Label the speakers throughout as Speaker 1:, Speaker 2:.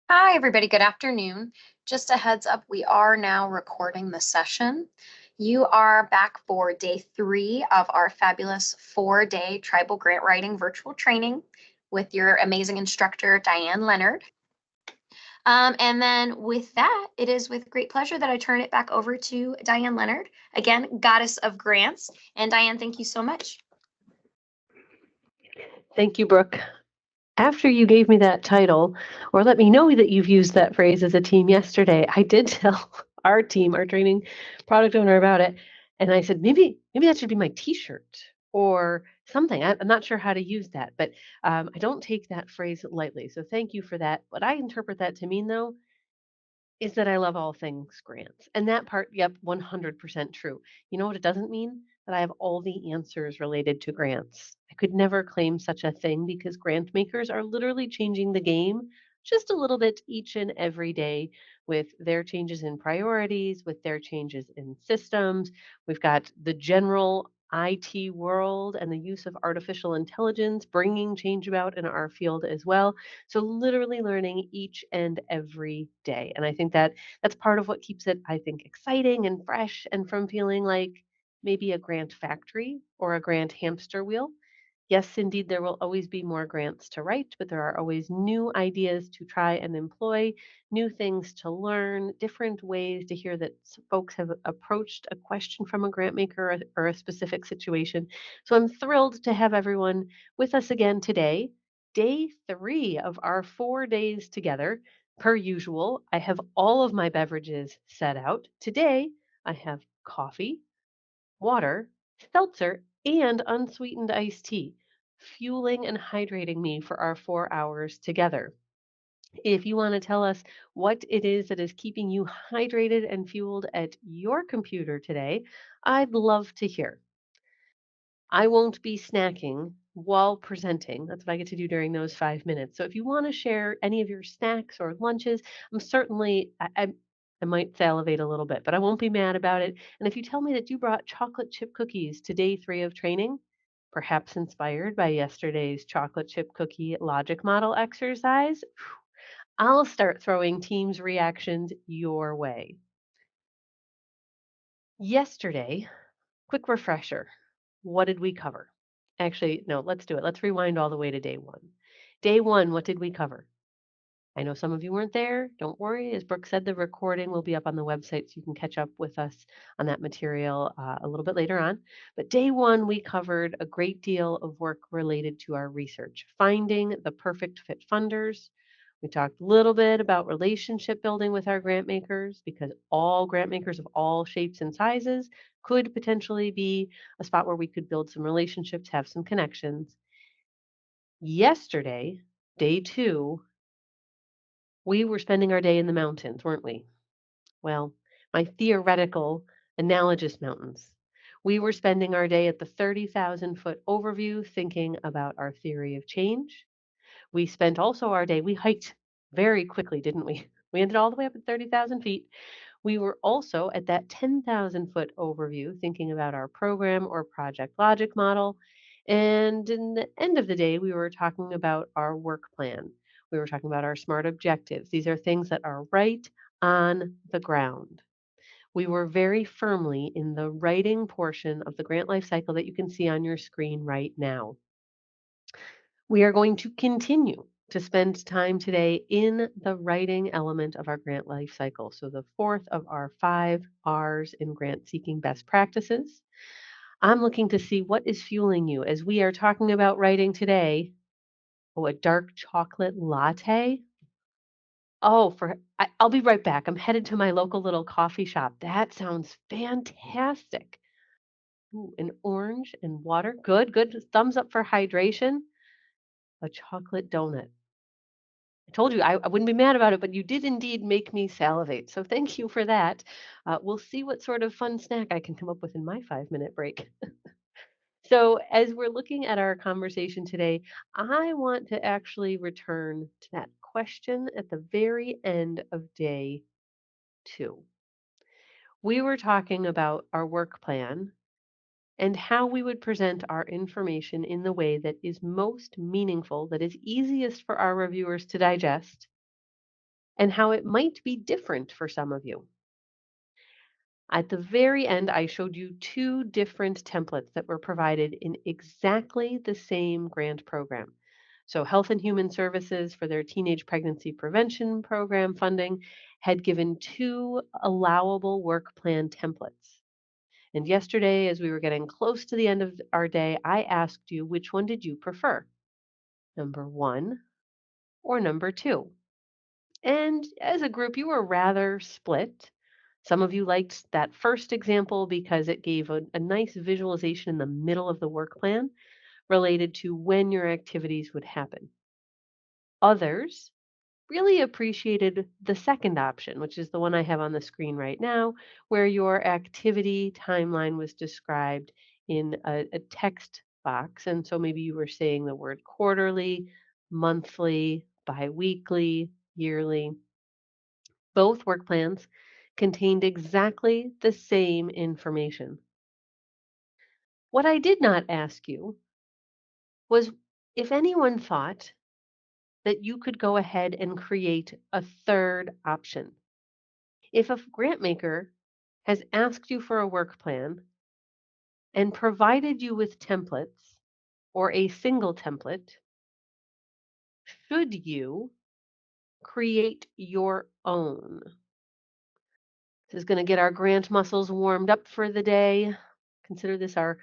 Speaker 1: Hi, everybody. Good afternoon. Just a heads up, we are now recording the session. You are back for day 3 of our fabulous 4-day tribal grant writing virtual training with your amazing instructor, Diane Leonard. And then with that, it is with great pleasure that I turn it back over to Diane Leonard, again, Goddess of Grants. And Diane, thank you so much.
Speaker 2: Thank you, Brooke. After you gave me that title, or let me know that you've used that phrase as a team yesterday, I did tell our team, our training product owner about it. And I said, maybe that should be my t-shirt or something. I'm not sure how to use that, but I don't take that phrase lightly. So thank you for that. What I interpret that to mean, though, is that I love all things grants. And that part, yep, 100% true. You know what it doesn't mean? That I have all the answers related to grants. I could never claim such a thing because grant makers are literally changing the game just a little bit each and every day with their changes in priorities, with their changes in systems. We've got the general IT world and the use of artificial intelligence bringing change about in our field as well. So literally learning each and every day. And I think that that's part of what keeps it, I think, exciting and fresh and from feeling like maybe a grant factory or a grant hamster wheel. Yes, indeed, there will always be more grants to write, but there are always new ideas to try and employ, new things to learn, different ways to hear that folks have approached a question from a grant maker or a specific situation. So I'm thrilled to have everyone with us again today. Day 3 of our 4 days together. Per usual, I have all of my beverages set out. Today, I have coffee, water, seltzer, and unsweetened iced tea, fueling and hydrating me for our 4 hours together. If you want to tell us what it is that is keeping you hydrated and fueled at your computer today, I'd love to hear. I won't be snacking while presenting. That's what I get to do during those 5 minutes. So if you want to share any of your snacks or lunches, I'm certainly, I might salivate a little bit, but I won't be mad about it. And if you tell me that you brought chocolate chip cookies to day 3 of training, perhaps inspired by yesterday's chocolate chip cookie logic model exercise, I'll start throwing teams' reactions your way. Yesterday, quick refresher. What did we cover? Actually, no, let's do it. Let's rewind all the way to day 1. Day 1, what did we cover? I know some of you weren't there. Don't worry. As Brooke said, the recording will be up on the website so you can catch up with us on that material a little bit later on. But day 1, we covered a great deal of work related to our research, finding the perfect fit funders. We talked a little bit about relationship building with our grant makers because all grant makers of all shapes and sizes could potentially be a spot where we could build some relationships, have some connections. Yesterday, day 2, we were spending our day in the mountains, weren't we? Well, my theoretical analogous mountains. We were spending our day at the 30,000-foot overview thinking about our theory of change. We spent also our day, we hiked very quickly, didn't we? We ended all the way up at 30,000 feet. We were also at that 10,000-foot overview thinking about our program or project logic model. And in the end of the day, we were talking about our work plan. We were talking about our SMART objectives. These are things that are right on the ground. We were very firmly in the writing portion of the grant life cycle that you can see on your screen right now. We are going to continue to spend time today in the writing element of our grant life cycle. So, the fourth of our 5 R's in grant seeking best practices. I'm looking to see what is fueling you as we are talking about writing today. Oh, a dark chocolate latte. Oh, I'll be right back. I'm headed to my local little coffee shop. That sounds fantastic. Ooh, an orange and water. Good, good. Thumbs up for hydration. A chocolate donut. I told you I wouldn't be mad about it, but you did indeed make me salivate. So thank you for that. We'll see what sort of fun snack I can come up with in my 5 minute break. So, as we're looking at our conversation today, I want to actually return to that question at the very end of day 2. We were talking about our work plan and how we would present our information in the way that is most meaningful, that is easiest for our reviewers to digest, and how it might be different for some of you. At the very end, I showed you two different templates that were provided in exactly the same grant program. So, Health and Human Services, for their teenage pregnancy prevention program funding, had given two allowable work plan templates. And yesterday, as we were getting close to the end of our day, I asked you, which one did you prefer? Number one or number two? And as a group, you were rather split. Some of you liked that first example because it gave a nice visualization in the middle of the work plan related to when your activities would happen. Others really appreciated the second option, which is the one I have on the screen right now, where your activity timeline was described in a text box. And so maybe you were saying the word quarterly, monthly, biweekly, yearly. Both work plans contained exactly the same information. What I did not ask you was if anyone thought that you could go ahead and create a third option. If a grant maker has asked you for a work plan and provided you with templates or a single template, should you create your own? This is going to get our grant muscles warmed up for the day. Consider this our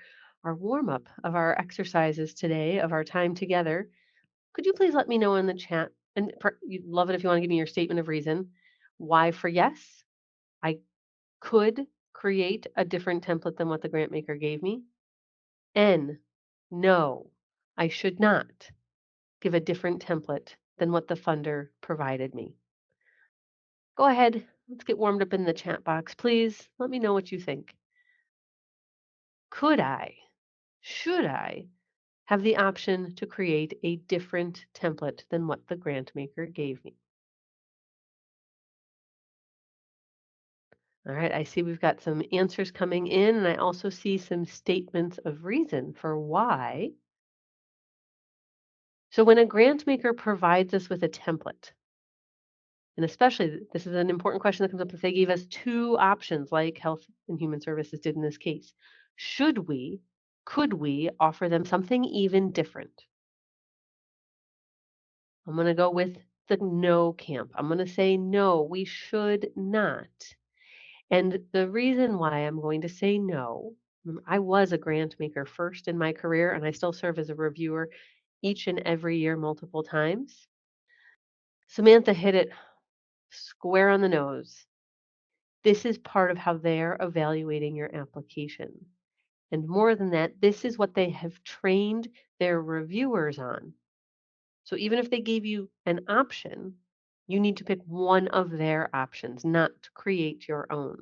Speaker 2: warm up of our exercises today, of our time together. Could you please let me know in the chat? And you'd love it if you want to give me your statement of reason. Why for yes? I could create a different template than what the grant maker gave me. N, no, I should not give a different template than what the funder provided me. Go ahead, let's get warmed up in the chat box, please. Let me know what you think. Could I, should I have the option to create a different template than what the grant maker gave me? All right, I see we've got some answers coming in, and I also see some statements of reason for why. So when a grant maker provides us with a template, and especially this is an important question that comes up if they gave us two options like Health and Human Services did in this case, could we offer them something even different? I'm going to go with the no camp. I'm going to say no, we should not. And the reason why I'm going to say no, I was a grant maker first in my career, and I still serve as a reviewer each and every year, multiple times. Samantha hit it square on the nose. This is part of how they're evaluating your application. And more than that, this is what they have trained their reviewers on. So even if they gave you an option, you need to pick one of their options, not create your own.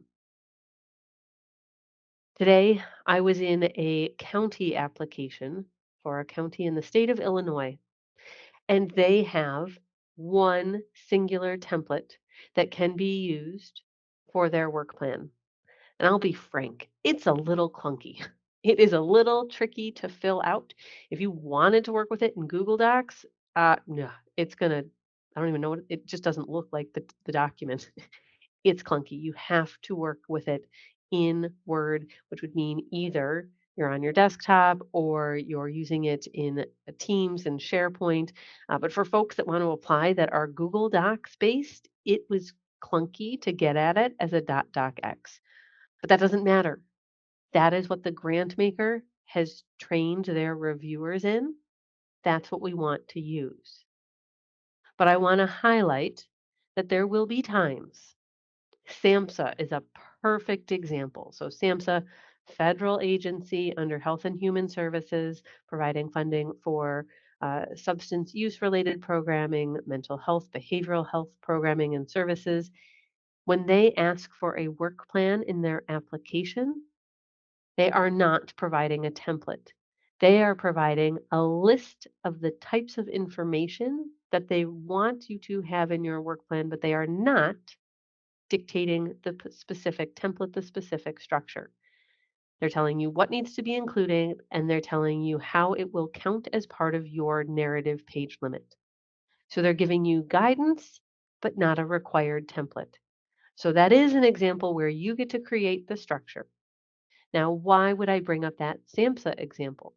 Speaker 2: Today, I was in a county application for a county in the state of Illinois, and they have one singular template that can be used for their work plan. And I'll be frank, it's a little clunky. It is a little tricky to fill out. If you wanted to work with it in Google Docs, no, it's gonna, I don't even know what, it just doesn't look like the document. It's clunky. You have to work with it in Word, which would mean either you're on your desktop or you're using it in Teams and SharePoint. But for folks that want to apply that are Google Docs based, it was clunky to get at it as a .docx. But that doesn't matter. That is what the grant maker has trained their reviewers in. That's what we want to use. But I want to highlight that there will be times. SAMHSA is a perfect example. So SAMHSA, federal agency under Health and Human Services, providing funding for substance use related programming, mental health, behavioral health programming and services. When they ask for a work plan in their application, they are not providing a template. They are providing a list of the types of information that they want you to have in your work plan, but they are not dictating the specific template, the specific structure. They're telling you what needs to be included, and they're telling you how it will count as part of your narrative page limit. So they're giving you guidance, but not a required template. So that is an example where you get to create the structure. Now, why would I bring up that SAMHSA example?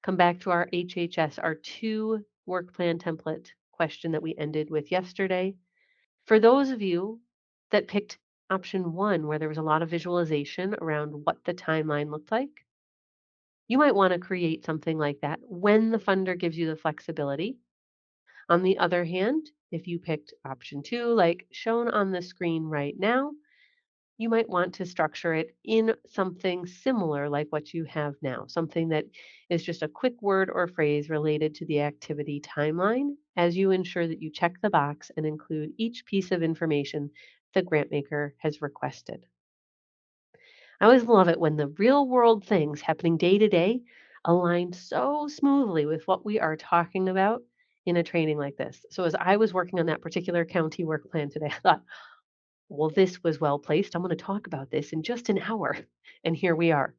Speaker 2: Come back to our HHS, our 2 work plan template question that we ended with yesterday. For those of you that picked option 1, where there was a lot of visualization around what the timeline looked like, you might want to create something like that when the funder gives you the flexibility. On the other hand, if you picked option 2, like shown on the screen right now, you might want to structure it in something similar like what you have now, something that is just a quick word or phrase related to the activity timeline as you ensure that you check the box and include each piece of information the grant maker has requested. I always love it when the real world things happening day to day align so smoothly with what we are talking about in a training like this. So as I was working on that particular county work plan today, I thought, well, this was well placed. I'm going to talk about this in just an hour. And here we are.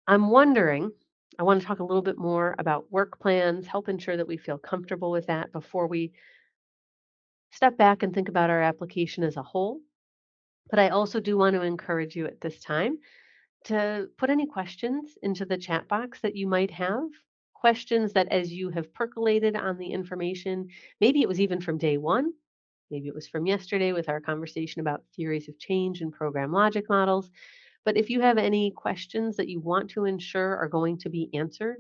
Speaker 2: I'm wondering, I want to talk a little bit more about work plans, help ensure that we feel comfortable with that before we step back and think about our application as a whole. But I also do want to encourage you at this time to put any questions into the chat box that you might have. Questions that, as you have percolated on the information, maybe it was even from day one, maybe it was from yesterday with our conversation about theories of change and program logic models. But if you have any questions that you want to ensure are going to be answered,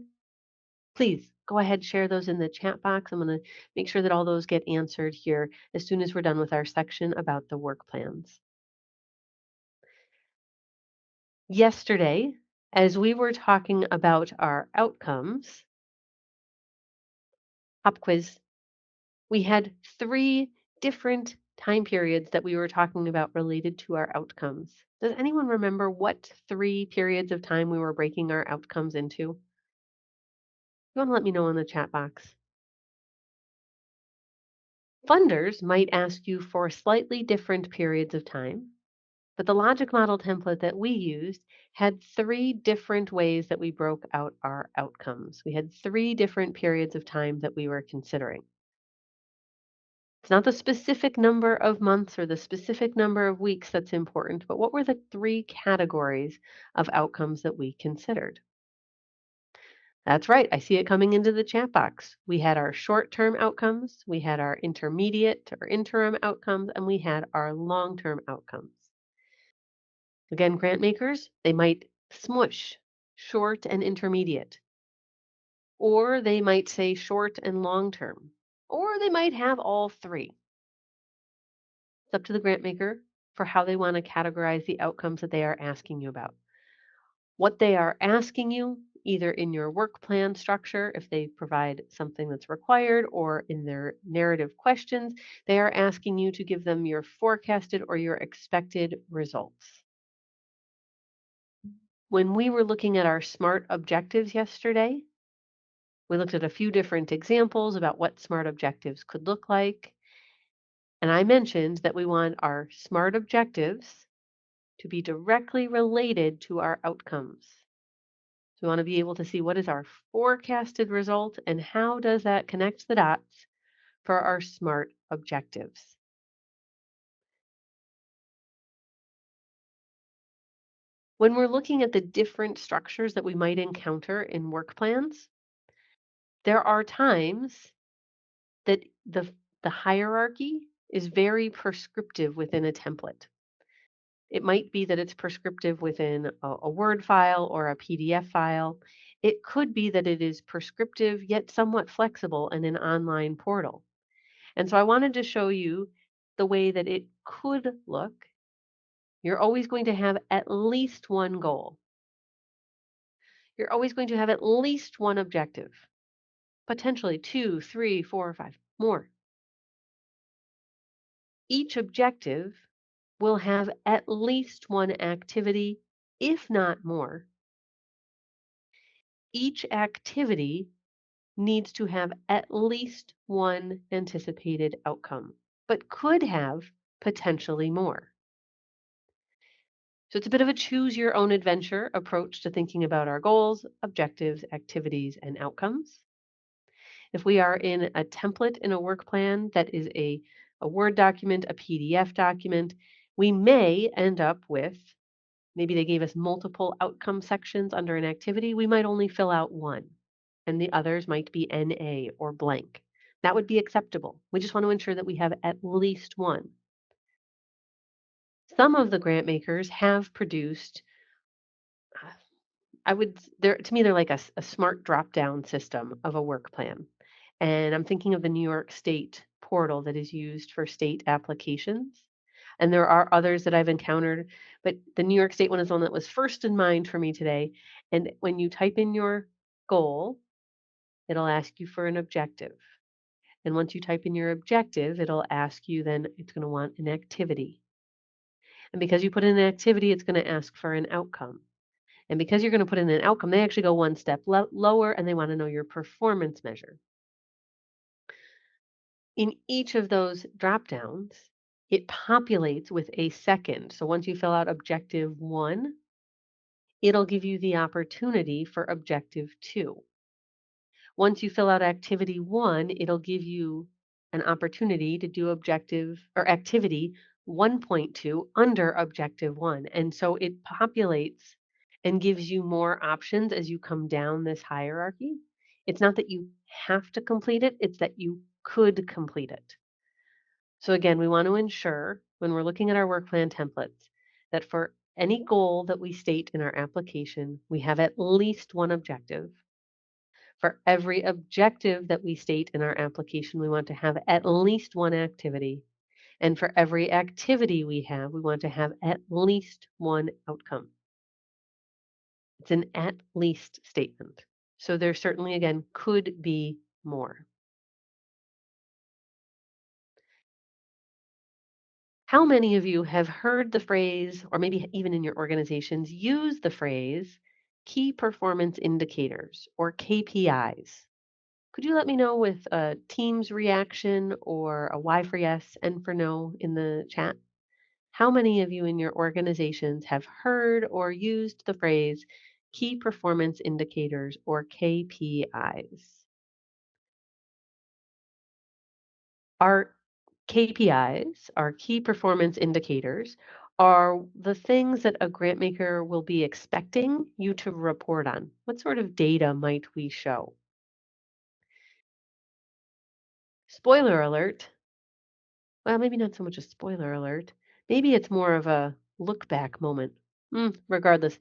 Speaker 2: please go ahead, share those in the chat box. I'm going to make sure that all those get answered here as soon as we're done with our section about the work plans. Yesterday, as we were talking about our outcomes, pop quiz, we had 3 different time periods that we were talking about related to our outcomes. Does anyone remember what 3 periods of time we were breaking our outcomes into? You want to let me know in the chat box. Funders might ask you for slightly different periods of time, but the logic model template that we used had 3 different ways that we broke out our outcomes. We had 3 different periods of time that we were considering. It's not the specific number of months or the specific number of weeks that's important, but what were the 3 categories of outcomes that we considered? That's right. I see it coming into the chat box. We had our short-term outcomes, we had our intermediate or interim outcomes, and we had our long-term outcomes. Again, grant makers, they might smush short and intermediate, or they might say short and long-term, or they might have all 3. It's up to the grant maker for how they want to categorize the outcomes that they are asking you about. What they are asking you, either in your work plan structure, if they provide something that's required, or in their narrative questions, they are asking you to give them your forecasted or your expected results. When we were looking at our SMART objectives yesterday, we looked at a few different examples about what SMART objectives could look like. And I mentioned that we want our SMART objectives to be directly related to our outcomes. So we want to be able to see what is our forecasted result and how does that connect the dots for our SMART objectives. When we're looking at the different structures that we might encounter in work plans, there are times that the hierarchy is very prescriptive within a template. It might be that it's prescriptive within a Word file or a PDF file. It could be that it is prescriptive yet somewhat flexible in an online portal. And so I wanted to show you the way that it could look. You're always going to have at least one goal. You're always going to have at least one objective, potentially 2, 3, 4, 5 more. Each objective will have at least one activity, if not more. Each activity needs to have at least one anticipated outcome, but could have potentially more. So it's a bit of a choose your own adventure approach to thinking about our goals, objectives, activities, and outcomes. If we are in a template in a work plan that is a Word document, a PDF document, we may end up with, maybe they gave us multiple outcome sections under an activity, we might only fill out one, and the others might be NA or blank. That would be acceptable. We just want to ensure that we have at least one. Some of the grant makers have produced, to me, they're like a smart drop down system of a work plan. And I'm thinking of the New York State portal that is used for state applications. And there are others that I've encountered, but the New York State one is one that was first in mind for me today. And when you type in your goal, it'll ask you for an objective. And once you type in your objective, it'll ask you, then it's going to want an activity. And because you put in an activity, it's going to ask for an outcome. And because you're going to put in an outcome, they actually go one step lower and they want to know your performance measure. In each of those drop downs, it populates with a second. So once you fill out objective 1, it'll give you the opportunity for objective 2. Once you fill out activity 1, it'll give you an opportunity to do objective or activity 1.2 under objective 1. And so it populates and gives you more options as you come down this hierarchy. It's not that you have to complete it, it's that you could complete it. So again, we want to ensure when we're looking at our work plan templates that for any goal that we state in our application, we have at least one objective. For every objective that we state in our application, we want to have at least one activity. And for every activity we have, we want to have at least one outcome. It's an at least statement. So there certainly, again, could be more. How many of you have heard the phrase, or maybe even in your organizations, use the phrase key performance indicators or KPIs? Could you let me know with a team's reaction or a Y for yes, N for no in the chat? How many of you in your organizations have heard or used the phrase key performance indicators or KPIs? Our KPIs, our key performance indicators, are the things that a grant maker will be expecting you to report on. What sort of data might we show? Spoiler alert. Well, maybe not so much a spoiler alert. Maybe it's more of a look back moment. Regardless,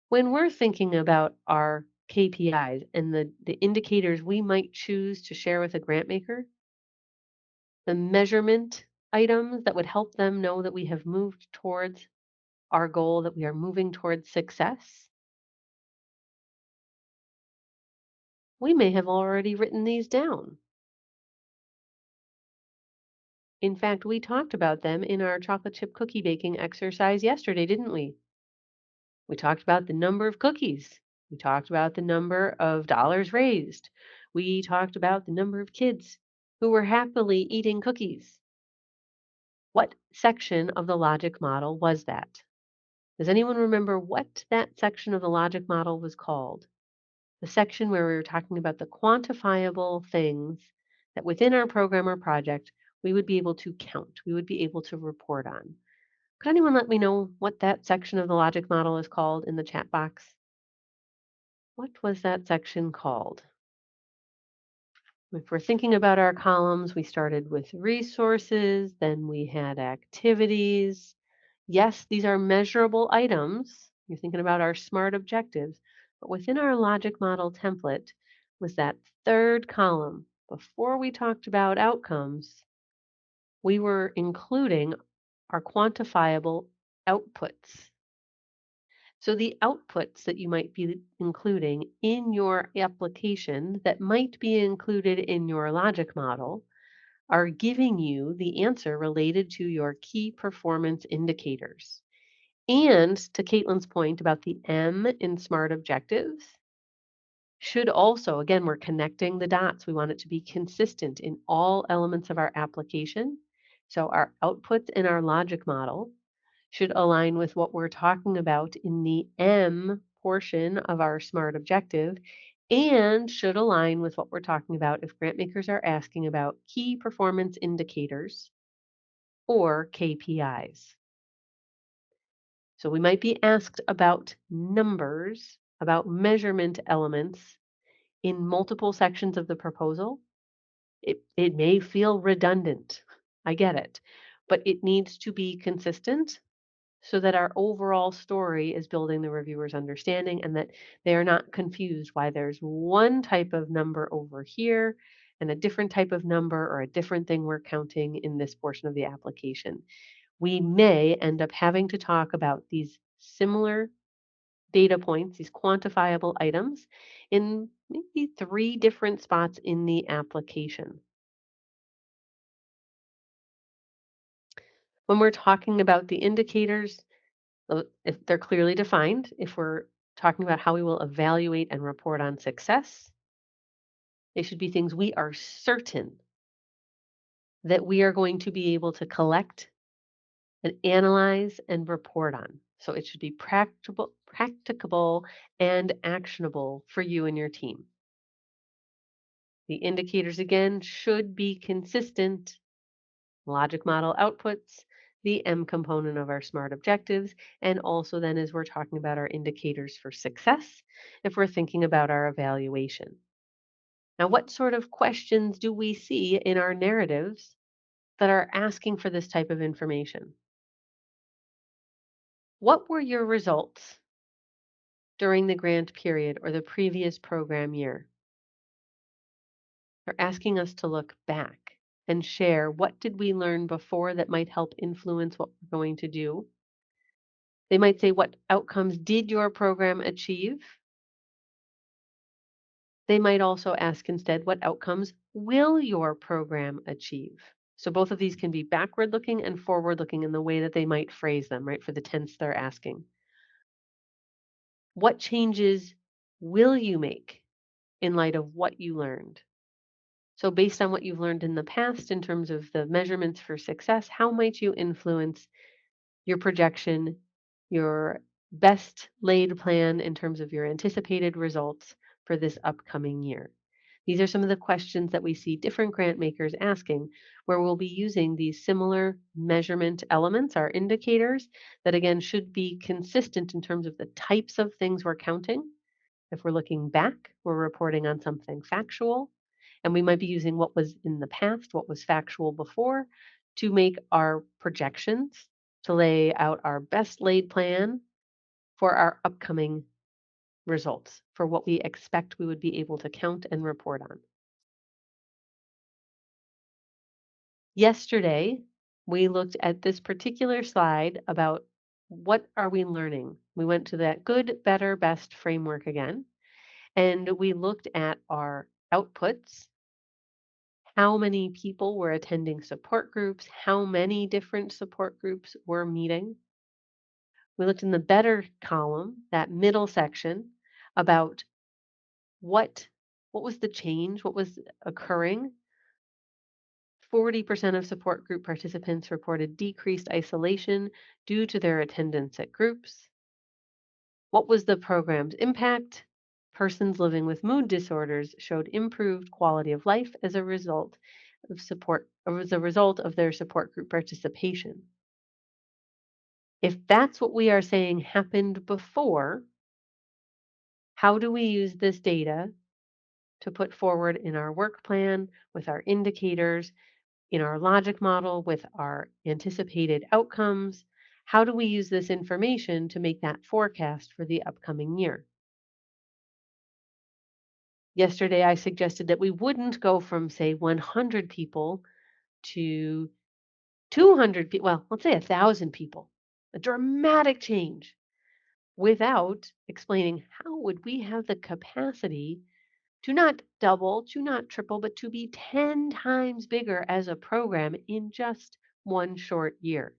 Speaker 2: when we're thinking about our KPIs and the indicators we might choose to share with a grant maker, the measurement items that would help them know that we have moved towards our goal, that we are moving towards success, we may have already written these down. In fact, we talked about them in our chocolate chip cookie baking exercise yesterday, didn't we? We talked about the number of cookies. We talked about the number of dollars raised. We talked about the number of kids who were happily eating cookies. What section of the logic model was that? Does anyone remember what that section of the logic model was called? The section where we were talking about the quantifiable things that within our program or project we would be able to count, we would be able to report on. Could anyone let me know what that section of the logic model is called in the chat box? What was that section called? If we're thinking about our columns, we started with resources, then we had activities. Yes, these are measurable items. You're thinking about our SMART objectives, but within our logic model template was that third column. Before we talked about outcomes, we were including our quantifiable outputs. So the outputs that you might be including in your application that might be included in your logic model are giving you the answer related to your key performance indicators. And to Caitlin's point about the M in SMART objectives, should also, again, we're connecting the dots. We want it to be consistent in all elements of our application. So our outputs in our logic model should align with what we're talking about in the M portion of our SMART objective and should align with what we're talking about if grant makers are asking about key performance indicators or KPIs. So we might be asked about numbers, about measurement elements in multiple sections of the proposal. It may feel redundant. I get it. But it needs to be consistent so that our overall story is building the reviewer's understanding and that they are not confused why there's one type of number over here and a different type of number or a different thing we're counting in this portion of the application. We may end up having to talk about these similar data points, these quantifiable items, in maybe 3 different spots in the application. When we're talking about the indicators, if they're clearly defined, if we're talking about how we will evaluate and report on success, they should be things we are certain that we are going to be able to collect and analyze and report on. So it should be practicable and actionable for you and your team. The indicators, again, should be consistent. Logic model outputs, the M component of our SMART objectives, and also then as we're talking about our indicators for success, if we're thinking about our evaluation. Now, what sort of questions do we see in our narratives that are asking for this type of information? What were your results during the grant period or the previous program year? They're asking us to look back and share what did we learn before that might help influence what we're going to do. They might say, what outcomes did your program achieve? They might also ask instead, what outcomes will your program achieve? So both of these can be backward looking and forward looking in the way that they might phrase them, right, for the tense they're asking. What changes will you make in light of what you learned? So based on what you've learned in the past in terms of the measurements for success, how might you influence your projection, your best laid plan in terms of your anticipated results for this upcoming year? These are some of the questions that we see different grant makers asking, where we'll be using these similar measurement elements, our indicators, that again should be consistent in terms of the types of things we're counting. If we're looking back, we're reporting on something factual, and we might be using what was in the past, what was factual before, to make our projections, to lay out our best laid plan for our upcoming results, for what we expect we would be able to count and report on. Yesterday, we looked at this particular slide about what are we learning. We went to that good, better, best framework again, and we looked at our outputs, how many people were attending support groups, how many different support groups were meeting. We looked in the better column, that middle section, about what was the change, what was occurring. 40% of support group participants reported decreased isolation due to their attendance at groups. What was the program's impact? Persons living with mood disorders showed improved quality of life as a result of their support group participation. If that's what we are saying happened before, how do we use this data to put forward in our work plan with our indicators, in our logic model with our anticipated outcomes? How do we use this information to make that forecast for the upcoming year? Yesterday, I suggested that we wouldn't go from, say, 100 people to 200 people, well, let's say 1,000 people, a dramatic change, without explaining how would we have the capacity to not double, to not triple, but to be 10 times bigger as a program in just one short year.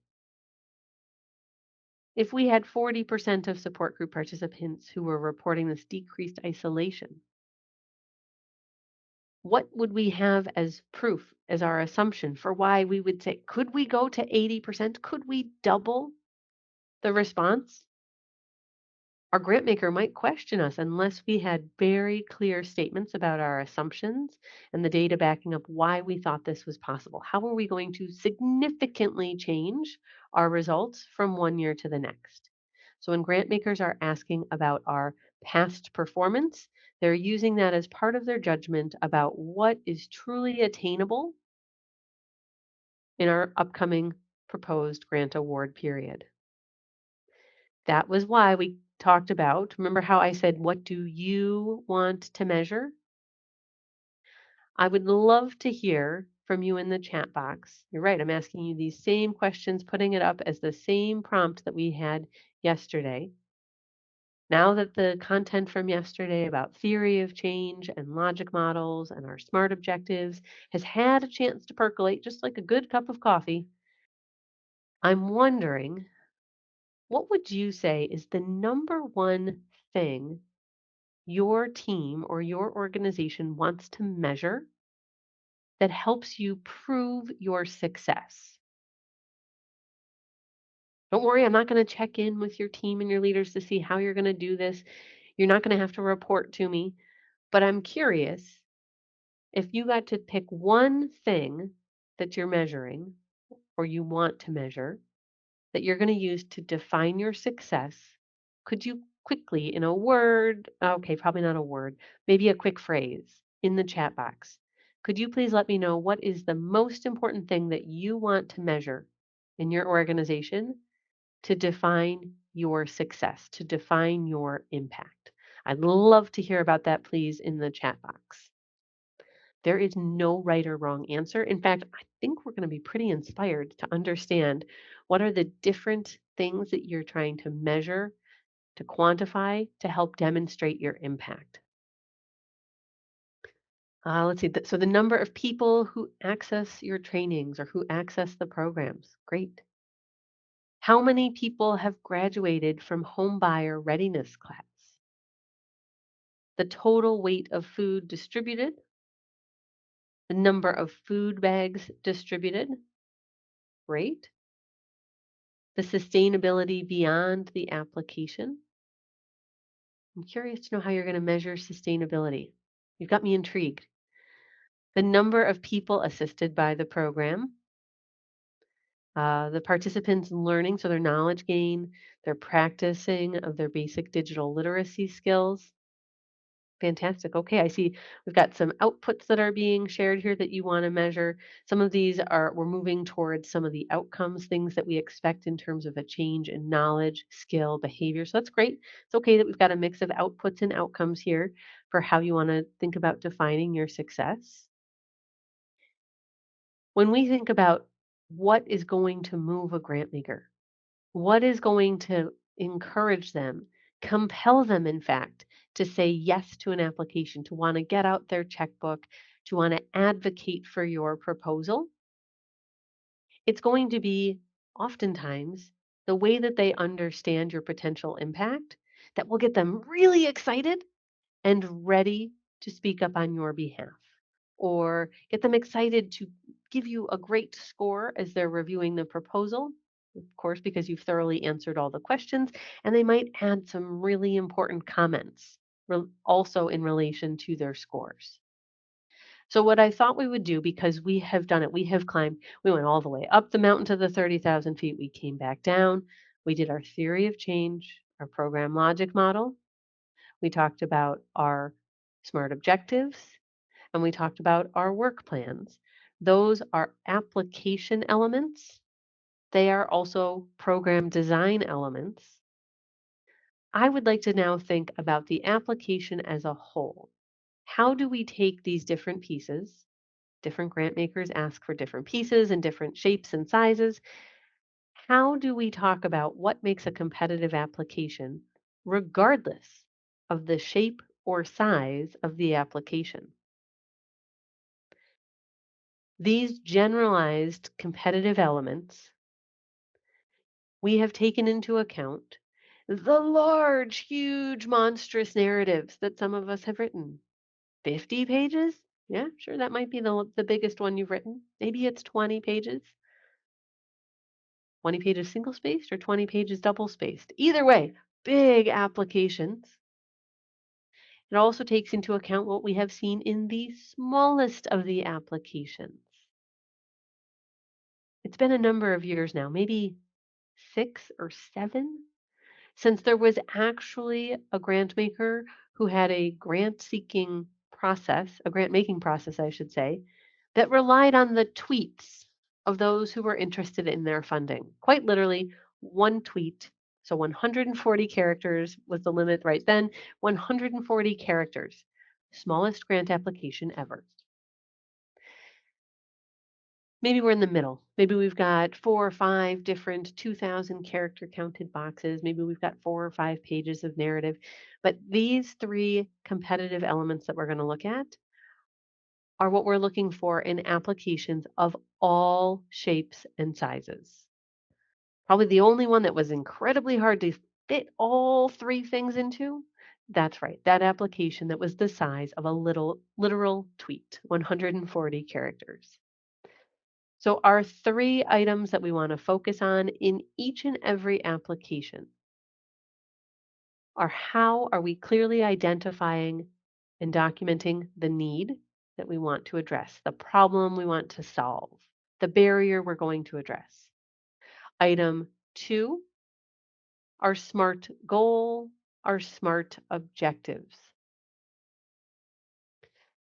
Speaker 2: If we had 40% of support group participants who were reporting this decreased isolation, what would we have as proof, as our assumption for why we would say, could we go to 80%? Could we double the response? Our grant maker might question us unless we had very clear statements about our assumptions and the data backing up why we thought this was possible. How are we going to significantly change our results from one year to the next? So when grant makers are asking about our past performance, they're using that as part of their judgment about what is truly attainable in our upcoming proposed grant award period. That was why we talked about, remember how I said, what do you want to measure? I would love to hear from you in the chat box. You're right, I'm asking you these same questions, putting it up as the same prompt that we had yesterday. Now that the content from yesterday about theory of change and logic models and our SMART objectives has had a chance to percolate just like a good cup of coffee, I'm wondering, what would you say is the number one thing your team or your organization wants to measure that helps you prove your success? Don't worry, I'm not going to check in with your team and your leaders to see how you're going to do this. You're not going to have to report to me, but I'm curious if you got to pick one thing that you're measuring or you want to measure that you're going to use to define your success, could you quickly, in a word, okay, probably not a word, maybe a quick phrase in the chat box, could you please let me know what is the most important thing that you want to measure in your organization to define your success, to define your impact? I'd love to hear about that, please, in the chat box. There is no right or wrong answer. In fact, I think we're going to be pretty inspired to understand what are the different things that you're trying to measure, to quantify, to help demonstrate your impact. Let's see. So the number of people who access your trainings or who access the programs. Great. How many people have graduated from home buyer readiness class? The total weight of food distributed, the number of food bags distributed. Great. The sustainability beyond the application. I'm curious to know how you're going to measure sustainability. You've got me intrigued. The number of people assisted by the program, the participants learning, so their knowledge gain, their practicing of their basic digital literacy skills. Fantastic. Okay, I see we've got some outputs that are being shared here that you want to measure. Some of these are, we're moving towards some of the outcomes, things that we expect in terms of a change in knowledge, skill, behavior. So that's great. It's okay that we've got a mix of outputs and outcomes here for how you want to think about defining your success. When we think about what is going to move a grant maker, what is going to encourage them, compel them, in fact, to say yes to an application, to want to get out their checkbook, to want to advocate for your proposal? It's going to be oftentimes the way that they understand your potential impact that will get them really excited and ready to speak up on your behalf, or get them excited to give you a great score as they're reviewing the proposal, of course, because you've thoroughly answered all the questions, and they might add some really important comments also in relation to their scores. So what I thought we would do, because we have done it, we have climbed, we went all the way up the mountain to the 30,000 feet, we came back down, we did our theory of change, our program logic model, we talked about our SMART objectives, and we talked about our work plans. Those are application elements. They are also program design elements. I would like to now think about the application as a whole. How do we take these different pieces? Different grant makers ask for different pieces and different shapes and sizes. How do we talk about what makes a competitive application, regardless of the shape or size of the application? These generalized competitive elements, we have taken into account the large, huge, monstrous narratives that some of us have written. 50 pages? Yeah, sure, that might be the biggest one you've written. Maybe it's 20 pages. 20 pages single spaced or 20 pages double spaced. Either way, big applications. It also takes into account what we have seen in the smallest of the applications. It's been a number of years now, maybe 6 or 7, since there was actually a grant maker who had a grant seeking process, a grant making process, I should say, that relied on the tweets of those who were interested in their funding. Quite literally, one tweet. So 140 characters was the limit right then, 140 characters. Smallest grant application ever. Maybe we're in the middle. Maybe we've got 4 or 5 different 2,000 character counted boxes. Maybe we've got 4 or 5 pages of narrative. But these 3 competitive elements that we're going to look at are what we're looking for in applications of all shapes and sizes. Probably the only one that was incredibly hard to fit all 3 things into. That's right, that application that was the size of a little literal tweet, 140 characters. So our 3 items that we want to focus on in each and every application are how are we clearly identifying and documenting the need that we want to address, the problem we want to solve, the barrier we're going to address. Item 2, our SMART goal, our SMART objectives.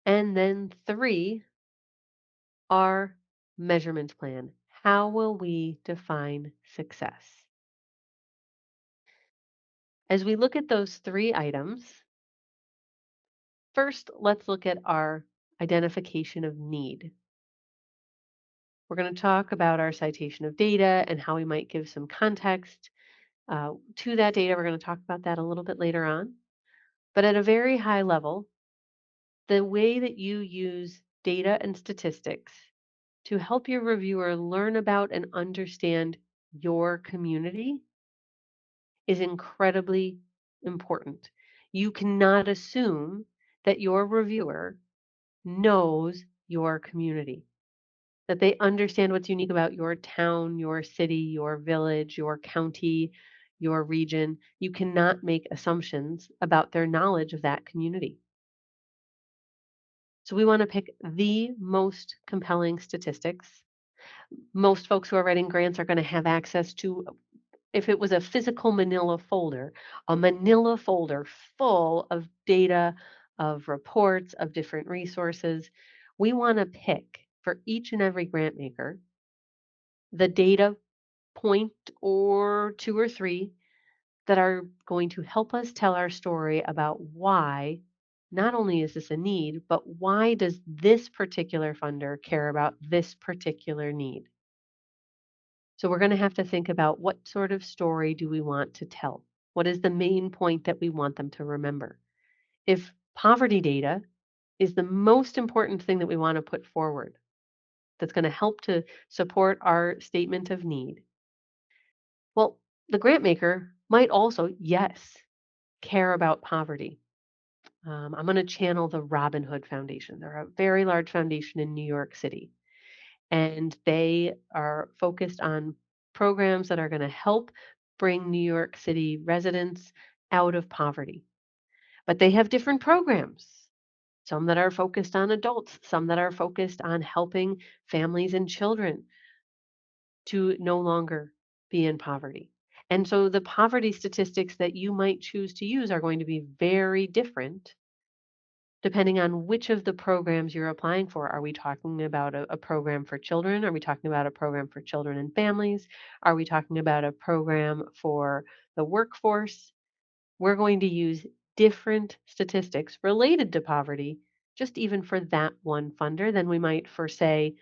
Speaker 2: And then 3, our measurement plan. How will we define success? As we look at those 3 items, first, let's look at our identification of need. We're going to talk about our citation of data and how we might give some context to that data. We're going to talk about that a little bit later on. But at a very high level, the way that you use data and statistics to help your reviewer learn about and understand your community is incredibly important. You cannot assume that your reviewer knows your community, that they understand what's unique about your town, your city, your village, your county, your region. You cannot make assumptions about their knowledge of that community. So we want to pick the most compelling statistics. Most folks who are writing grants are going to have access to, if it was a physical a manila folder full of data, of reports, of different resources. We want to pick for each and every grant maker the data point or 2 or 3 that are going to help us tell our story about why not only is this a need, but why does this particular funder care about this particular need? So we're going to have to think about what sort of story do we want to tell? What is the main point that we want them to remember? If poverty data is the most important thing that we want to put forward, that's going to help to support our statement of need, well, the grant maker might also, yes, care about poverty. I'm going to channel the Robin Hood Foundation. They're a very large foundation in New York City, and they are focused on programs that are going to help bring New York City residents out of poverty. But they have different programs, some that are focused on adults, some that are focused on helping families and children to no longer be in poverty. And so the poverty statistics that you might choose to use are going to be very different depending on which of the programs you're applying for. Are we talking about a program for children? Are we talking about a program for children and families? Are we talking about a program for the workforce? We're going to use different statistics related to poverty, just even for that one funder, than we might for, say,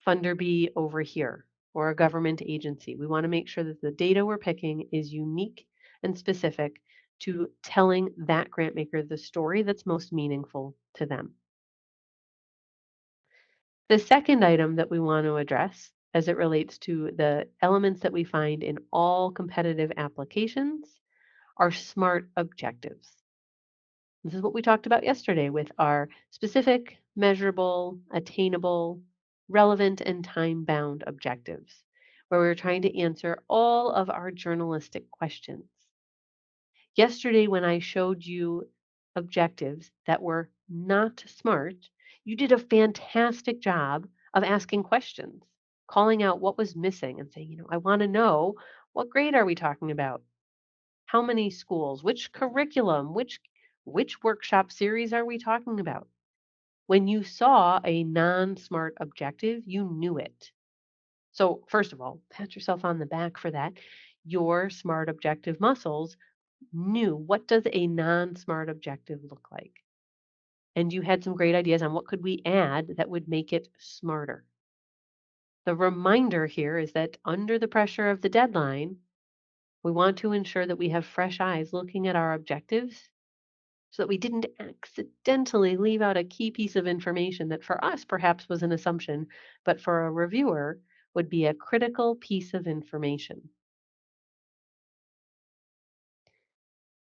Speaker 2: funder B over here or a government agency. We want to make sure that the data we're picking is unique and specific to telling that grant maker the story that's most meaningful to them. The second item that we want to address as it relates to the elements that we find in all competitive applications are SMART objectives. This is what we talked about yesterday with our specific, measurable, attainable, relevant, and time-bound objectives, where we're trying to answer all of our journalistic questions. Yesterday, when I showed you objectives that were not smart, you did a fantastic job of asking questions, calling out what was missing and saying, I want to know, what grade are we talking about? How many schools? Which curriculum? Which workshop series are we talking about? When you saw a non-smart objective, you knew it. So, first of all, pat yourself on the back for that. Your smart objective muscles knew, what does a non-smart objective look like? And you had some great ideas on what could we add that would make it smarter. The reminder here is that under the pressure of the deadline, we want to ensure that we have fresh eyes looking at our objectives so that we didn't accidentally leave out a key piece of information that for us perhaps was an assumption, but for a reviewer would be a critical piece of information.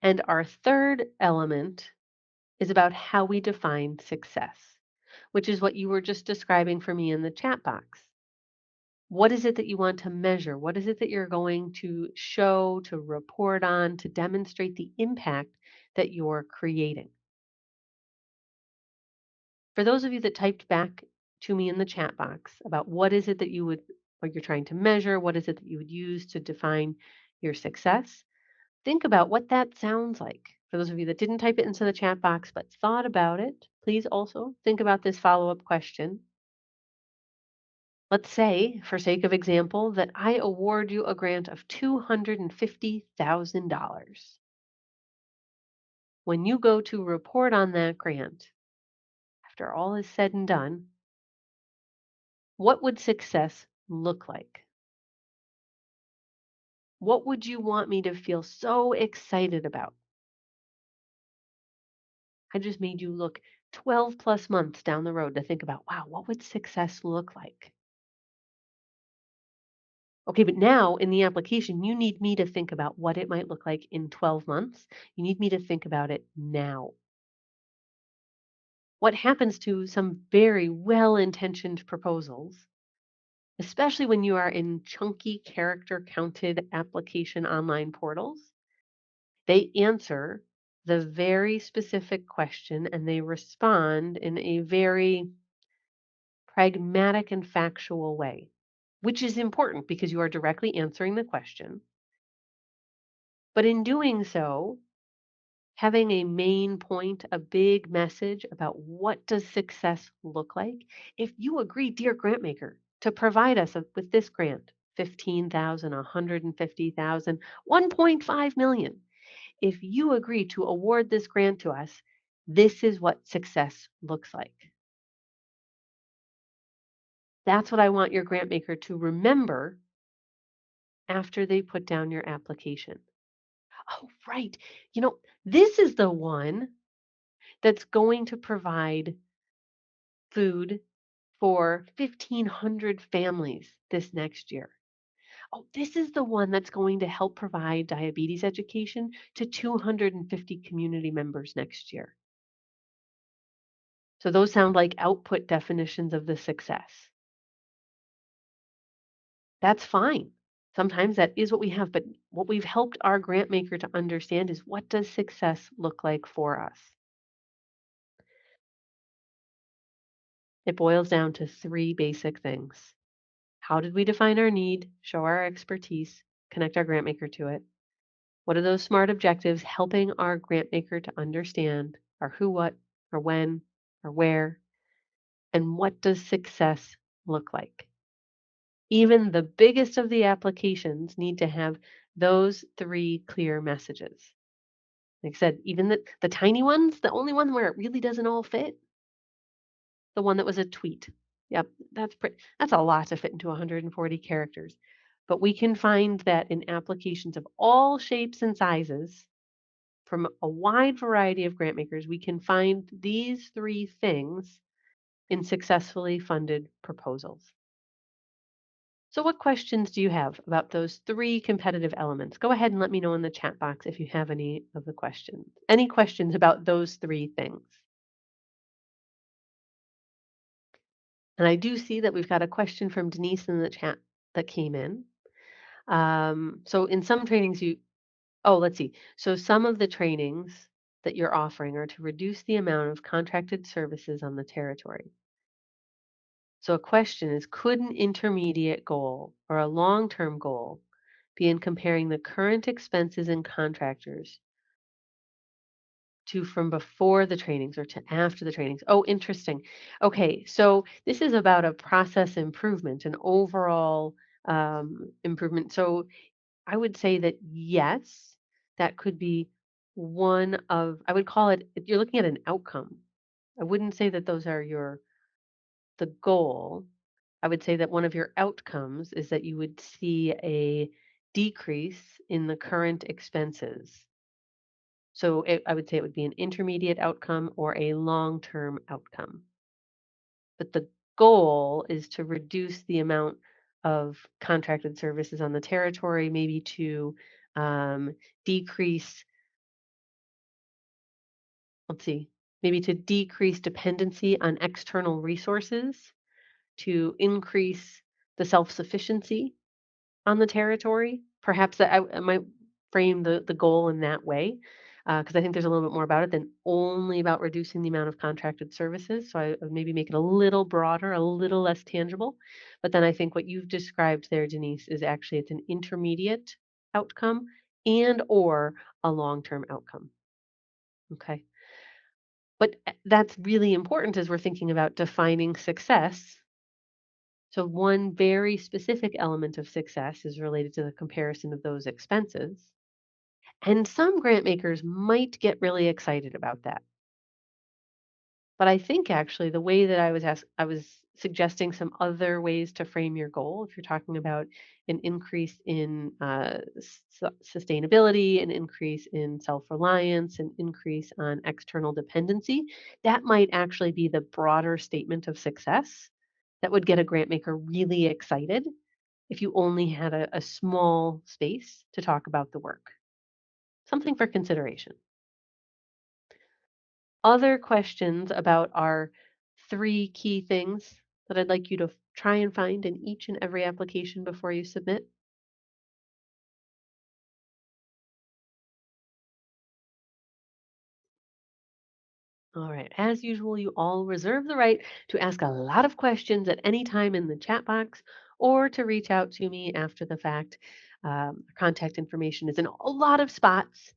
Speaker 2: And our third element is about how we define success, which is what you were just describing for me in the chat box. What is it that you want to measure? What is it that you're going to show, to report on, to demonstrate the impact that you're creating? For those of you that typed back to me in the chat box about what is it that what you're trying to measure, what is it that you would use to define your success, think about what that sounds like. For those of you that didn't type it into the chat box but thought about it, please also think about this follow-up question. Let's say, for sake of example, that I award you a grant of $250,000. When you go to report on that grant, after all is said and done, what would success look like? What would you want me to feel so excited about? I just made you look 12 plus months down the road to think about, wow, what would success look like? Okay, but now in the application, you need me to think about what it might look like in 12 months. You need me to think about it now. What happens to some very well intentioned proposals, especially when you are in chunky character counted application online portals? They answer the very specific question and they respond in a very pragmatic and factual way, which is important because you are directly answering the question. But in doing so, having a main point, a big message about what does success look like. If you agree, dear grant maker, to provide us with this grant, 15,000, 150,000, 1.5 million. If you agree to award this grant to us, this is what success looks like. That's what I want your grant maker to remember after they put down your application. Oh, right. This is the one that's going to provide food for 1,500 families this next year. Oh, this is the one that's going to help provide diabetes education to 250 community members next year. So those sound like output definitions of the success. That's fine. Sometimes that is what we have, but what we've helped our grant maker to understand is, what does success look like for us? It boils down to three basic things. How did we define our need, show our expertise, connect our grant maker to it? What are those smart objectives helping our grant maker to understand our who, what, or when, or where? And what does success look like? Even the biggest of the applications need to have those three clear messages. Like I said, even the tiny ones, the only one where it really doesn't all fit, the one that was a tweet. Yep, that's a lot to fit into 140 characters. But we can find that in applications of all shapes and sizes from a wide variety of grant makers, we can find these three things in successfully funded proposals. So what questions do you have about those three competitive elements? Go ahead and let me know in the chat box if you have any of the questions. Any questions about those three things? And I do see that we've got a question from Denise in the chat that came in. So in some trainings, Oh, let's see. So some of the trainings that you're offering are to reduce the amount of contracted services on the territory. So a question is, could an intermediate goal or a long-term goal be in comparing the current expenses and contractors to from before the trainings or to after the trainings? Oh, interesting. Okay, so this is about a process improvement, an overall improvement. So I would say that yes, that could be one of, I would call it, if you're looking at an outcome. I wouldn't say that those are the goal. I would say that one of your outcomes is that you would see a decrease in the current expenses. So I would say it would be an intermediate outcome or a long-term outcome. But the goal is to reduce the amount of contracted services on the territory, maybe to um, decrease, let's see, maybe to decrease dependency on external resources, to increase the self sufficiency on the territory. Perhaps that I might frame the goal in that way, because I think there's a little bit more about it than only about reducing the amount of contracted services. So I would maybe make it a little broader, a little less tangible. But then I think what you've described there, Denise, is actually it's an intermediate outcome and or a long-term outcome. Okay. But that's really important as we're thinking about defining success. So one very specific element of success is related to the comparison of those expenses. And some grant makers might get really excited about that. But I think actually the way that I was suggesting some other ways to frame your goal. If you're talking about an increase in sustainability, an increase in self-reliance, an increase on external dependency, that might actually be the broader statement of success that would get a grant maker really excited if you only had a small space to talk about the work. Something for consideration. Other questions about our three key things that I'd like you to try and find in each and every application before you submit? All right. As usual, you all reserve the right to ask a lot of questions at any time in the chat box or to reach out to me after the fact. Contact information is in a lot of spots.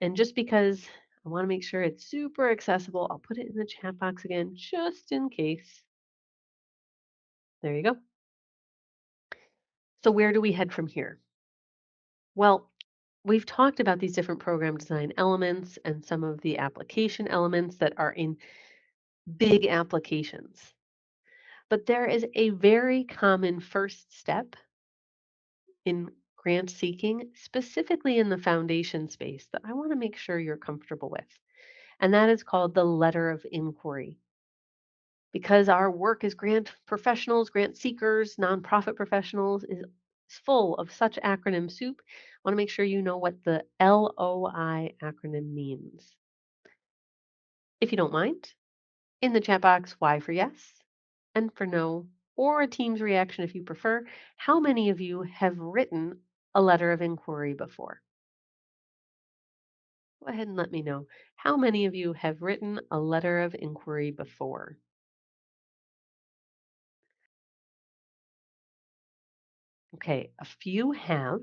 Speaker 2: And just because I want to make sure it's super accessible, I'll put it in the chat box again just in case. There you go. So, where do we head from here? Well, we've talked about these different program design elements and some of the application elements that are in big applications. But there is a very common first step in grant seeking, specifically in the foundation space, that I want to make sure you're comfortable with. And that is called the letter of inquiry. Because our work as grant professionals, grant seekers, nonprofit professionals is full of such acronym soup. I want to make sure you know what the LOI acronym means. If you don't mind, in the chat box, Y for yes, N for no, or a team's reaction if you prefer. How many of you have written a letter of inquiry before? Go ahead and let me know. How many of you have written a letter of inquiry before? Okay, a few have.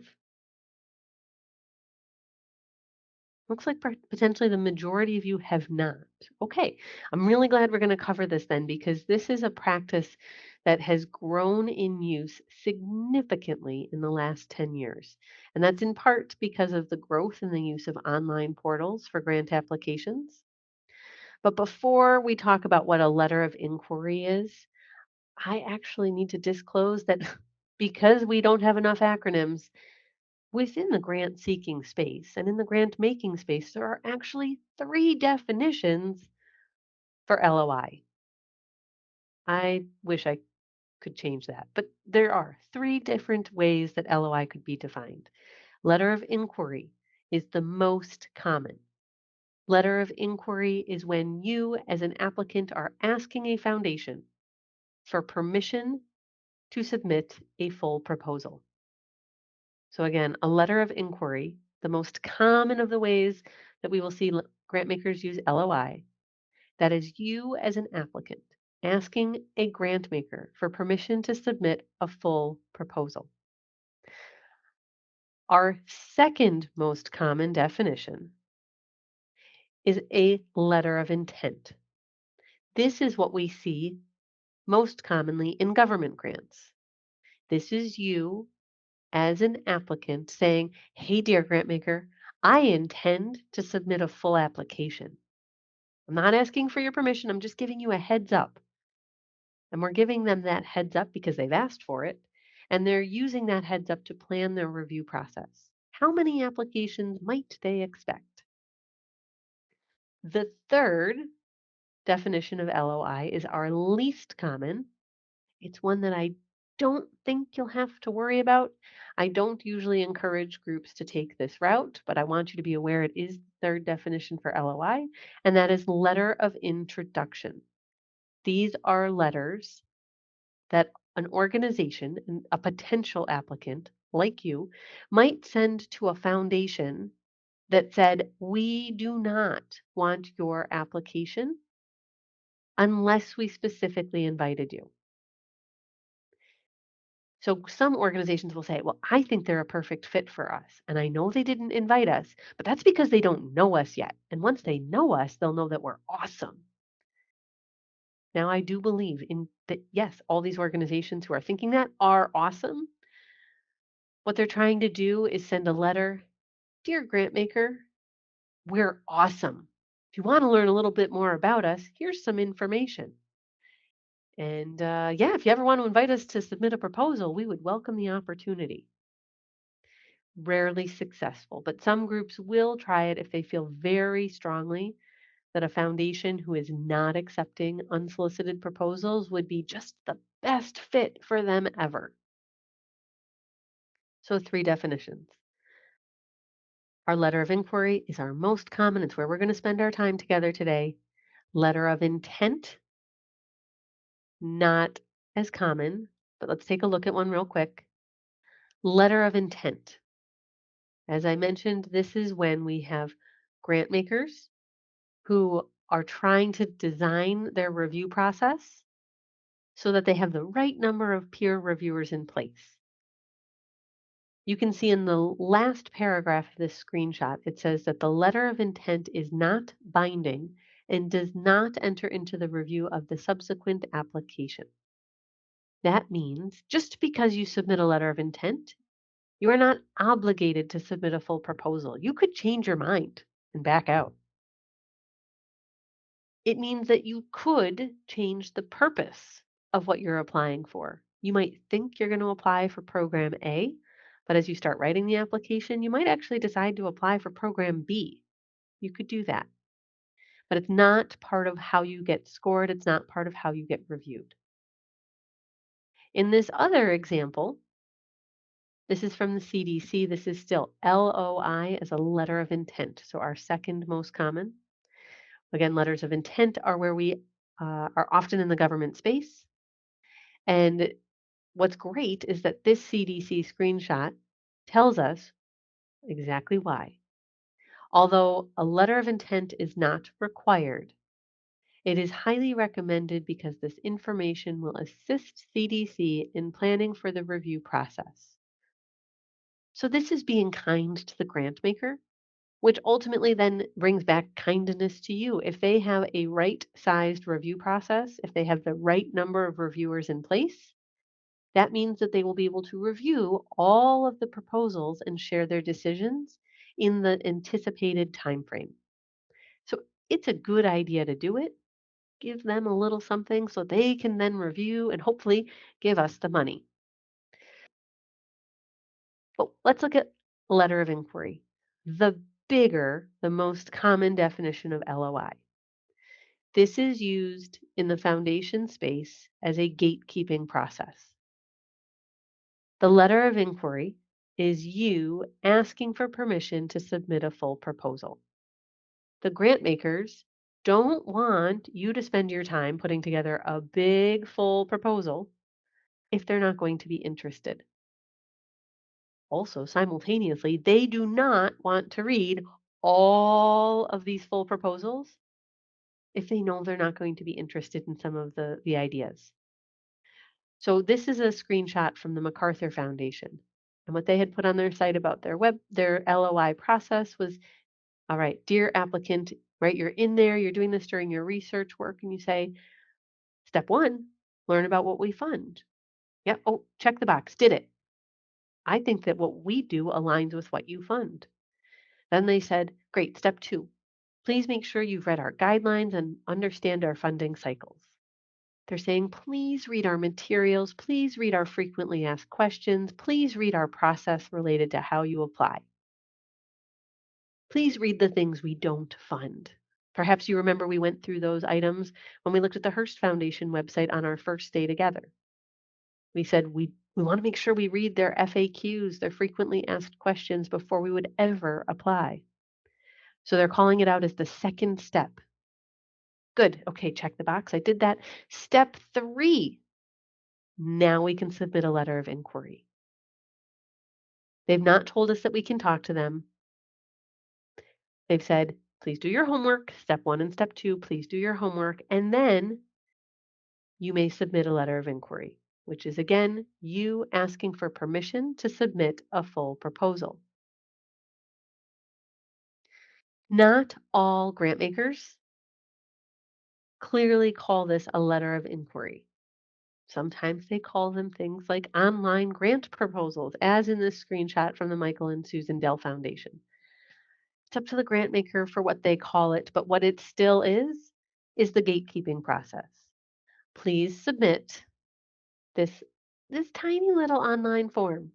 Speaker 2: Looks like potentially the majority of you have not. Okay, I'm really glad we're going to cover this then because this is a practice that has grown in use significantly in the last 10 years. And that's in part because of the growth in the use of online portals for grant applications. But before we talk about what a letter of inquiry is, I actually need to disclose that because we don't have enough acronyms, within the grant seeking space and in the grant making space, there are actually three definitions for LOI. I wish I could change that, but there are three different ways that LOI could be defined. Letter of inquiry is the most common. Letter of inquiry is when you, as an applicant, are asking a foundation for permission to submit a full proposal. So again, a letter of inquiry, the most common of the ways that we will see grant makers use LOI, that is you as an applicant asking a grant maker for permission to submit a full proposal. Our second most common definition is a letter of intent. This is what we see most commonly in government grants. This is you as an applicant saying, hey, dear grant maker, I intend to submit a full application. I'm not asking for your permission. I'm just giving you a heads up. And we're giving them that heads up because they've asked for it. And they're using that heads up to plan their review process. How many applications might they expect? The third definition of LOI is our least common. It's one that I don't think you'll have to worry about. I don't usually encourage groups to take this route, but I want you to be aware it is the third definition for LOI, and that is letter of introduction. These are letters that an organization, a potential applicant like you, might send to a foundation that said, we do not want your application unless we specifically invited you. So some organizations will say, well, I think they're a perfect fit for us. And I know they didn't invite us, but that's because they don't know us yet. And once they know us, they'll know that we're awesome. Now, I do believe in that, yes, all these organizations who are thinking that are awesome. What they're trying to do is send a letter, dear grant maker, we're awesome. If you want to learn a little bit more about us, here's some information. And yeah, if you ever want to invite us to submit a proposal, we would welcome the opportunity. Rarely successful, but some groups will try it if they feel very strongly that a foundation who is not accepting unsolicited proposals would be just the best fit for them ever. So 3 definitions. Our letter of inquiry is our most common. It's where we're going to spend our time together today. Letter of intent, not as common, but let's take a look at one real quick. Letter of intent. As I mentioned, this is when we have grant makers who are trying to design their review process so that they have the right number of peer reviewers in place. You can see in the last paragraph of this screenshot, it says that the letter of intent is not binding and does not enter into the review of the subsequent application. That means just because you submit a letter of intent, you are not obligated to submit a full proposal. You could change your mind and back out. It means that you could change the purpose of what you're applying for. You might think you're going to apply for program A, but as you start writing the application, you might actually decide to apply for program B. You could do that. But it's not part of how you get scored. It's not part of how you get reviewed. In this other example, this is from the CDC. This is still LOI as a letter of intent. So our second most common. Again, letters of intent are where we are often in the government space. And what's great is that this CDC screenshot tells us exactly why. Although a letter of intent is not required, it is highly recommended because this information will assist CDC in planning for the review process. So this is being kind to the grant maker, which ultimately then brings back kindness to you. If they have a right-sized review process, if they have the right number of reviewers in place, that means that they will be able to review all of the proposals and share their decisions in the anticipated timeframe. So it's a good idea to do it. Give them a little something so they can then review and hopefully give us the money. But let's look at letter of inquiry. The bigger, the most common definition of LOI. This is used in the foundation space as a gatekeeping process. The letter of inquiry is you asking for permission to submit a full proposal. The grant makers don't want you to spend your time putting together a big full proposal if they're not going to be interested. Also, simultaneously, they do not want to read all of these full proposals if they know they're not going to be interested in some of the ideas. So this is a screenshot from the MacArthur Foundation. And what they had put on their site about their LOI process was, all right, dear applicant, right, you're in there, you're doing this during your research work, and you say, step one, learn about what we fund. Yep. Oh, check the box. Did it. I think that what we do aligns with what you fund. Then they said, great, step two, please make sure you've read our guidelines and understand our funding cycles. They're saying, please read our materials, please read our frequently asked questions, please read our process related to how you apply. Please read the things we don't fund. Perhaps you remember we went through those items when we looked at the Hearst Foundation website on our first day together. We said we want to make sure we read their FAQs, their frequently asked questions, before we would ever apply. So they're calling it out as the second step. Good. Okay, check the box. I did that. Step three. Now we can submit a letter of inquiry. They've not told us that we can talk to them. They've said, please do your homework. Step one and step two, please do your homework. And then you may submit a letter of inquiry, which is, again, you asking for permission to submit a full proposal. Not all grant makers clearly call this a letter of inquiry. Sometimes they call them things like online grant proposals, as in this screenshot from the Michael and Susan Dell Foundation. It's up to the grant maker for what they call it, but what it still is the gatekeeping process. Please submit this tiny little online form.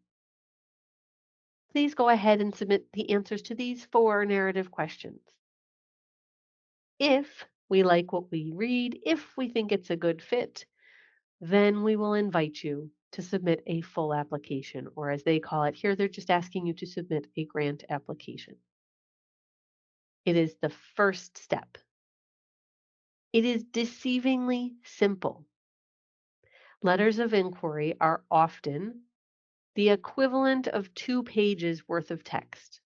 Speaker 2: Please go ahead and submit the answers to these 4 narrative questions. If we like what we read, if we think it's a good fit, then we will invite you to submit a full application, or as they call it here, they're just asking you to submit a grant application. It is the first step. It is deceivingly simple. Letters of inquiry are often the equivalent of 2 pages worth of text.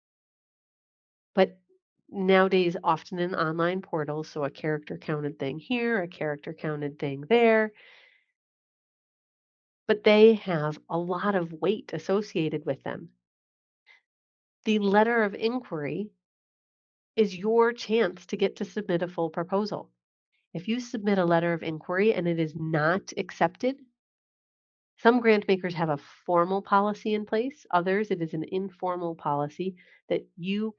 Speaker 2: But nowadays, often in online portals, so a character counted thing here, a character counted thing there, but they have a lot of weight associated with them. The letter of inquiry is your chance to get to submit a full proposal. If you submit a letter of inquiry and it is not accepted, some grant makers have a formal policy in place. Others, it is an informal policy that you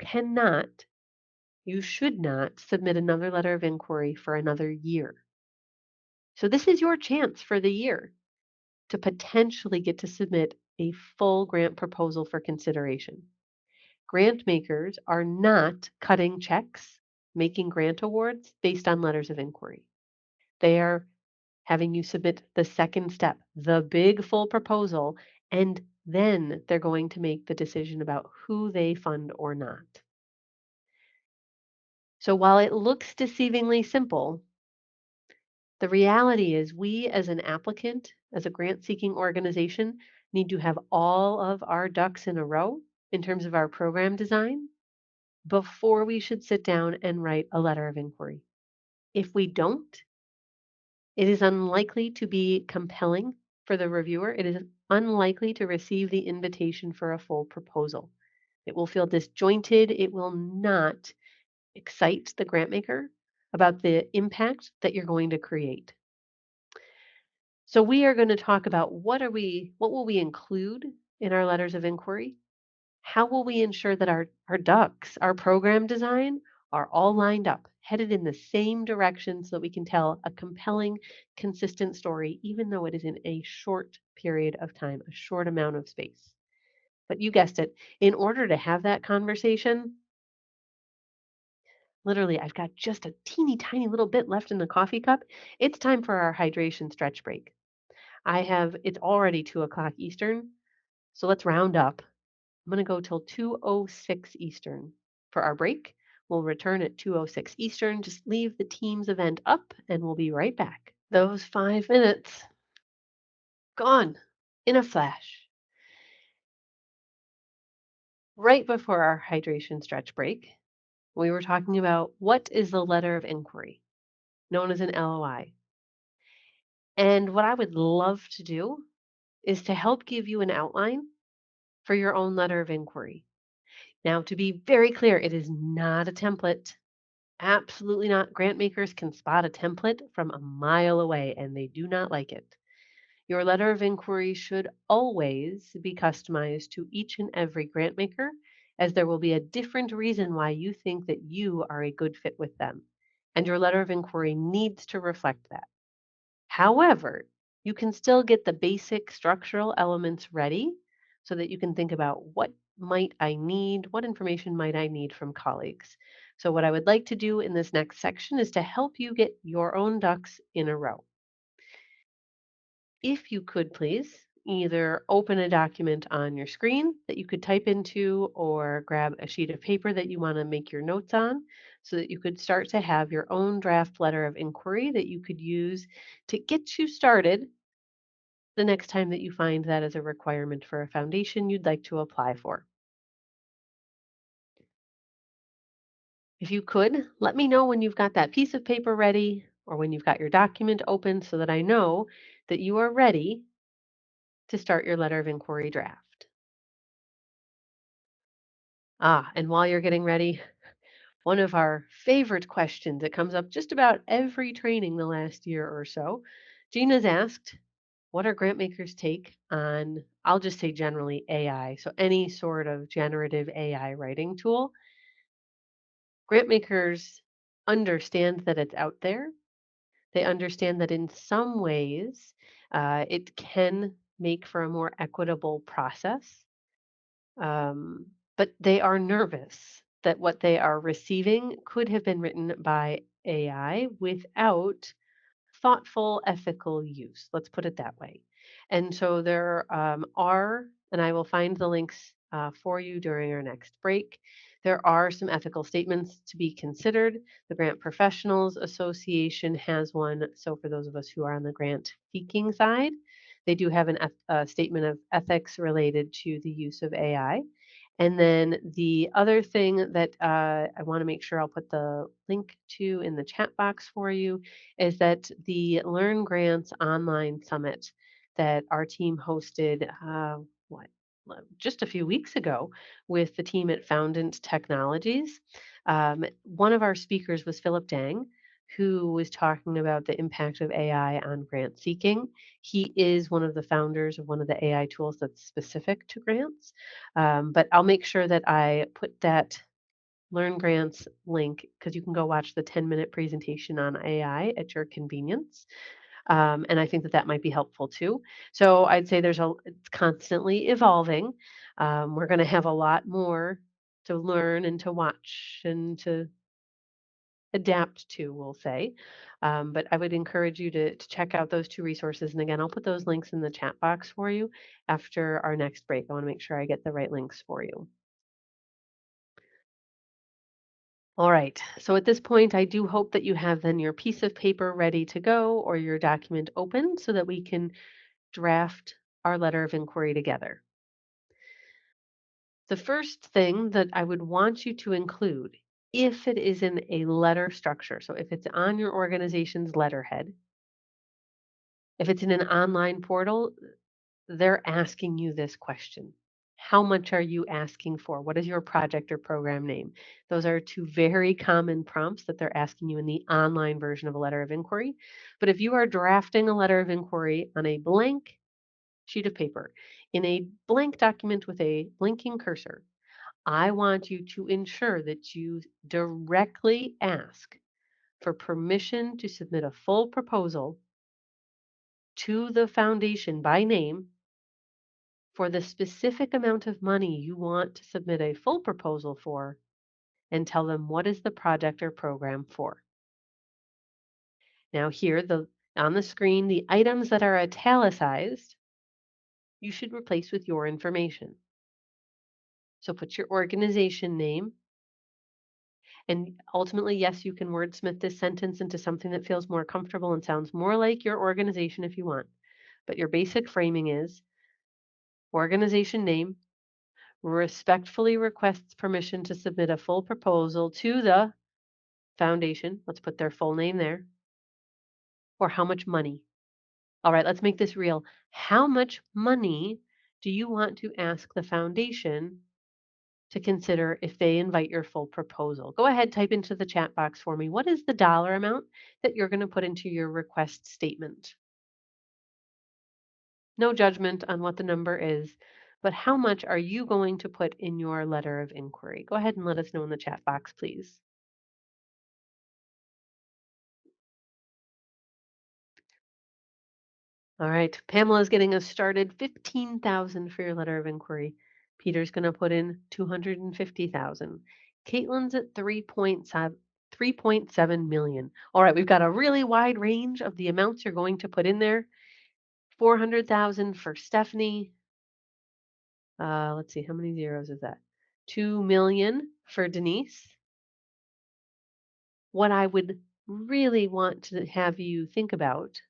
Speaker 2: should not submit another letter of inquiry for another year. So this is your chance for the year to potentially get to submit a full grant proposal for consideration. Grant makers are not cutting checks, making grant awards based on letters of inquiry. They are having you submit the second step, the big full proposal, and then they're going to make the decision about who they fund or not. So while it looks deceivingly simple, the reality is we as an applicant, as a grant-seeking organization, need to have all of our ducks in a row in terms of our program design before we should sit down and write a letter of inquiry. If we don't, it is unlikely to be compelling for the reviewer. It is unlikely to receive the invitation for a full proposal. It will feel disjointed. It will not excite the grant maker about the impact that you're going to create. So we are going to talk about what will we include in our letters of inquiry? How will we ensure that our ducks, our program design, are all lined up, headed in the same direction so that we can tell a compelling, consistent story, even though it is in a short period of time, a short amount of space. But you guessed it, in order to have that conversation, literally, I've got just a teeny tiny little bit left in the coffee cup. It's time for our hydration stretch break. It's already 2 o'clock Eastern, so let's round up. I'm going to go till 2:06 Eastern for our break. We'll return at 2:06 Eastern. Just leave the Teams event up and we'll be right back. Those 5 minutes gone in a flash. Right before our hydration stretch break, we were talking about what is the letter of inquiry, known as an LOI. And what I would love to do is to help give you an outline for your own letter of inquiry. Now, to be very clear, it is not a template. Absolutely not. Grant makers can spot a template from a mile away and they do not like it. Your letter of inquiry should always be customized to each and every grant maker, as there will be a different reason why you think that you are a good fit with them. And your letter of inquiry needs to reflect that. However, you can still get the basic structural elements ready so that you can think about what might I need, what information might I need from colleagues. So, what I would like to do in this next section is to help you get your own ducks in a row. If you could please either open a document on your screen that you could type into or grab a sheet of paper that you want to make your notes on so that you could start to have your own draft letter of inquiry that you could use to get you started the next time that you find that as a requirement for a foundation you'd like to apply for. If you could, let me know when you've got that piece of paper ready or when you've got your document open so that I know that you are ready to start your letter of inquiry draft. And while you're getting ready, one of our favorite questions that comes up just about every training the last year or so, Gina's asked, what are grant makers' take on, I'll just say generally AI, so any sort of generative AI writing tool? Grant makers understand that it's out there. They understand that in some ways it can make for a more equitable process. But they are nervous that what they are receiving could have been written by AI without thoughtful, ethical use. Let's put it that way. And so there are, and I will find the links for you during our next break. There are some ethical statements to be considered. The Grant Professionals Association has one. So for those of us who are on the grant seeking side, they do have a statement of ethics related to the use of AI. And then the other thing that I want to make sure I'll put the link to in the chat box for you is that the Learn Grants online summit that our team hosted, just a few weeks ago with the team at Foundant Technologies. One of our speakers was Philip Dang, who was talking about the impact of AI on grant seeking. He is one of the founders of one of the AI tools that's specific to grants. But I'll make sure that I put that Learn Grants link because you can go watch the 10-minute presentation on AI at your convenience. And I think that that might be helpful too. So I'd say it's constantly evolving. We're going to have a lot more to learn and to watch and to adapt to, we'll say. But I would encourage you to check out those two resources. And again, I'll put those links in the chat box for you after our next break. I want to make sure I get the right links for you. All right. So at this point, I do hope that you have then your piece of paper ready to go or your document open so that we can draft our letter of inquiry together. The first thing that I would want you to include, if it is in a letter structure, so if it's on your organization's letterhead, if it's in an online portal, they're asking you this question. How much are you asking for? What is your project or program name? Those are two very common prompts that they're asking you in the online version of a letter of inquiry. But if you are drafting a letter of inquiry on a blank sheet of paper, in a blank document with a blinking cursor, I want you to ensure that you directly ask for permission to submit a full proposal to the foundation by name for the specific amount of money you want to submit a full proposal for and tell them what is the project or program for. Now here, on the screen, the items that are italicized, you should replace with your information. So put your organization name, and ultimately, yes, you can wordsmith this sentence into something that feels more comfortable and sounds more like your organization if you want. But your basic framing is organization name, respectfully requests permission to submit a full proposal to the foundation. Let's put their full name there. For how much money? All right, let's make this real. How much money do you want to ask the foundation to consider if they invite your full proposal? Go ahead, type into the chat box for me. What is the dollar amount that you're going to put into your request statement? No judgment on what the number is, but how much are you going to put in your letter of inquiry? Go ahead and let us know in the chat box, please. All right, Pamela's getting us started. 15,000 for your letter of inquiry. Peter's going to put in 250,000. Caitlin's at 3.7 million. All right, we've got a really wide range of the amounts you're going to put in there. 400,000 for Stephanie. Let's see, how many zeros is that? 2 million for Denise. What I would really want to have you think about,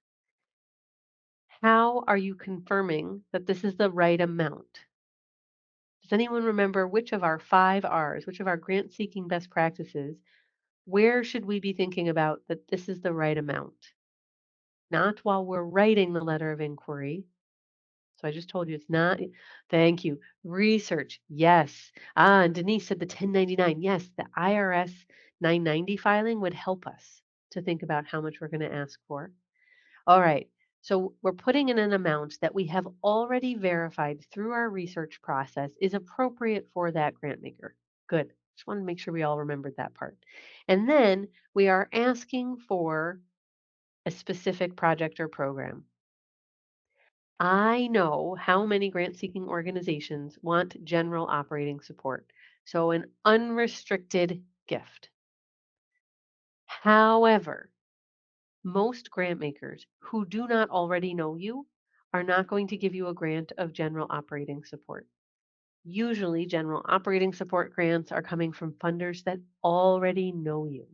Speaker 2: how are you confirming that this is the right amount? Does anyone remember which of our 5 R's, which of our grant seeking best practices, where should we be thinking about that this is the right amount? Not while we're writing the letter of inquiry. So I just told you it's not. Thank you. Research. Yes. And Denise said the 1099. Yes, the IRS 990 filing would help us to think about how much we're going to ask for. All right. So we're putting in an amount that we have already verified through our research process is appropriate for that grant maker. Good. Just wanted to make sure we all remembered that part. And then we are asking for a specific project or program. I know how many grant seeking organizations want general operating support, so an unrestricted gift. However, most grant makers who do not already know you are not going to give you a grant of general operating support. Usually, general operating support grants are coming from funders that already know you.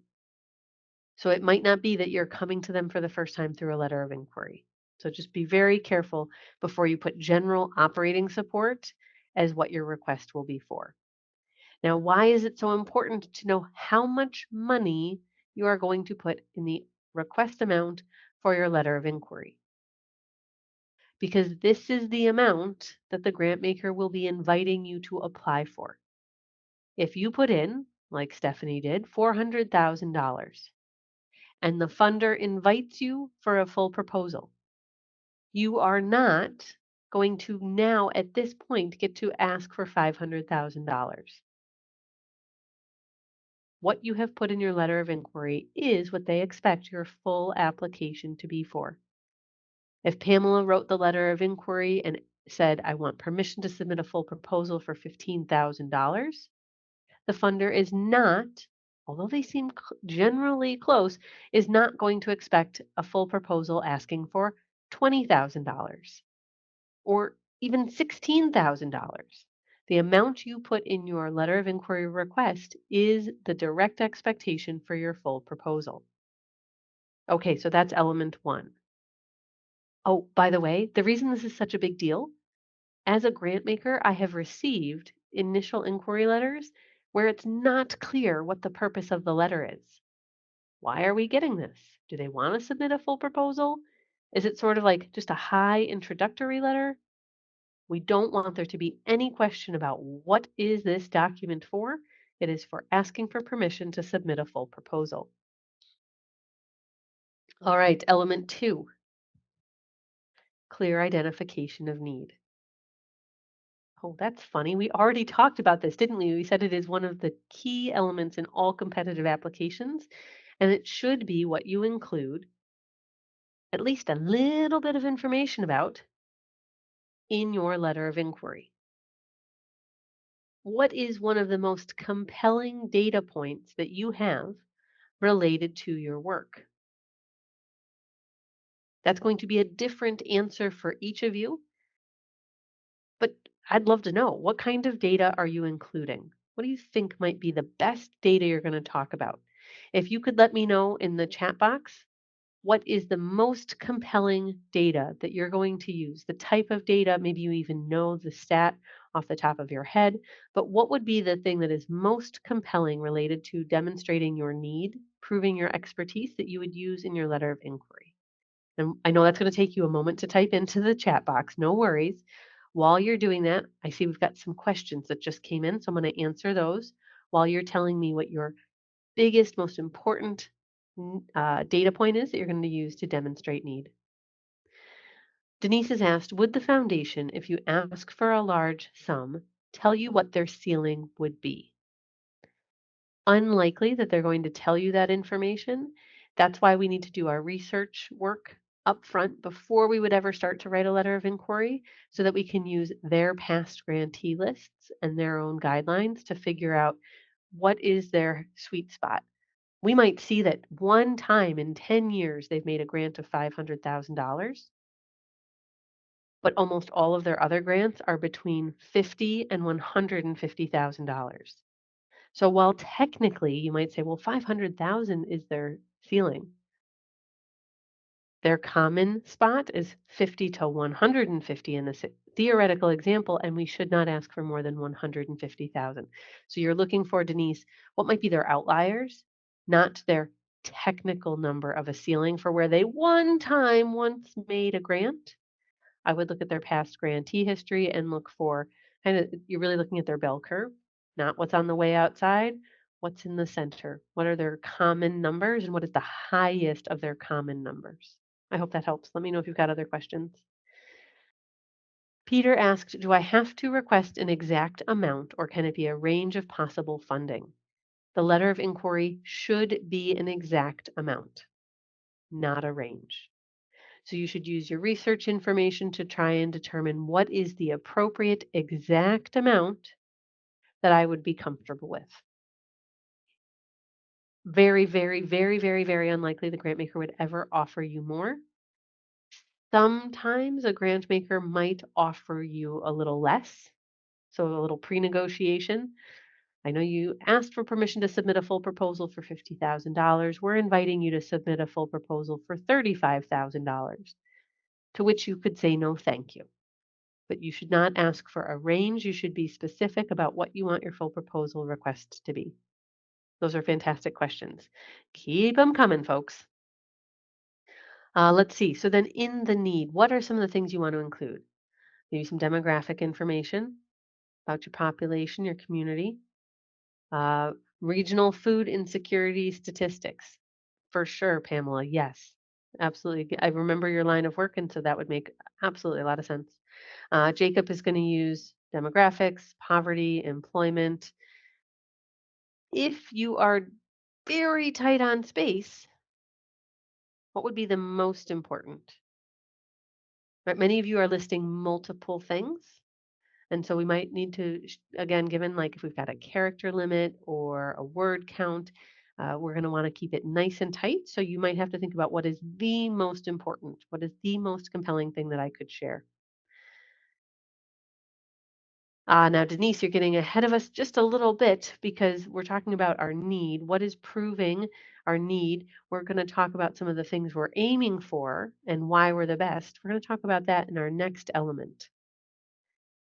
Speaker 2: So it might not be that you're coming to them for the first time through a letter of inquiry. So just be very careful before you put general operating support as what your request will be for. Now, why is it so important to know how much money you are going to put in the request amount for your letter of inquiry? Because this is the amount that the grant maker will be inviting you to apply for. If you put in, like Stephanie did, $400,000, and the funder invites you for a full proposal, you are not going to now at this point get to ask for $500,000. What you have put in your letter of inquiry is what they expect your full application to be for. If Pamela wrote the letter of inquiry and said, I want permission to submit a full proposal for $15,000, the funder is not, although they seem generally close, is not going to expect a full proposal asking for $20,000 or even $16,000. The amount you put in your letter of inquiry request is the direct expectation for your full proposal. Okay, so that's element 1. Oh, by the way, the reason this is such a big deal, as a grant maker, I have received initial inquiry letters where it's not clear what the purpose of the letter is. Why are we getting this? Do they want to submit a full proposal? Is it sort of like just a high introductory letter? We don't want there to be any question about what is this document for. It is for asking for permission to submit a full proposal. All right, element 2, clear identification of need. Oh, that's funny. We already talked about this, didn't we? We said it is one of the key elements in all competitive applications, and it should be what you include at least a little bit of information about in your letter of inquiry. What is one of the most compelling data points that you have related to your work? That's going to be a different answer for each of you, but I'd love to know, what kind of data are you including? What do you think might be the best data you're going to talk about? If you could let me know in the chat box, what is the most compelling data that you're going to use? The type of data, maybe you even know the stat off the top of your head, but what would be the thing that is most compelling related to demonstrating your need, proving your expertise that you would use in your letter of inquiry? And I know that's going to take you a moment to type into the chat box. No worries. While you're doing that, I see we've got some questions that just came in. So I'm going to answer those while you're telling me what your biggest, most important data point is that you're going to use to demonstrate need. Denise has asked, would the foundation, if you ask for a large sum, tell you what their ceiling would be? Unlikely that they're going to tell you that information. That's why we need to do our research work up front before we would ever start to write a letter of inquiry so that we can use their past grantee lists and their own guidelines to figure out what is their sweet spot. We might see that one time in 10 years they've made a grant of $500,000, but almost all of their other grants are between $50,000 and $150,000. So while technically you might say, well, 500,000 is their ceiling, their common spot is 50 to 150 in this theoretical example, and we should not ask for more than 150,000. So you're looking for, Denise, what might be their outliers, not their technical number of a ceiling for where they one time once made a grant. I would look at their past grantee history and look for kind of, you're really looking at their bell curve, not what's on the way outside, what's in the center. What are their common numbers and what is the highest of their common numbers? I hope that helps. Let me know if you've got other questions. Peter asked, do I have to request an exact amount or can it be a range of possible funding? The letter of inquiry should be an exact amount, not a range. So you should use your research information to try and determine what is the appropriate exact amount that I would be comfortable with. Very, very, very, very, very unlikely the grant maker would ever offer you more. Sometimes a grant maker might offer you a little less, so a little pre-negotiation. I know you asked for permission to submit a full proposal for $50,000. We're inviting you to submit a full proposal for $35,000, to which you could say no, thank you. But you should not ask for a range. You should be specific about what you want your full proposal request to be. Those are fantastic questions. Keep them coming, folks. Let's see. So then in the need, what are some of the things you want to include? Maybe some demographic information about your population, your community, uh, regional food insecurity statistics. For sure, Pamela. Yes, absolutely. I remember your line of work, and so that would make absolutely a lot of sense. Jacob is going to use demographics, poverty, employment. If you are very tight on space, what would be the most important? Right, many of you are listing multiple things. And so we might need to, again, given like if we've got a character limit or a word count, we're going to want to keep it nice and tight. So you might have to think about what is the most important, what is the most compelling thing that I could share. Now, Denise, you're getting ahead of us just a little bit because we're talking about our need. What is proving our need? We're going to talk about some of the things we're aiming for and why we're the best. We're going to talk about that in our next element.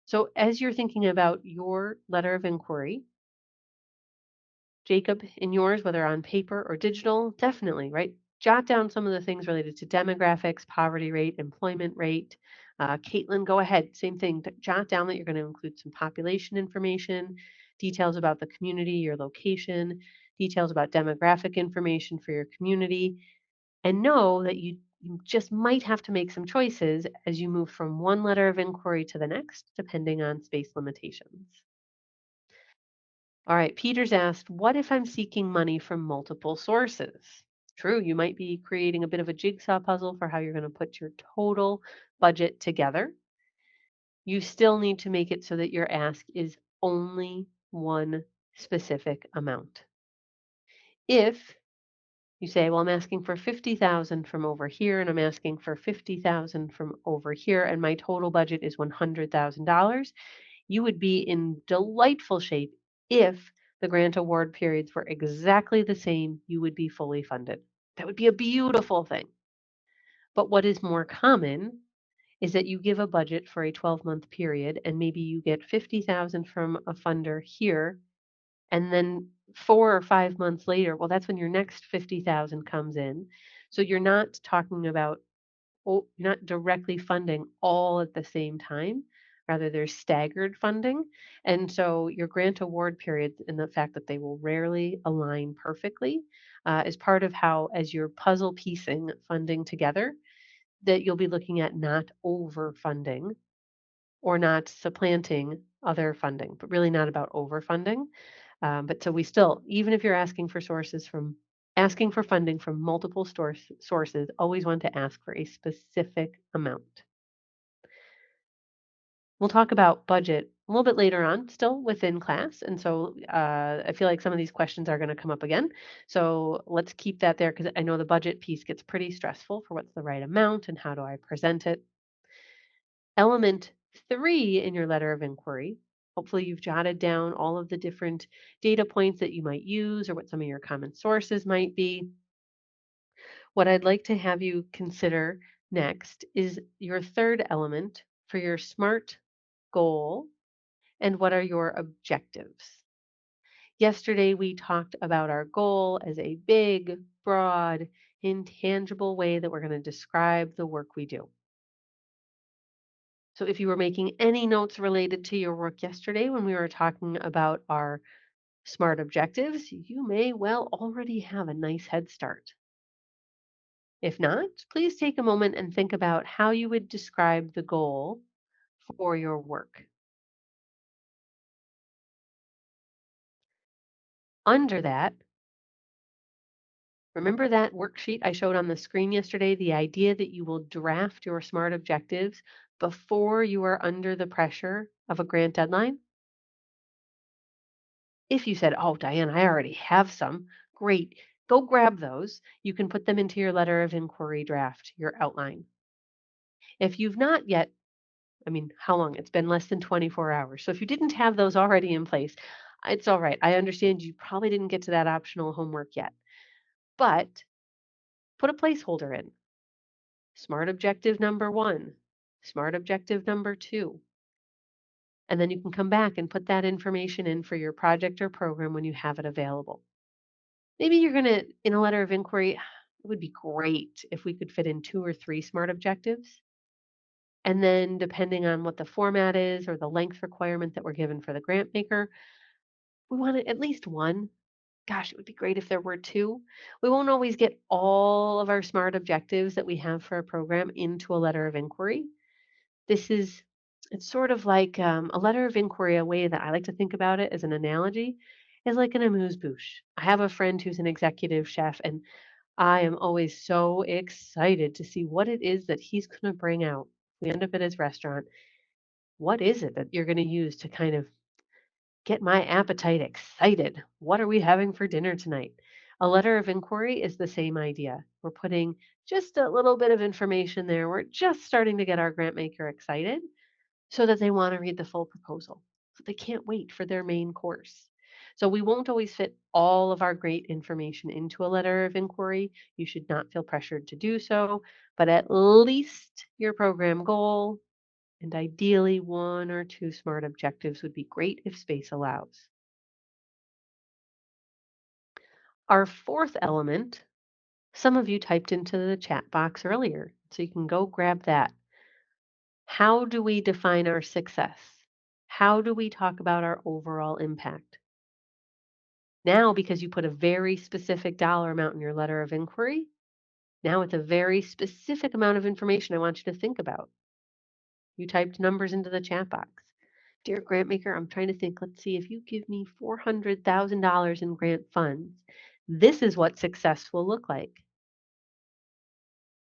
Speaker 2: So as you're thinking about your letter of inquiry, Jacob, in yours, whether on paper or digital, definitely, right? Jot down some of the things related to demographics, poverty rate, employment rate. Caitlin, go ahead, same thing. Jot down that you're going to include some population information, details about the community, your location, details about demographic information for your community, and know that you just might have to make some choices as you move from one letter of inquiry to the next, depending on space limitations. All right, Peter's asked, what if I'm seeking money from multiple sources? True, you might be creating a bit of a jigsaw puzzle for how you're going to put your total budget together. You still need to make it so that your ask is only one specific amount. If you say, well, I'm asking for 50,000 from over here, and I'm asking for 50,000 from over here, and my total budget is $100,000, you would be in delightful shape if the grant award periods were exactly the same. You would be fully funded. That would be a beautiful thing. But what is more common is that you give a budget for a 12-month period and maybe you get 50,000 from a funder here, and then 4 or 5 months later, well, that's when your next 50,000 comes in. So you're not talking about, you're not directly funding all at the same time. Rather, there's staggered funding. And so your grant award periods and the fact that they will rarely align perfectly is part of how, as you're puzzle piecing funding together, that you'll be looking at not overfunding or not supplanting other funding, but really not about overfunding. But so we still, even if you're asking for funding from multiple sources, always want to ask for a specific amount. We'll talk about budget a little bit later on, still within class. And so I feel like some of these questions are going to come up again. So let's keep that there because I know the budget piece gets pretty stressful for what's the right amount and how do I present it. Element 3 in your letter of inquiry, hopefully you've jotted down all of the different data points that you might use or what some of your common sources might be. What I'd like to have you consider next is your third element for your SMART goal and what are your objectives. Yesterday, we talked about our goal as a big, broad, intangible way that we're going to describe the work we do. So if you were making any notes related to your work yesterday when we were talking about our SMART objectives, you may well already have a nice head start. If not, please take a moment and think about how you would describe the goal for your work. Under that, remember that worksheet I showed on the screen yesterday, the idea that you will draft your SMART objectives before you are under the pressure of a grant deadline? If you said, oh, Diane, I already have some, great. Go grab those. You can put them into your letter of inquiry draft, your outline. If you've not yet, I mean, how long? It's been less than 24 hours. So if you didn't have those already in place, it's all right. I understand you probably didn't get to that optional homework yet, but put a placeholder in. SMART objective number 1, SMART objective number 2. And then you can come back and put that information in for your project or program when you have it available. Maybe you're going to, in a letter of inquiry, it would be great if we could fit in 2 or 3 SMART objectives. And then depending on what the format is or the length requirement that we're given for the grant maker, we want at least 1. Gosh, it would be great if there were 2. We won't always get all of our SMART objectives that we have for a program into a letter of inquiry. It's sort of like a letter of inquiry, a way that I like to think about it as an analogy is like an amuse-bouche. I have a friend who's an executive chef, and I am always so excited to see what it is that he's going to bring out. We end up at his restaurant. What is it that you're going to use to kind of get my appetite excited? What are we having for dinner tonight? A letter of inquiry is the same idea. We're putting just a little bit of information there. We're just starting to get our grant maker excited so that they want to read the full proposal. So they can't wait for their main course. So we won't always fit all of our great information into a letter of inquiry. You should not feel pressured to do so, but at least your program goal and ideally 1 or 2 SMART objectives would be great if space allows. Our fourth element, some of you typed into the chat box earlier, so you can go grab that. How do we define our success? How do we talk about our overall impact? Now, because you put a very specific dollar amount in your letter of inquiry, now it's a very specific amount of information I want you to think about. You typed numbers into the chat box. Dear grantmaker, I'm trying to think. Let's see, if you give me $400,000 in grant funds, this is what success will look like.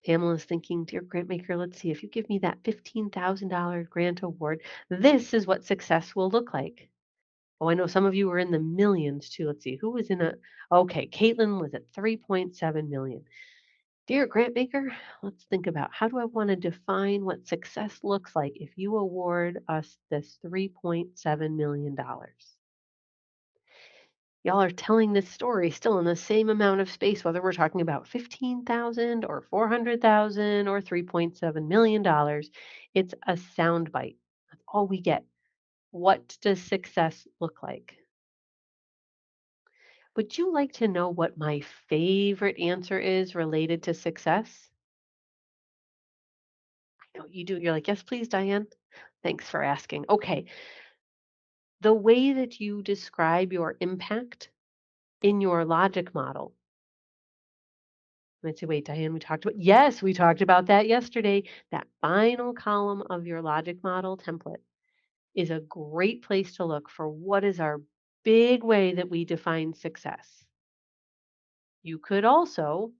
Speaker 2: Pamela's thinking, dear grantmaker, let's see, if you give me that $15,000 grant award, this is what success will look like. Oh, I know some of you were in the millions too. Let's see, who was okay, Caitlin was at 3.7 million. Dear grantmaker, let's think about how do I want to define what success looks like if you award us this $3.7 million? Y'all are telling this story still in the same amount of space, whether we're talking about 15,000 or 400,000 or $3.7 million. It's a sound bite. That's all we get. What does success look like? Would you like to know what my favorite answer is related to success? I know you do. You're like, yes, please, Diane. Thanks for asking. Okay. The way that you describe your impact in your logic model. Let's say, wait, Diane, yes, we talked about that yesterday. That final column of your logic model template is a great place to look for what is our big way that we define success. You could also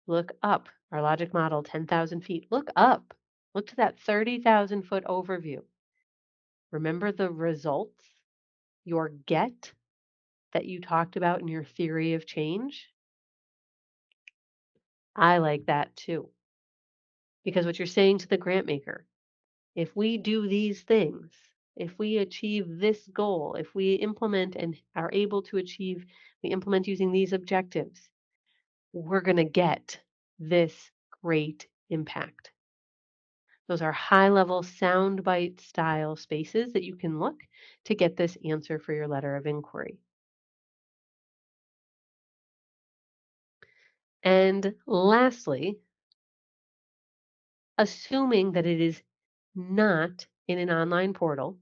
Speaker 2: look up our logic model, 10,000 feet. Look up. Look to that 30,000 foot overview. Remember the results, your get that you talked about in your theory of change? I like that too. Because what you're saying to the grant maker, if we do these things, if we achieve this goal, if we implement and are able to achieve, we implement using these objectives, we're going to get this great impact. Those are high level soundbite style spaces that you can look to get this answer for your letter of inquiry. And lastly, assuming that it is not in an online portal,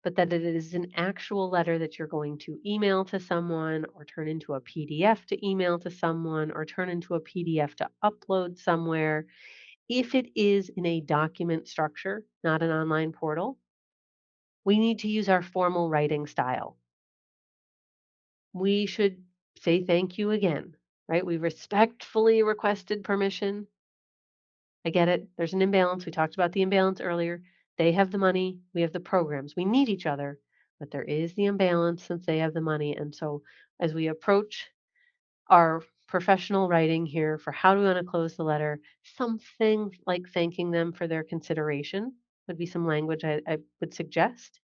Speaker 2: but that it is an actual letter that you're going to email to someone or turn into a PDF to email to someone or turn into a PDF to upload somewhere. If it is in a document structure, not an online portal, we need to use our formal writing style. We should say thank you again, right? We respectfully requested permission. I get it. There's an imbalance. We talked about the imbalance earlier. They have the money, we have the programs. We need each other, but there is the imbalance since they have the money. And so as we approach our professional writing here for how do we want to close the letter, something like thanking them for their consideration would be some language I would suggest.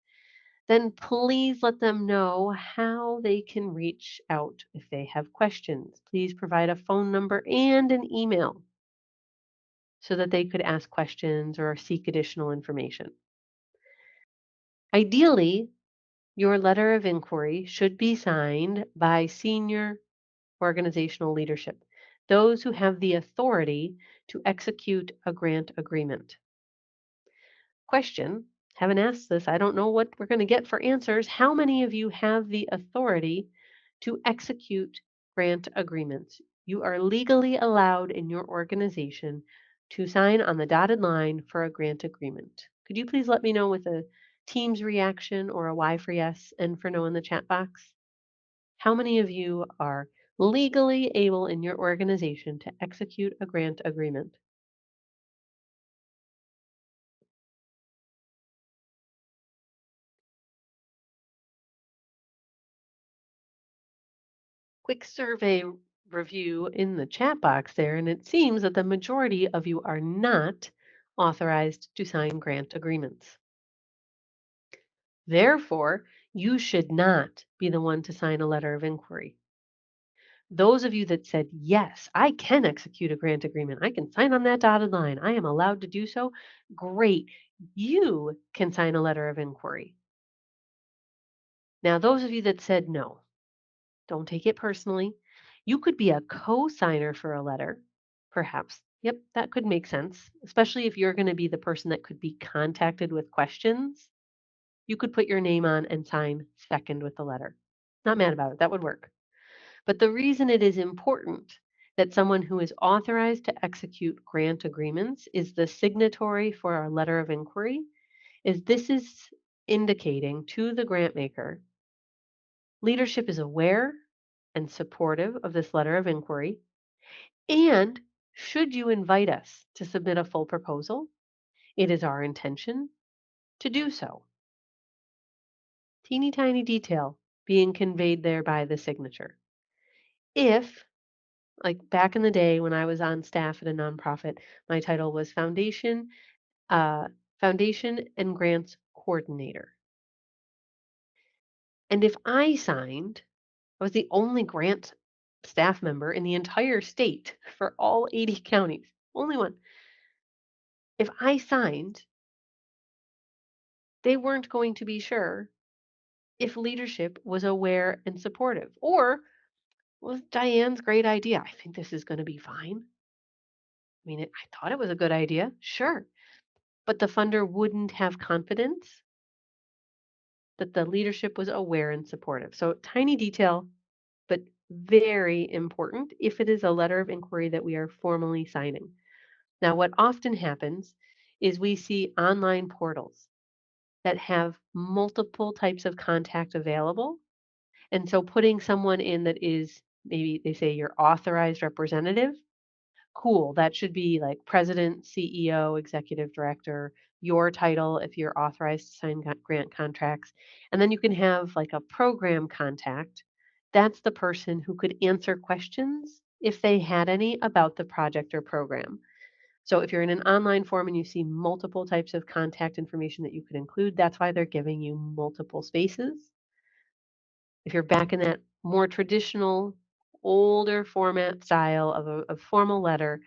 Speaker 2: Then please let them know how they can reach out if they have questions. Please provide a phone number and an email so that they could ask questions or seek additional information. Ideally, your letter of inquiry should be signed by senior organizational leadership, those who have the authority to execute a grant agreement. Question, haven't asked this, I don't know what we're going to get for answers. How many of you have the authority to execute grant agreements? You are legally allowed in your organization to sign on the dotted line for a grant agreement. Could you please let me know with a Teams reaction or a Y for yes and for no in the chat box? How many of you are legally able in your organization to execute a grant agreement? Quick survey review in the chat box there, and it seems that the majority of you are not authorized to sign grant agreements. Therefore, you should not be the one to sign a letter of inquiry. Those of you that said, yes, I can execute a grant agreement, I can sign on that dotted line, I am allowed to do so, great. You can sign a letter of inquiry. Now, those of you that said no, don't take it personally. You could be a co-signer for a letter, perhaps. Yep, that could make sense, especially if you're going to be the person that could be contacted with questions. You could put your name on and sign second with the letter. Not mad about it. That would work. But the reason it is important that someone who is authorized to execute grant agreements is the signatory for our letter of inquiry is this is indicating to the grant maker leadership is aware and supportive of this letter of inquiry. And should you invite us to submit a full proposal, it is our intention to do so. Teeny tiny detail being conveyed there by the signature. If, like back in the day when I was on staff at a nonprofit, my title was Foundation and Grants Coordinator. And if I signed I was the only grant staff member in the entire state for all 80 counties. Only one. If I signed, they weren't going to be sure if leadership was aware and supportive. Or was Diane's great idea? I think this is going to be fine. I mean, I thought it was a good idea. Sure. But the funder wouldn't have confidence that the leadership was aware and supportive. So, tiny detail, but very important if it is a letter of inquiry that we are formally signing. Now, what often happens is we see online portals that have multiple types of contact available. And so putting someone in that is maybe they say your authorized representative, cool. That should be like president, CEO, executive director, your title if you're authorized to sign grant contracts. And then you can have like a program contact. That's the person who could answer questions if they had any about the project or program. So if you're in an online form and you see multiple types of contact information that you could include, that's why they're giving you multiple spaces. If you're back in that more traditional, older format style of a formal letter,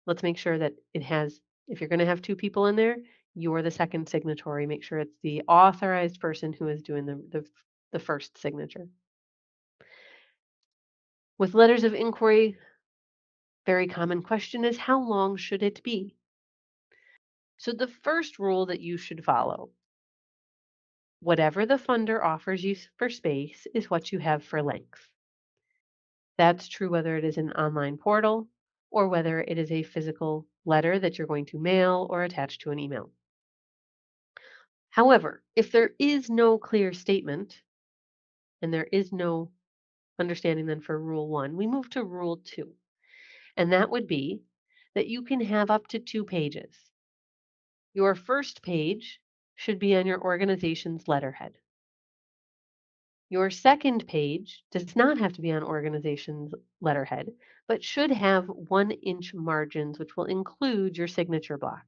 Speaker 2: let's make sure that it has, if you're going to have two people in there, you're the second signatory. Make sure it's the authorized person who is doing the first signature. With letters of inquiry, very common question is how long should it be? So the first rule that you should follow, whatever the funder offers you for space is what you have for length. That's true whether it is an online portal or whether it is a physical letter that you're going to mail or attach to an email. However, if there is no clear statement and there is no understanding then for rule 1, we move to rule 2. And that would be that you can have up to 2 pages. Your first page should be on your organization's letterhead. Your second page does not have to be on organization's letterhead, but should have 1-inch margins, which will include your signature block.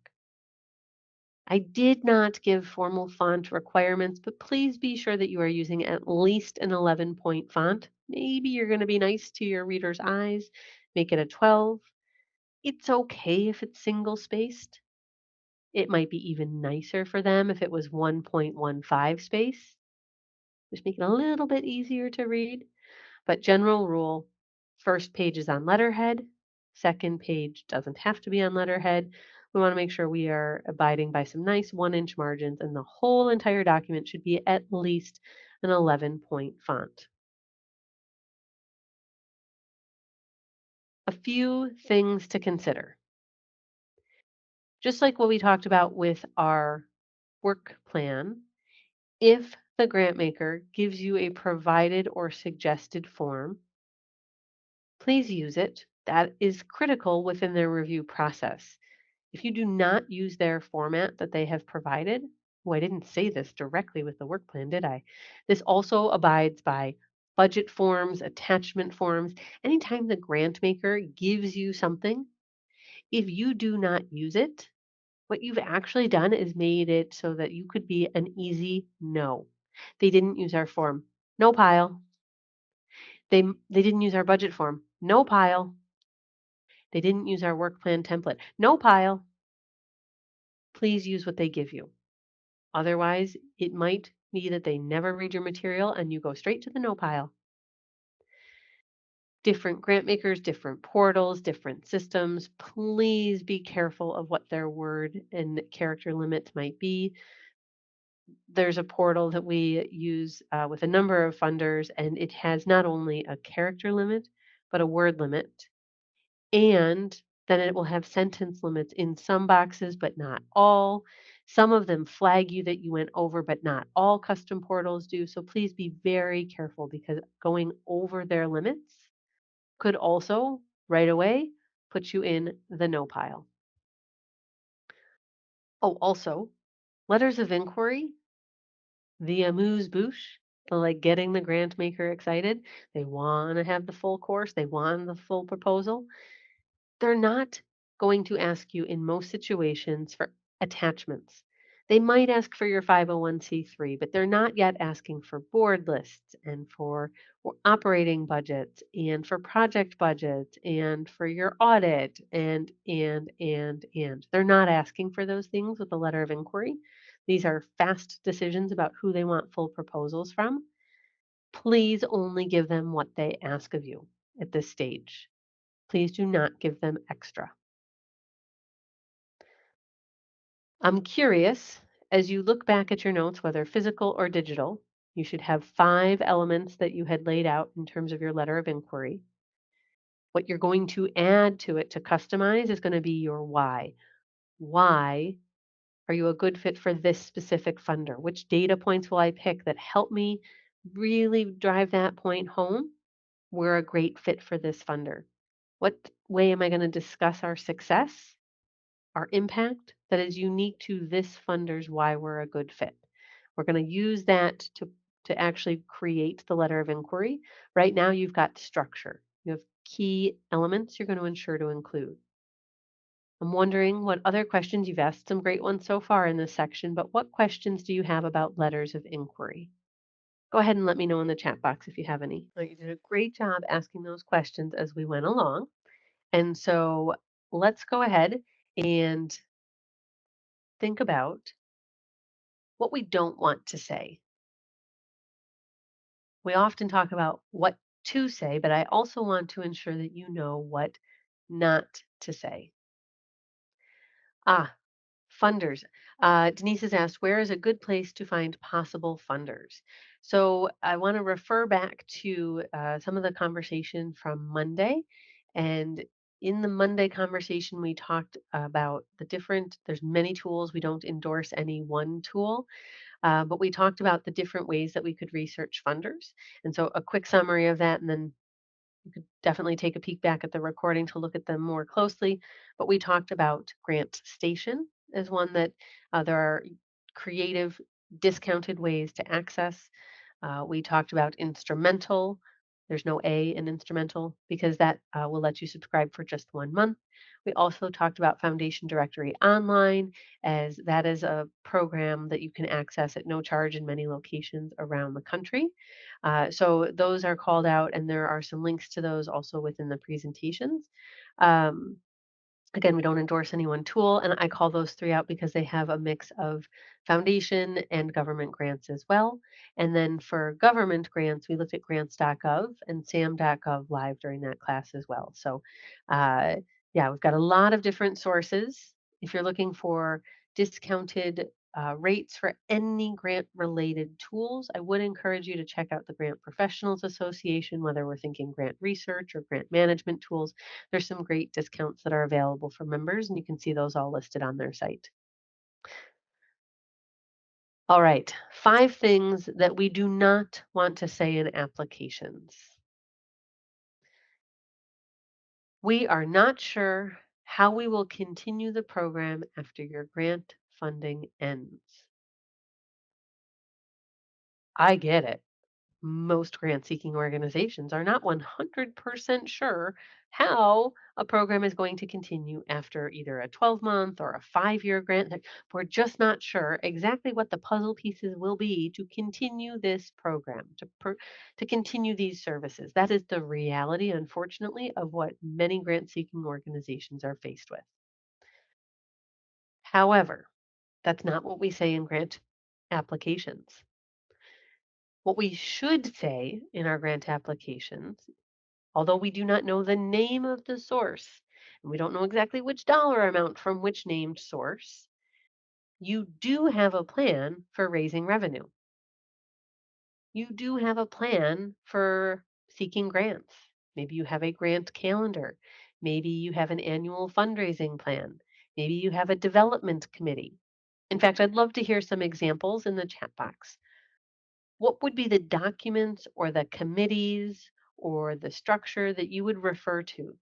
Speaker 2: I did not give formal font requirements, but please be sure that you are using at least an 11-point font. Maybe you're going to be nice to your reader's eyes, make it a 12. It's okay if it's single spaced. It might be even nicer for them if it was 1.15 space. Just make it a little bit easier to read. But general rule, first page is on letterhead, second page doesn't have to be on letterhead. We want to make sure we are abiding by some nice 1-inch margins, and the whole entire document should be at least an 11-point font. A few things to consider. Just like what we talked about with our work plan, if the grant maker gives you a provided or suggested form, please use it. That is critical within their review process. If you do not use their format that they have provided, oh, I didn't say this directly with the work plan, did I? This also abides by budget forms, attachment forms. Anytime the grant maker gives you something, if you do not use it, what you've actually done is made it so that you could be an easy no. They didn't use our form. No pile. They didn't use our budget form. No pile. They didn't use our work plan template. No pile. Please use what they give you. Otherwise, it might be that they never read your material and you go straight to the no pile. Different grant makers, different portals, different systems. Please be careful of what their word and character limits might be. There's a portal that we use with a number of funders, and it has not only a character limit, but a word limit. And then it will have sentence limits in some boxes, but not all. Some of them flag you that you went over, but not all custom portals do. So please be very careful because going over their limits could also right away put you in the no pile. Oh, also, letters of inquiry, the amuse-bouche, the like getting the grant maker excited. They want to have the full course, they want the full proposal. They're not going to ask you in most situations for attachments. They might ask for your 501c3, but they're not yet asking for board lists and for operating budgets and for project budgets and for your audit and. They're not asking for those things with a letter of inquiry. These are fast decisions about who they want full proposals from. Please only give them what they ask of you at this stage. Please do not give them extra. I'm curious, as you look back at your notes, whether physical or digital, you should have 5 elements that you had laid out in terms of your letter of inquiry. What you're going to add to it to customize is going to be your why. Why are you a good fit for this specific funder? Which data points will I pick that help me really drive that point home? We're a great fit for this funder. What way am I going to discuss our success, our impact that is unique to this funder's why we're a good fit? We're going to use that to actually create the letter of inquiry. Right now, you've got structure. You have key elements you're going to ensure to include. I'm wondering what other questions you've asked, some great ones so far in this section, but what questions do you have about letters of inquiry? Go ahead and let me know in the chat box if you have any. You did a great job asking those questions as we went along. And so let's go ahead and think about what we don't want to say. We often talk about what to say, but I also want to ensure that you know what not to say. Ah, funders. Denise has asked, where is a good place to find possible funders? So I want to refer back to some of the conversation from Monday. And in the Monday conversation, we talked about there's many tools. We don't endorse any one tool, but we talked about the different ways that we could research funders. And so a quick summary of that, and then you could definitely take a peek back at the recording to look at them more closely. But we talked about Grant Station as one that there are creative, discounted ways to access. We talked about Instrumental. There's no A in Instrumental because that will let you subscribe for just 1 month. We also talked about Foundation Directory Online, as that is a program that you can access at no charge in many locations around the country. So those are called out, and there are some links to those also within the presentations. Um, Again, we don't endorse any one tool, and I call those 3 out because they have a mix of foundation and government grants as well. And then for government grants, we looked at grants.gov and sam.gov live during that class as well. So, uh, yeah, we've got a lot of different sources. If you're looking for discounted rates for any grant related tools, I would encourage you to check out the Grant Professionals Association, whether we're thinking grant research or grant management tools. There's some great discounts that are available for members, and you can see those all listed on their site. All right, 5 things that we do not want to say in applications. We are not sure how we will continue the program after your grant funding ends. I get it. Most grant seeking organizations are not 100% sure how a program is going to continue after either a 12-month or a 5-year grant. We're just not sure exactly what the puzzle pieces will be to continue this program, to continue these services. That is the reality, unfortunately, of what many grant seeking organizations are faced with. However, that's not what we say in grant applications. What we should say in our grant applications, although we do not know the name of the source, and we don't know exactly which dollar amount from which named source, you do have a plan for raising revenue. You do have a plan for seeking grants. Maybe you have a grant calendar. Maybe you have an annual fundraising plan. Maybe you have a development committee. In fact, I'd love to hear some examples in the chat box. What would be the documents or the committees or the structure that you would refer to,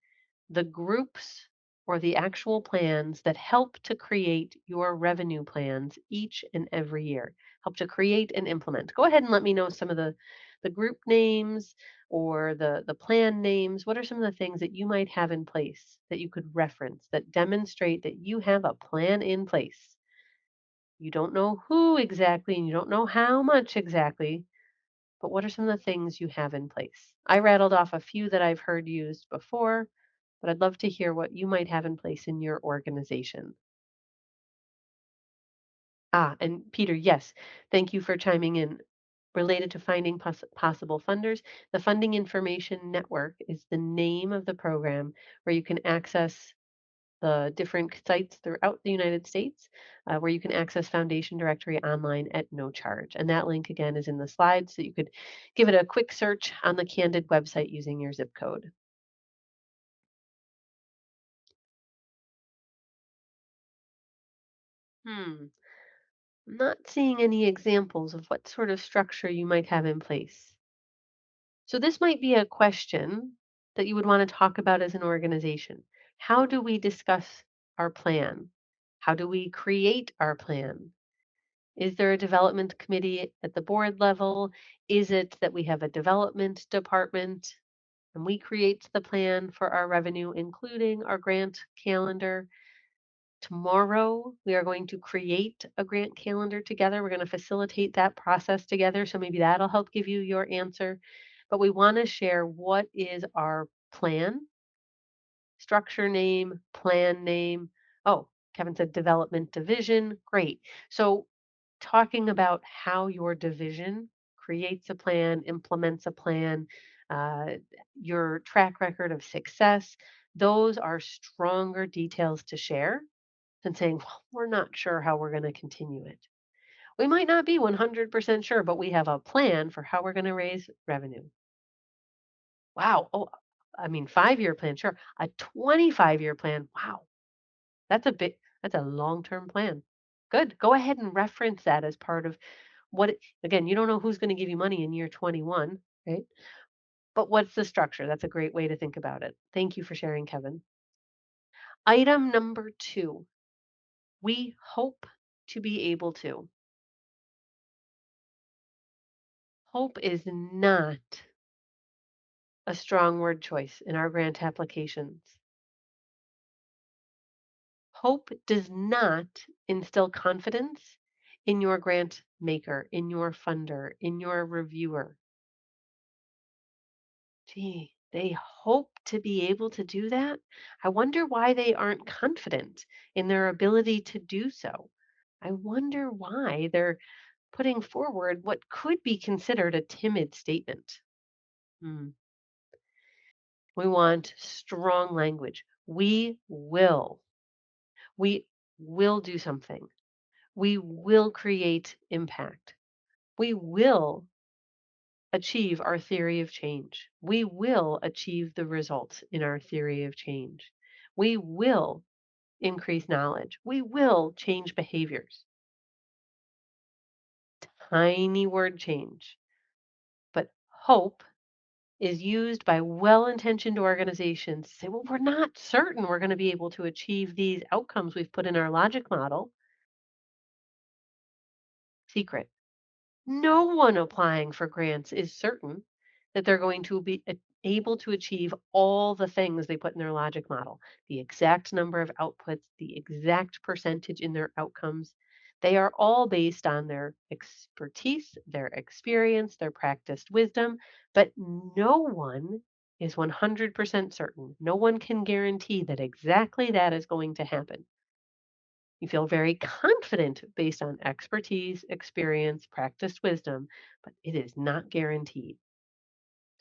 Speaker 2: the groups or the actual plans that help to create your revenue plans each and every year, help to create and implement? Go ahead and let me know some of the group names or the plan names. What are some of the things that you might have in place that you could reference that demonstrate that you have a plan in place? You don't know who exactly and you don't know how much exactly, but what are some of the things you have in place? I rattled off a few that I've heard used before, but I'd love to hear what you might have in place in your organization. And Peter, yes, thank you for chiming in. Related to finding possible funders, the Funding Information Network is the name of the program where you can access the different sites throughout the United States where you can access Foundation Directory online at no charge. And that link again is in the slides, so you could give it a quick search on the Candid website using your zip code. I'm not seeing any examples of what sort of structure you might have in place. So this might be a question that you would want to talk about as an organization. How do we discuss our plan? How do we create our plan? Is there a development committee at the board level? Is it that we have a development department and we create the plan for our revenue, including our grant calendar? Tomorrow, we are going to create a grant calendar together. We're going to facilitate that process together. So maybe that'll help give you your answer. But we want to share what is our plan, structure name, plan name. Oh, Kevin said development division. Great. So talking about how your division creates a plan, implements a plan, uh, your track record of success, those are stronger details to share than saying, well, we're not sure how we're going to continue it. We might not be 100% sure, but we have a plan for how we're going to raise revenue. Wow. Oh, I mean, 5-year plan, sure. A 25-year plan. Wow. That's a long-term plan. Good. Go ahead and reference that as part of again, you don't know who's going to give you money in year 21, right? But what's the structure? That's a great way to think about it. Thank you for sharing, Kevin. Item number 2, we hope to be able to. Hope is not a strong word choice in our grant applications. Hope does not instill confidence in your grant maker, in your funder, in your reviewer. Gee, they hope to be able to do that. I wonder why they aren't confident in their ability to do so. I wonder why they're putting forward what could be considered a timid statement. Hmm. We want strong language. We will do something. We will create impact. We will achieve our theory of change. We will achieve the results in our theory of change. We will increase knowledge. We will change behaviors. Tiny word change. But hope is used by well intentioned organizations to say, well, we're not certain we're going to be able to achieve these outcomes we've put in our logic model. Secret. No one applying for grants is certain that they're going to be able to achieve all the things they put in their logic model, the exact number of outputs, the exact percentage in their outcomes. They are all based on their expertise, their experience, their practiced wisdom, but no one is 100% certain. No one can guarantee that exactly that is going to happen. You feel very confident based on expertise, experience, practiced wisdom, but it is not guaranteed.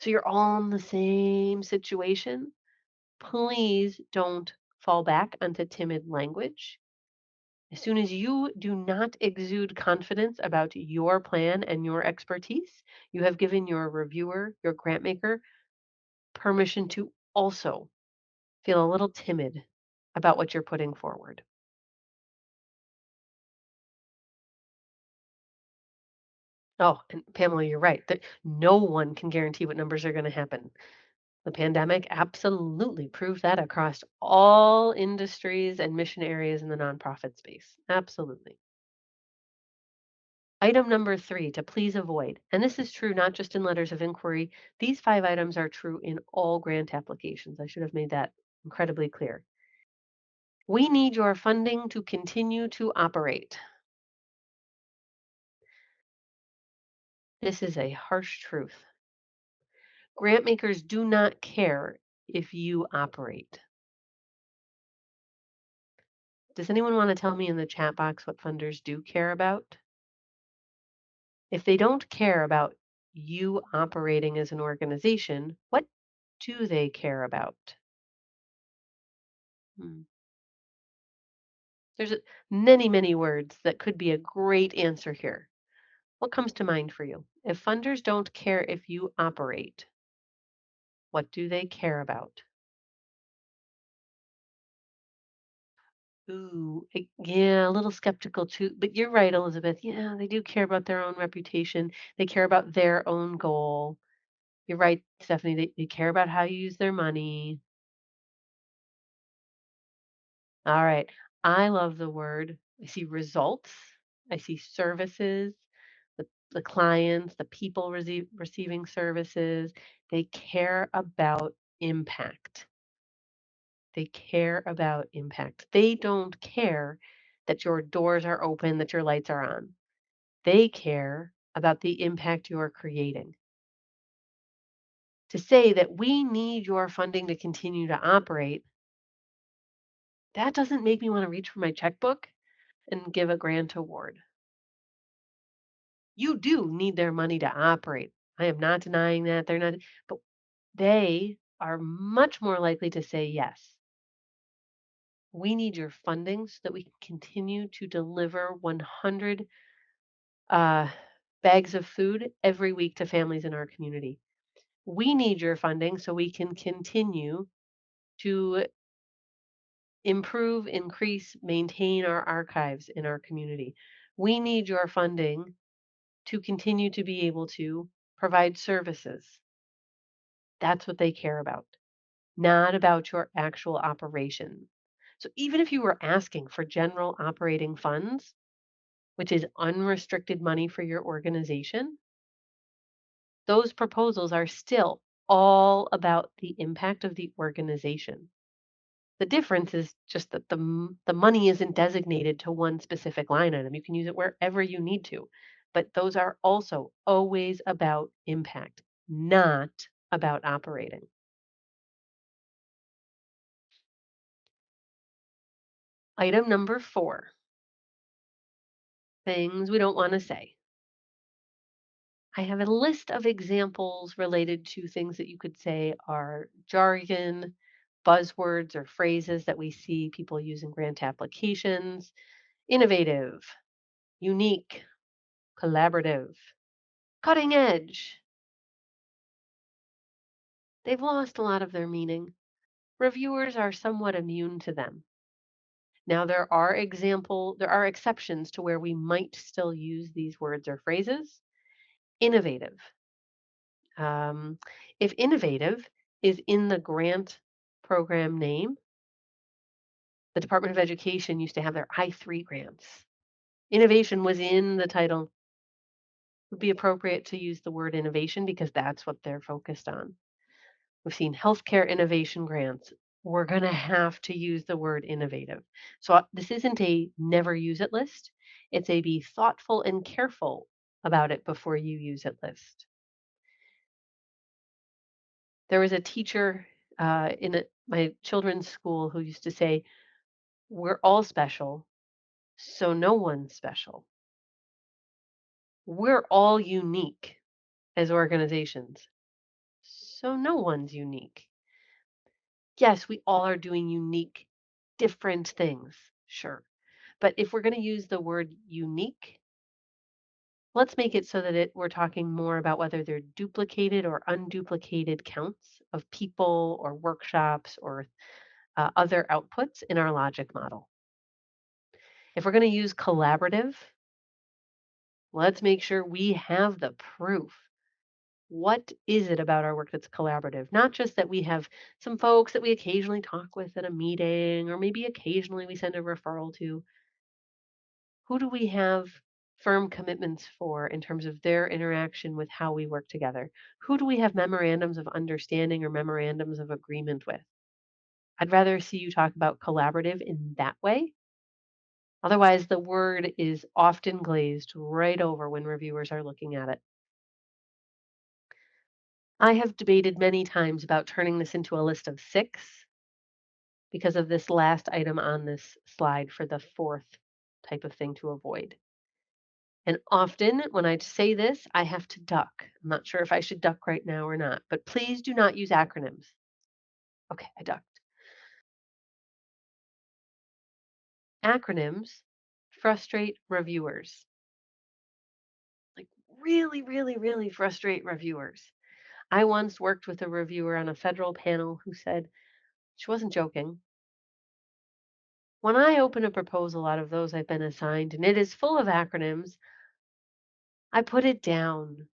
Speaker 2: So you're all in the same situation. Please don't fall back onto timid language. As soon as you do not exude confidence about your plan and your expertise, you have given your reviewer, your grant maker, permission to also feel a little timid about what you're putting forward. Oh, and Pamela, you're right. That no one can guarantee what numbers are going to happen. The pandemic absolutely proved that across all industries and mission areas in the nonprofit space. Absolutely. Item number 3 to please avoid, and this is true not just in letters of inquiry, these 5 items are true in all grant applications. I should have made that incredibly clear. We need your funding to continue to operate. This is a harsh truth. Grant makers do not care if you operate. Does anyone want to tell me in the chat box what funders do care about? If they don't care about you operating as an organization, what do they care about? Hmm. There's many, many words that could be a great answer here. What comes to mind for you? If funders don't care if you operate, what do they care about? Ooh, yeah, a little skeptical too. But you're right, Elizabeth. Yeah, they do care about their own reputation. They care about their own goal. You're right, Stephanie. They care about how you use their money. All right. I love the word. I see results. I see services, the clients, the people receiving services. They care about impact. They care about impact. They don't care that your doors are open, that your lights are on. They care about the impact you are creating. To say that we need your funding to continue to operate, that doesn't make me want to reach for my checkbook and give a grant award. You do need their money to operate. I am not denying that. They're not, but they are much more likely to say yes. We need your funding so that we can continue to deliver 100 uh, bags of food every week to families in our community. We need your funding so we can continue to improve, increase, maintain our archives in our community. We need your funding to continue to be able to provide services. That's what they care about, not about your actual operation. So even if you were asking for general operating funds, which is unrestricted money for your organization, those proposals are still all about the impact of the organization. The difference is just that the money isn't designated to one specific line item. You can use it wherever you need to. But those are also always about impact, not about operating. Item number 4, things we don't want to say. I have a list of examples related to things that you could say are jargon, buzzwords, or phrases that we see people use in grant applications. Innovative, unique, collaborative, cutting edge. They've lost a lot of their meaning. Reviewers are somewhat immune to them. Now there are exceptions to where we might still use these words or phrases. Innovative. Um, if innovative is in the grant program name, the Department of Education used to have their I3 grants. Innovation was in the title. It would be appropriate to use the word innovation because that's what they're focused on. We've seen healthcare innovation grants. We're going to have to use the word innovative. So this isn't a never use it list. It's a be thoughtful and careful about it before you use it list. There was a teacher my children's school who used to say, "We're all special, so no one's special. We're all unique as organizations, so no one's unique." Yes, we all are doing unique, different things, sure. But if we're going to use the word unique, let's make it so that we're talking more about whether they're duplicated or unduplicated counts of people or workshops or other outputs in our logic model. If we're going to use collaborative, let's make sure we have the proof. What is it about our work that's collaborative? Not just that we have some folks that we occasionally talk with at a meeting, or maybe occasionally we send a referral to. Who do we have firm commitments for in terms of their interaction with how we work together? Who do we have memorandums of understanding or memorandums of agreement with? I'd rather see you talk about collaborative in that way. Otherwise, the word is often glazed right over when reviewers are looking at it. I have debated many times about turning this into a list of 6 because of this last item on this slide for the 4th type of thing to avoid. And often when I say this, I have to duck. I'm not sure if I should duck right now or not, but please do not use acronyms. Okay, I ducked. Acronyms frustrate reviewers. Like really, really, really frustrate reviewers. I once worked with a reviewer on a federal panel who said, she wasn't joking. When I open a proposal out of those I've been assigned and it is full of acronyms, I put it down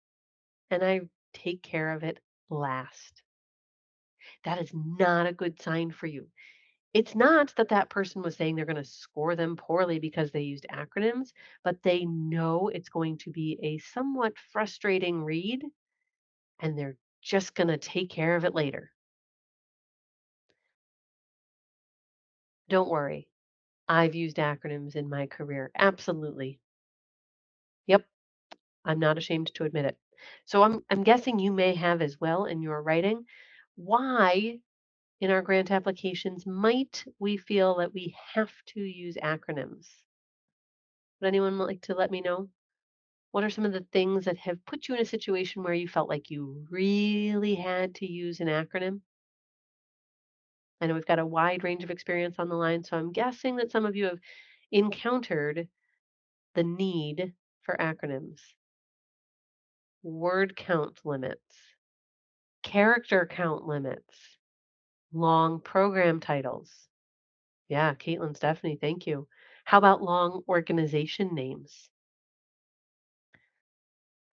Speaker 2: and I take care of it last. That is not a good sign for you. It's not that that person was saying they're going to score them poorly because they used acronyms, but they know it's going to be a somewhat frustrating read and they're just going to take care of it later. Don't worry. I've used acronyms in my career. Absolutely. Yep. I'm not ashamed to admit it. So I'm guessing you may have as well in your writing. Why in our grant applications might we feel that we have to use acronyms? Would anyone like to let me know? What are some of the things that have put you in a situation where you felt like you really had to use an acronym? I know we've got a wide range of experience on the line, so I'm guessing that some of you have encountered the need for acronyms, word count limits, character count limits, long program titles. Yeah, Caitlin, Stephanie, thank you. How about long organization names?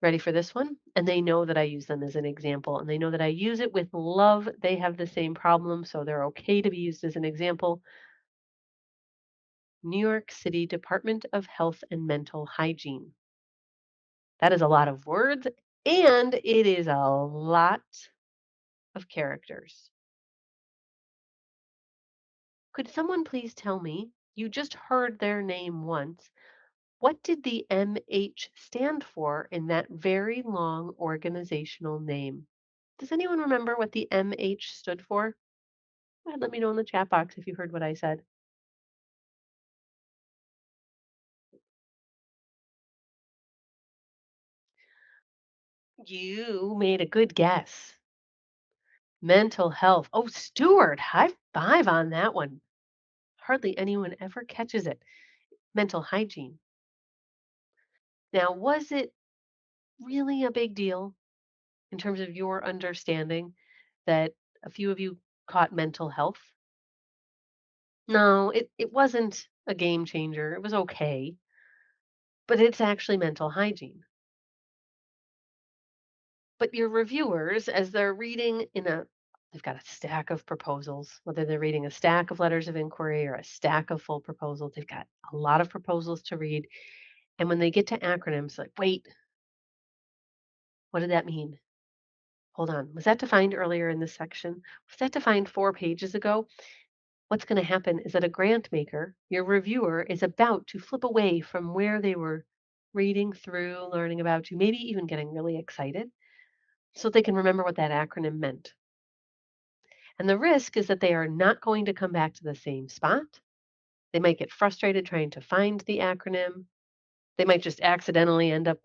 Speaker 2: Ready for this one? And they know that I use them as an example, and they know that I use it with love. They have the same problem, so they're okay to be used as an example. New York City Department of Health and Mental Hygiene. That is a lot of words, and it is a lot of characters. Could someone please tell me, you just heard their name once, what did the MH stand for in that very long organizational name? Does anyone remember what the MH stood for? Go ahead, let me know in the chat box if you heard what I said. You made a good guess. Mental health. Oh, Stuart, high five on that one. Hardly anyone ever catches it. Mental hygiene. Now, was it really a big deal in terms of your understanding that a few of you caught mental health? No, it wasn't a game changer. It was okay, but it's actually mental hygiene. But your reviewers, as they're reading they've got a stack of proposals, whether they're reading a stack of letters of inquiry or a stack of full proposals, they've got a lot of proposals to read. And when they get to acronyms, like, wait, what did that mean? Hold on. Was that defined earlier in this section? Was that defined 4 pages ago? What's going to happen is that a grant maker, your reviewer, is about to flip away from where they were reading through, learning about you, maybe even getting really excited so they can remember what that acronym meant. And the risk is that they are not going to come back to the same spot. They might get frustrated trying to find the acronym. They might just accidentally end up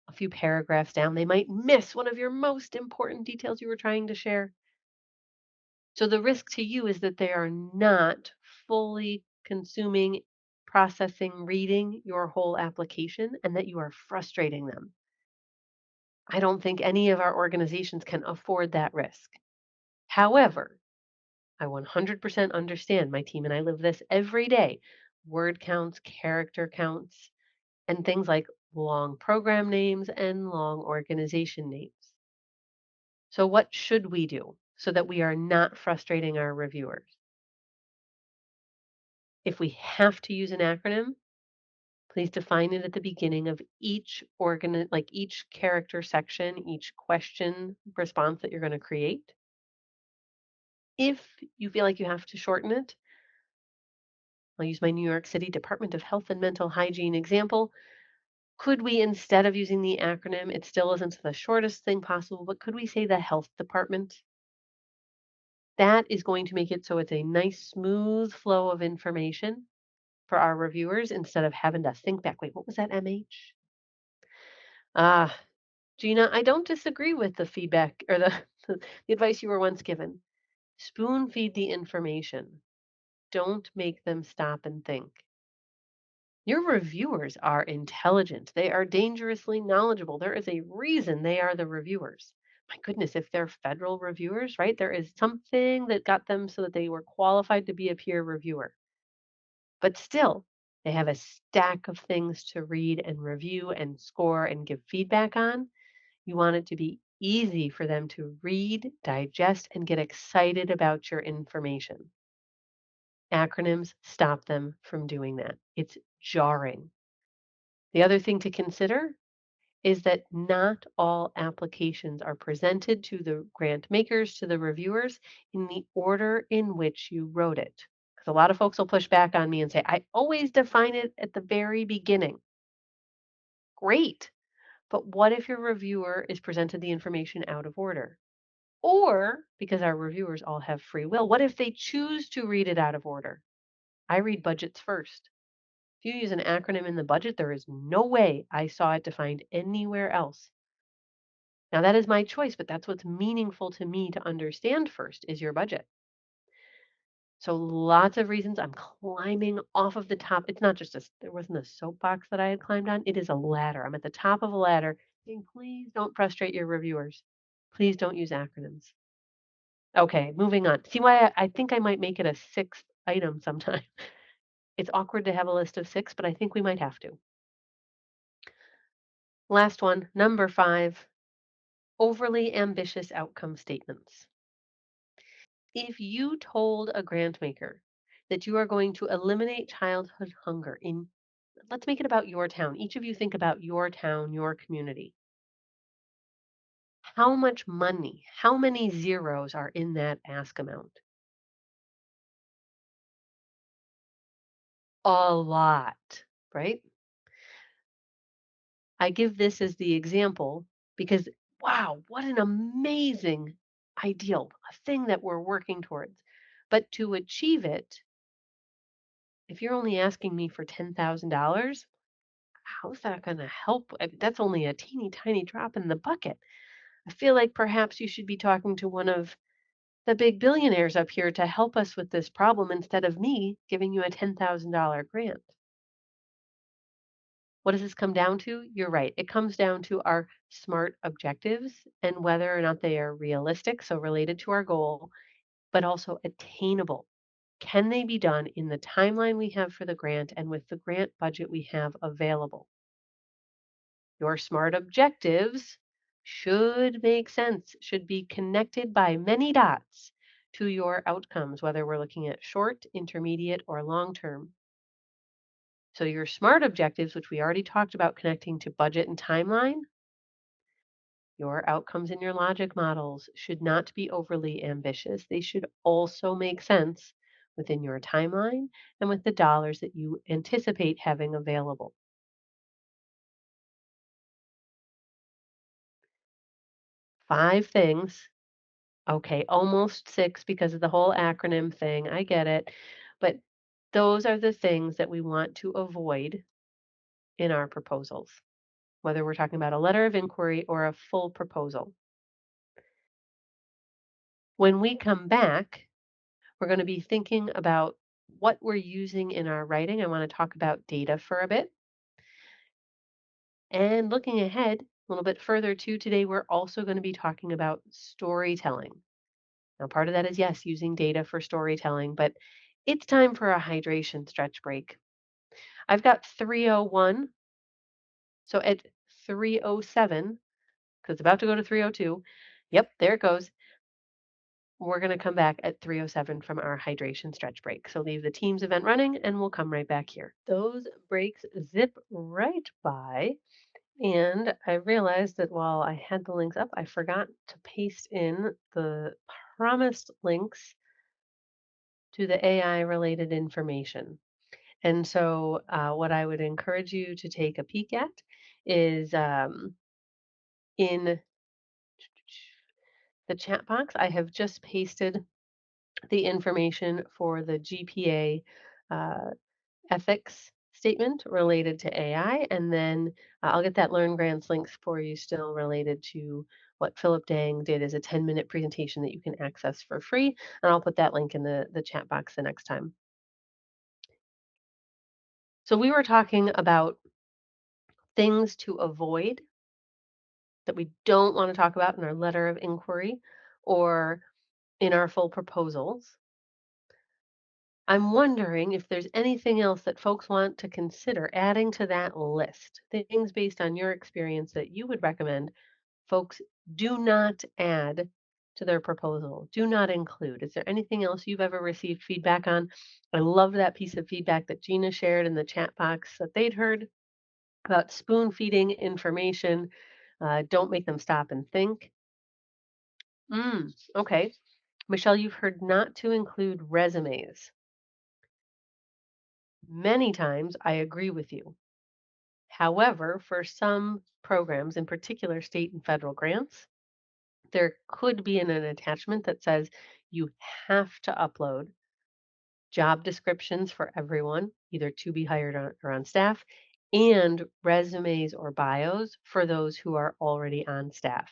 Speaker 2: a few paragraphs down. They might miss one of your most important details you were trying to share. So the risk to you is that they are not fully consuming, processing, reading your whole application and that you are frustrating them. I don't think any of our organizations can afford that risk. However, I 100% understand. My team and I live this every day. Word counts, character counts, and things like long program names and long organization names. So, what should we do so that we are not frustrating our reviewers? If we have to use an acronym, please define it at the beginning of each character section, each question response that you're going to create. If you feel like you have to shorten it, I'll use my New York City Department of Health and Mental Hygiene example. Could we, instead of using the acronym, it still isn't the shortest thing possible, but could we say the health department? That is going to make it so it's a nice, smooth flow of information for our reviewers instead of having to think back. Wait, what was that MH? Ah, Gina, I don't disagree with the feedback or the, the advice you were once given. Spoon feed the information. Don't make them stop and think. Your reviewers are intelligent. They are dangerously knowledgeable. There is a reason they are the reviewers. My goodness, if they're federal reviewers, right? There is something that got them so that they were qualified to be a peer reviewer. But still, they have a stack of things to read and review and score and give feedback on. You want it to be easy for them to read, digest, and get excited about your information. Acronyms stop them from doing that. It's jarring. The other thing to consider is that not all applications are presented to the grant makers, to the reviewers, in the order in which you wrote it. Because a lot of folks will push back on me and say, I always define it at the very beginning. Great. But what if your reviewer is presented the information out of order? Or, because our reviewers all have free will, what if they choose to read it out of order? I read budgets first. If you use an acronym in the budget, there is no way I saw it defined anywhere else. Now, that is my choice, but that's what's meaningful to me to understand first is your budget. So, lots of reasons I'm climbing off of the top. It's not just there wasn't a soapbox that I had climbed on. It is a ladder. I'm at the top of a ladder saying, please don't frustrate your reviewers. Please don't use acronyms. Okay, moving on. See why I think I might make it a sixth item sometime. It's awkward to have a list of six, but I think we might have to. Last one, number 5, overly ambitious outcome statements. If you told a grant maker that you are going to eliminate childhood hunger in, let's make it about your town. Each of you think about your town, your community. How much money, how many zeros are in that ask amount? A lot, right? I give this as the example because, wow, what an amazing ideal, a thing that we're working towards. But to achieve it, if you're only asking me for $10,000, how's that going to help? That's only a teeny tiny drop in the bucket. I feel like perhaps you should be talking to one of the big billionaires up here to help us with this problem instead of me giving you a $10,000 grant. What does this come down to? You're right. It comes down to our SMART objectives and whether or not they are realistic, so related to our goal, but also attainable. Can they be done in the timeline we have for the grant and with the grant budget we have available? Your SMART objectives should make sense, should be connected by many dots to your outcomes, whether we're looking at short, intermediate, or long term. So your SMART objectives, which we already talked about connecting to budget and timeline, your outcomes in your logic models should not be overly ambitious. They should also make sense within your timeline and with the dollars that you anticipate having available. 5 things. Okay, almost 6 because of the whole acronym thing. I get it. But those are the things that we want to avoid in our proposals, whether we're talking about a letter of inquiry or a full proposal. When we come back, we're going to be thinking about what we're using in our writing. I want to talk about data for a bit. And looking ahead a little bit further too, today we're also going to be talking about storytelling. Now, part of that is, yes, using data for storytelling, but it's time for a hydration stretch break. I've got 301. So at 307, because it's about to go to 302. Yep, there it goes. We're going to come back at 307 from our hydration stretch break. So leave the Teams event running and we'll come right back here. Those breaks zip right by. And I realized that while I had the links up, I forgot to paste in the promised links to the AI related information. And so, what I would encourage you to take a peek at is in the chat box, I have just pasted the information for the GPA uh, ethics statement related to AI. And then I'll get that Learn Grants links for you still related to what Philip Dang did as a 10-minute presentation that you can access for free. And I'll put that link in the chat box the next time. So we were talking about things to avoid that we don't want to talk about in our letter of inquiry or in our full proposals. I'm wondering if there's anything else that folks want to consider adding to that list, things based on your experience that you would recommend folks do not add to their proposal, do not include. Is there anything else you've ever received feedback on? I love that piece of feedback that Gina shared in the chat box that they'd heard about spoon feeding information. Don't make them stop and think. Okay. Michelle, you've heard not to include resumes. Many times I agree with you. However, for some programs, in particular state and federal grants, there could be an attachment that says you have to upload job descriptions for everyone, either to be hired or on staff, and resumes or bios for those who are already on staff.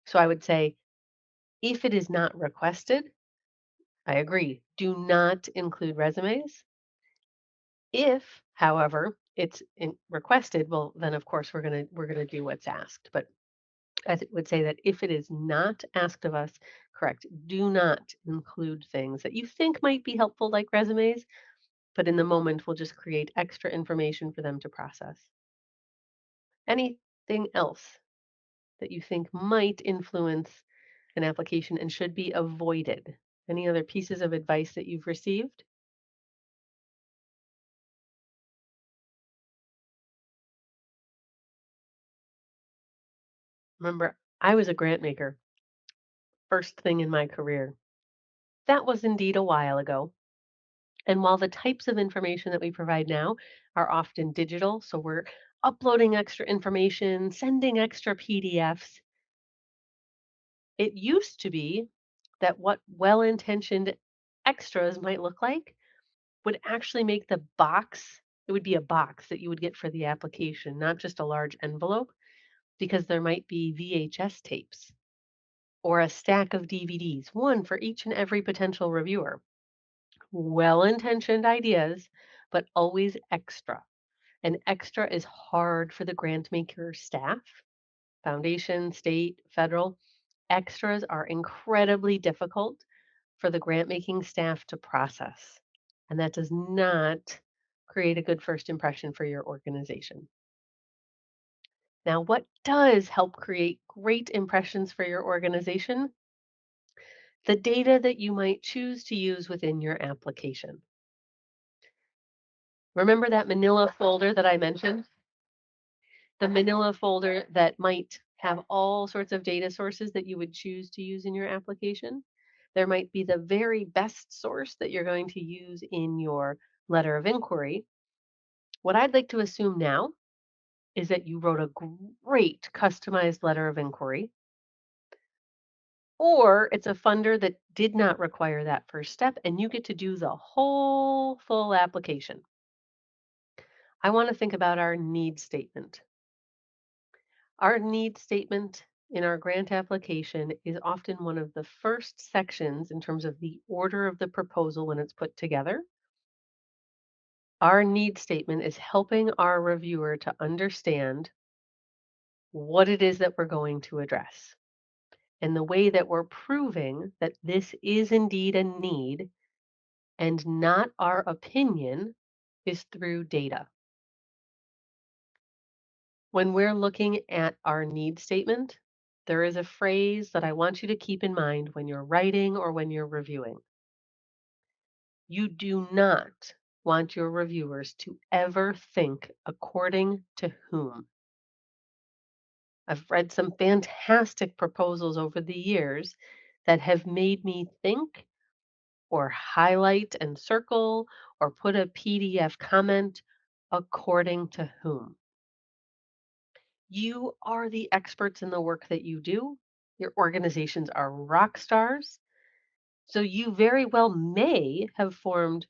Speaker 2: So I would say if it is not requested, I agree, do not include resumes. If, however, it's requested, well, then of course we're gonna do what's asked. But I would say that if it is not asked of us, correct, do not include things that you think might be helpful, like resumes, but in the moment will just create extra information for them to process. Anything else that you think might influence an application and should be avoided? Any other pieces of advice that you've received? Remember, I was a grant maker, first thing in my career. That was indeed a while ago. And while the types of information that we provide now are often digital, so we're uploading extra information, sending extra PDFs, it used to be that what well intentioned extras might look like would actually make the box, it would be a box that you would get for the application, not just a large envelope, because there might be VHS tapes or a stack of DVDs, one for each and every potential reviewer. Well intentioned ideas, but always extra. And extra is hard for the grant maker staff, foundation, state, federal. Extras are incredibly difficult for the grant making staff to process. And that does not create a good first impression for your organization. Now, what does help create great impressions for your organization? The data that you might choose to use within your application. Remember that manila folder that I mentioned? The manila folder that might have all sorts of data sources that you would choose to use in your application. There might be the very best source that you're going to use in your letter of inquiry. What I'd like to assume now is that you wrote a great customized letter of inquiry, or it's a funder that did not require that first step and you get to do the whole full application. I want to think about our need statement. Our need statement in our grant application is often one of the first sections in terms of the order of the proposal when it's put together. Our need statement is helping our reviewer to understand what it is that we're going to address. And the way that we're proving that this is indeed a need and not our opinion is through data. When we're looking at our need statement, there is a phrase that I want you to keep in mind when you're writing or when you're reviewing. You do not want your reviewers to ever think according to whom. I've read some fantastic proposals over the years that have made me think or highlight and circle or put a PDF comment according to whom? You are the experts in the work that you do. Your organizations are rock stars. So you very well may have formed,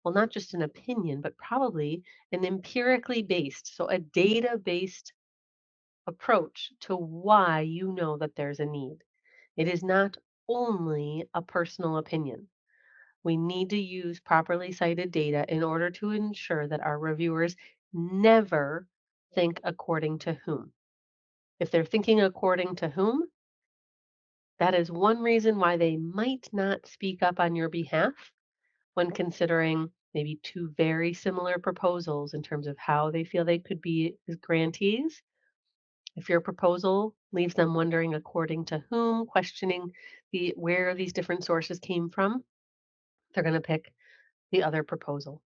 Speaker 2: well, not just an opinion, but probably an empirically based, so a data based approach to why you know that there's a need. It is not only a personal opinion. We need to use properly cited data in order to ensure that our reviewers never think according to whom. If they're thinking according to whom, that is one reason why they might not speak up on your behalf when considering maybe two very similar proposals in terms of how they feel they could be as grantees. If your proposal leaves them wondering according to whom, questioning where these different sources came from, they're going to pick the other proposal.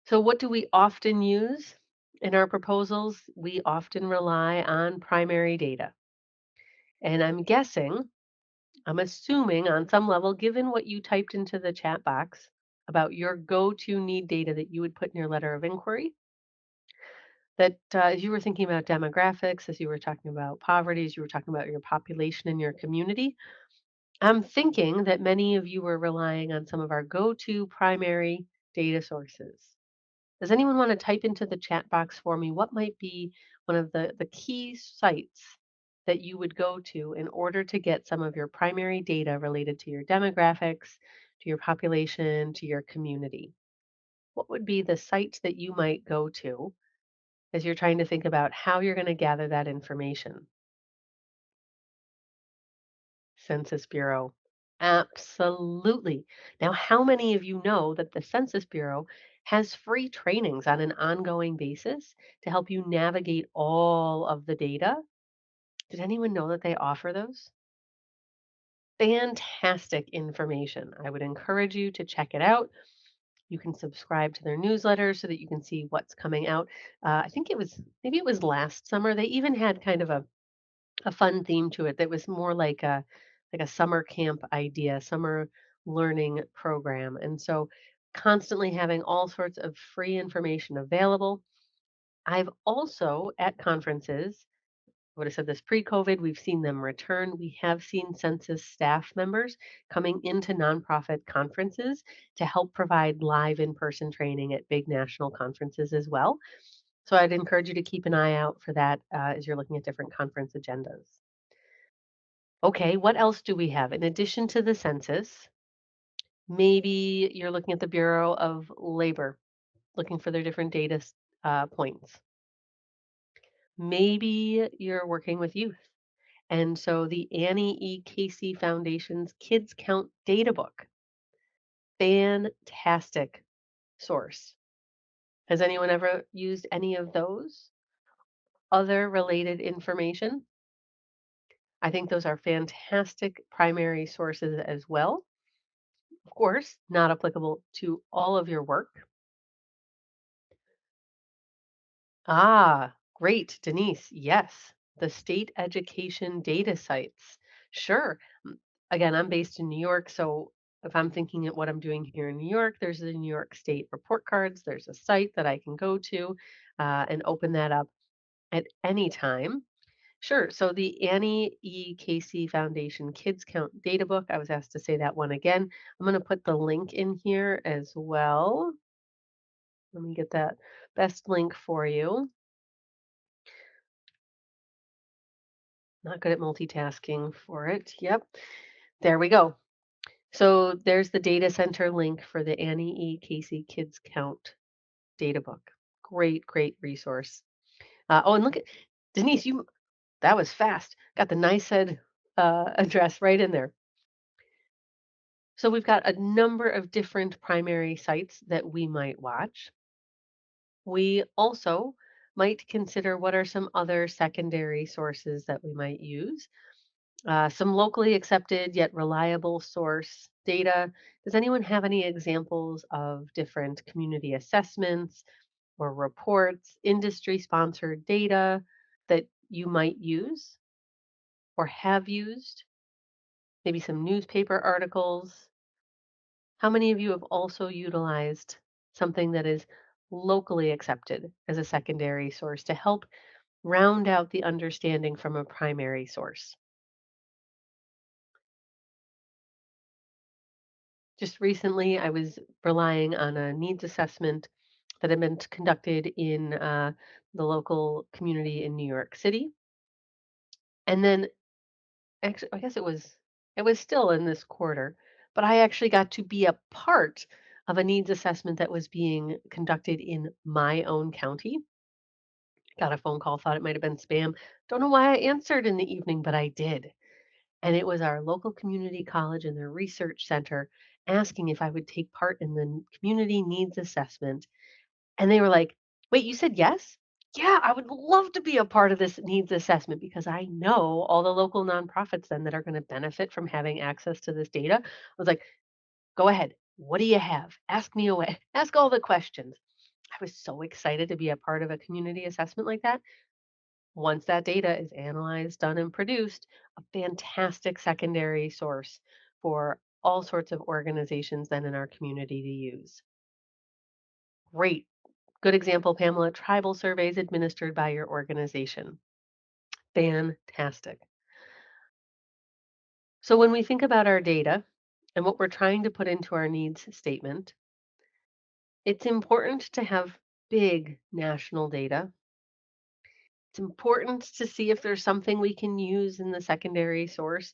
Speaker 2: So what do we often use in our proposals? We often rely on primary data. And I'm assuming on some level, given what you typed into the chat box about your go-to need data that you would put in your letter of inquiry, that as you were thinking about demographics, as you were talking about poverty, as you were talking about your population in your community, I'm thinking that many of you were relying on some of our go-to primary data sources. Does anyone want to type into the chat box for me what might be one of the key sites that you would go to in order to get some of your primary data related to your demographics, to your population, to your community? What would be the sites that you might go to as you're trying to think about how you're going to gather that information? Census Bureau. Absolutely. Now, how many of you know that the Census Bureau has free trainings on an ongoing basis to help you navigate all of the data? Did anyone know that they offer those? Fantastic information. I would encourage you to check it out. You can subscribe to their newsletter so that you can see what's coming out. I think maybe it was last summer. They even had kind of a fun theme to it that was more like a summer camp idea, summer learning program. And so constantly having all sorts of free information available. I've also at conferences, I would have said this pre-COVID, we've seen them return. We have seen census staff members coming into nonprofit conferences to help provide live in-person training at big national conferences as well. So I'd encourage you to keep an eye out for that as you're looking at different conference agendas. Okay, what else do we have? In addition to the census, maybe you're looking at the Bureau of Labor, looking for their different data points. Maybe you're working with youth. And so the Annie E. Casey Foundation's Kids Count Data Book, fantastic source. Has anyone ever used any of those? Other related information? I think those are fantastic primary sources as well. Of course, not applicable to all of your work. Ah, great, Denise. Yes, the state education data sites. Sure. Again, I'm based in New York, so if I'm thinking at what I'm doing here in New York, there's the New York State report cards. There's a site that I can go to and open that up at any time. Sure. So the Annie E. Casey Foundation Kids Count Data Book. I was asked to say that one again. I'm going to put the link in here as well. Let me get that best link for you. Not good at multitasking for it. Yep. There we go. So there's the data center link for the Annie E. Casey Kids Count data book. Great, great resource. Oh, and look at Denise, that was fast. Got the NICEAD address right in there. So we've got a number of different primary sites that we might watch. We also might consider what are some other secondary sources that we might use. Some locally accepted yet reliable source data. Does anyone have any examples of different community assessments or reports, industry sponsored data that you might use or have used? maybe some newspaper articles. How many of you have also utilized something that is locally accepted as a secondary source to help round out the understanding from a primary source? Just recently, I was relying on a needs assessment that had been conducted in the local community in New York City. And then, actually, I guess it was still in this quarter, but I actually got to be a part of a needs assessment that was being conducted in my own county. Got a phone call, thought it might have been spam. Don't know why I answered in the evening, but I did. And it was our local community college and their research center asking if I would take part in the community needs assessment. And they were like, "Wait, you said yes?" "Yeah, I would love to be a part of this needs assessment because I know all the local nonprofits then that are going to benefit from having access to this data." I was like, "Go ahead. What do you have? Ask me away. Ask all the questions." I was so excited to be a part of a community assessment like that. Once that data is analyzed, done, and produced, a fantastic secondary source for all sorts of organizations then in our community to use. Great. Good example, Pamela, tribal surveys administered by your organization. Fantastic. So when we think about our data and what we're trying to put into our needs statement, it's important to have big national data. It's important to see if there's something we can use in the secondary source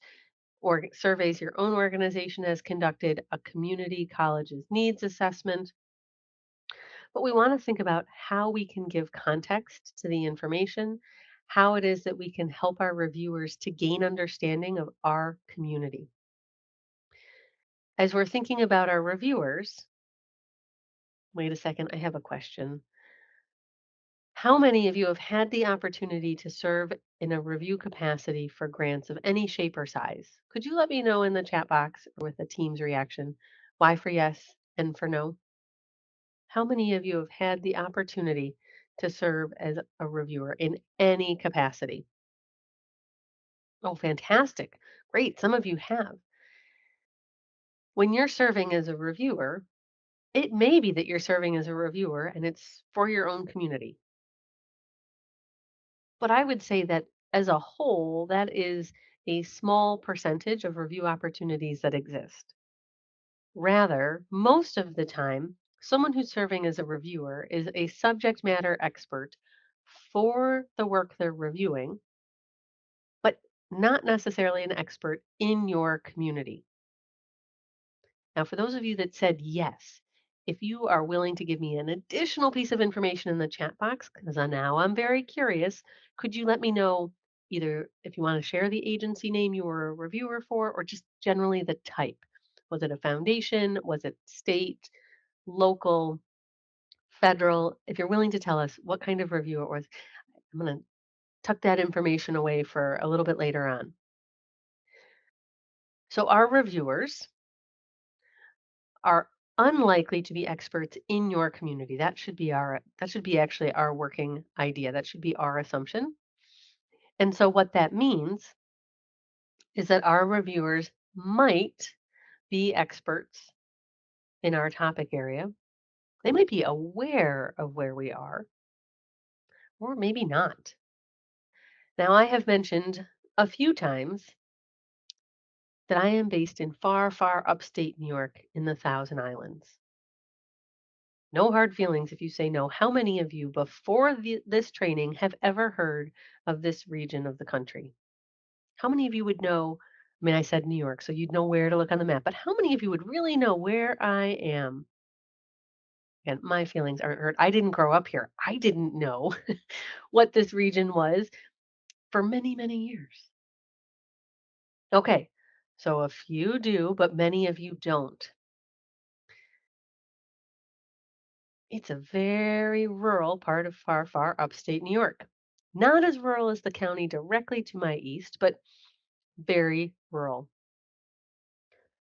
Speaker 2: or surveys your own organization has conducted, a community college's needs assessment. But we want to think about how we can give context to the information, how it is that we can help our reviewers to gain understanding of our community. As we're thinking about our reviewers, wait a second, I have a question. How many of you have had the opportunity to serve in a review capacity for grants of any shape or size? Could you let me know in the chat box or with the team's reaction why for yes and for no? How many of you have had the opportunity to serve as a reviewer in any capacity? Oh, fantastic. Great. Some of you have. When you're serving as a reviewer, it may be that you're serving as a reviewer and it's for your own community. But I would say that as a whole, that is a small percentage of review opportunities that exist. Rather, most of the time, someone who's serving as a reviewer is a subject matter expert for the work they're reviewing, but not necessarily an expert in your community. Now, for those of you that said yes, if you are willing to give me an additional piece of information in the chat box, because now I'm very curious, could you let me know either if you want to share the agency name you were a reviewer for or just generally the type? Was it a foundation? Was it state, local, federal? If you're willing to tell us what kind of review it was, I'm going to tuck that information away for a little bit later on. So, our reviewers are unlikely to be experts in your community. That should be actually our working idea. That should be our assumption. And so what that means is that our reviewers might be experts in our topic area. They might be aware of where we are, or maybe not. Now, I have mentioned a few times that I am based in far, far upstate New York in the Thousand Islands. No hard feelings if you say no. How many of you before this training have ever heard of this region of the country? How many of you would know? I mean, I said New York, so you'd know where to look on the map, but how many of you would really know where I am? And my feelings aren't hurt. I didn't grow up here. I didn't know what this region was for many, many years. Okay, so a few do, but many of you don't. It's a very rural part of far, far upstate New York. Not as rural as the county directly to my east, but very rural.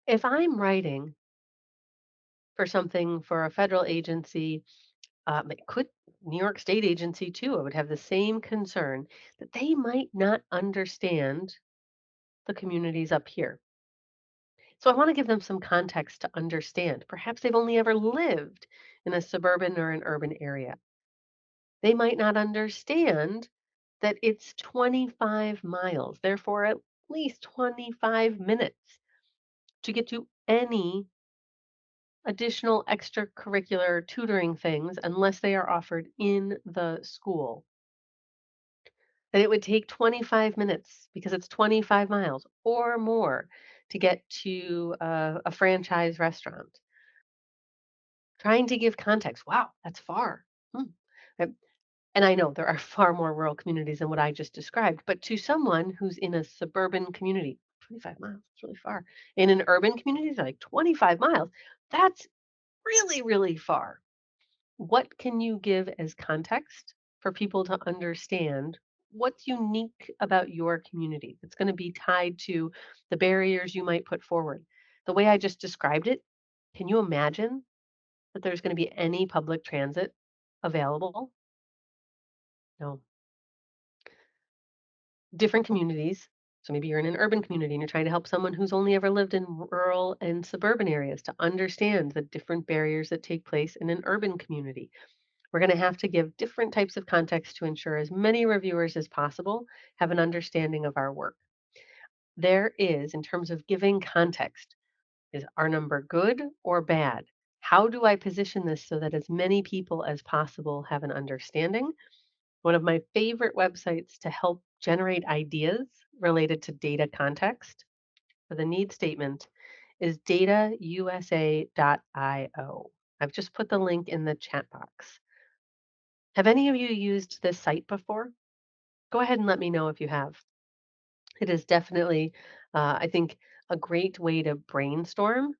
Speaker 2: If I'm writing for something for a federal agency, it could New York State agency too, I would have the same concern that they might not understand the communities up here. So I want to give them some context to understand. Perhaps they've only ever lived in a suburban or an urban area. They might not understand that it's 25 miles, therefore at least 25 minutes to get to any additional extracurricular tutoring things unless they are offered in the school. That it would take 25 minutes because it's 25 miles or more to get to a franchise restaurant. Trying to give context. Wow, that's far. Hmm. And and I know there are far more rural communities than what I just described, but to someone who's in a suburban community, 25 miles, it's really far. In an urban community, it's like 25 miles. That's really, really far. What can you give as context for people to understand what's unique about your community that's going to be tied to the barriers you might put forward? The way I just described it, can you imagine that there's going to be any public transit available? No. Different communities. So maybe you're in an urban community and you're trying to help someone who's only ever lived in rural and suburban areas to understand the different barriers that take place in an urban community. We're going to have to give different types of context to ensure as many reviewers as possible have an understanding of our work. There is, in terms of giving context, is our number good or bad? How do I position this so that as many people as possible have an understanding? One of my favorite websites to help generate ideas related to data context for the need statement is datausa.io. I've just put the link in the chat box. Have any of you used this site before? Go ahead and let me know if you have. It is definitely, I think, a great way to brainstorm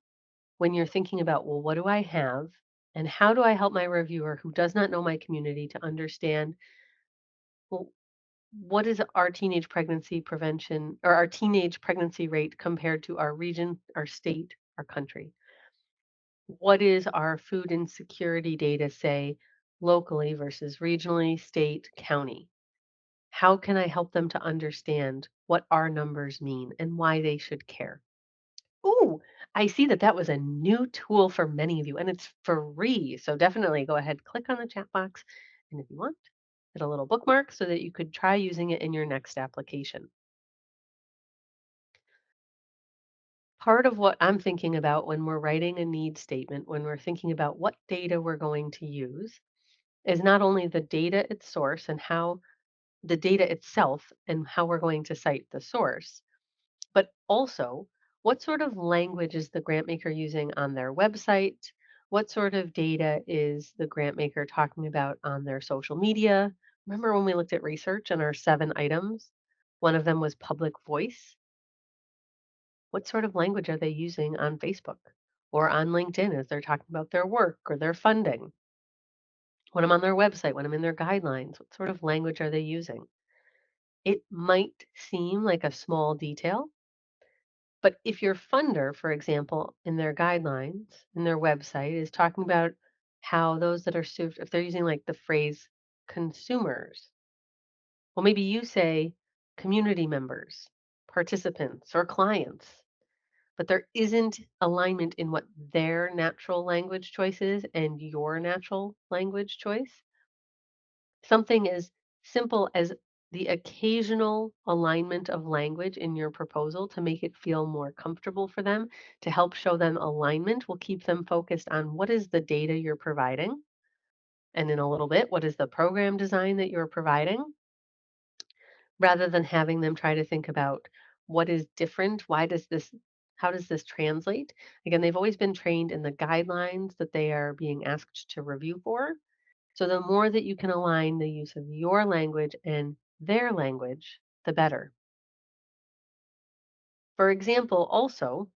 Speaker 2: when you're thinking about, well, what do I have? And how do I help my reviewer who does not know my community to understand, well, what is our teenage pregnancy prevention or our teenage pregnancy rate compared to our region, our state, our country? What is our food insecurity data say locally versus regionally, state, county? How can I help them to understand what our numbers mean and why they should care? Ooh, I see that that was a new tool for many of you and it's free. So definitely go ahead, click on the chat box. And if you want, hit a little bookmark so that you could try using it in your next application. Part of what I'm thinking about when we're writing a need statement, when we're thinking about what data we're going to use, is not only the data its source and how the data itself and how we're going to cite the source, but also what sort of language is the grant maker using on their website? What sort of data is the grant maker talking about on their social media? Remember when we looked at research and our 7 items? One of them was public voice. What sort of language are they using on Facebook or on LinkedIn as they're talking about their work or their funding? When I'm on their website, when I'm in their guidelines, what sort of language are they using? It might seem like a small detail, but if your funder, for example, in their guidelines, in their website, is talking about how those that are served, if they're using like the phrase consumers, well, maybe you say community members, participants, or clients, but there isn't alignment in what their natural language choice is and your natural language choice. Something as simple as the occasional alignment of language in your proposal to make it feel more comfortable for them, to help show them alignment will keep them focused on what is the data you're providing. And in a little bit, what is the program design that you're providing? Rather than having them try to think about what is different, how does this translate? Again, they've always been trained in the guidelines that they are being asked to review for. So the more that you can align the use of your language and their language, the better. For example, also,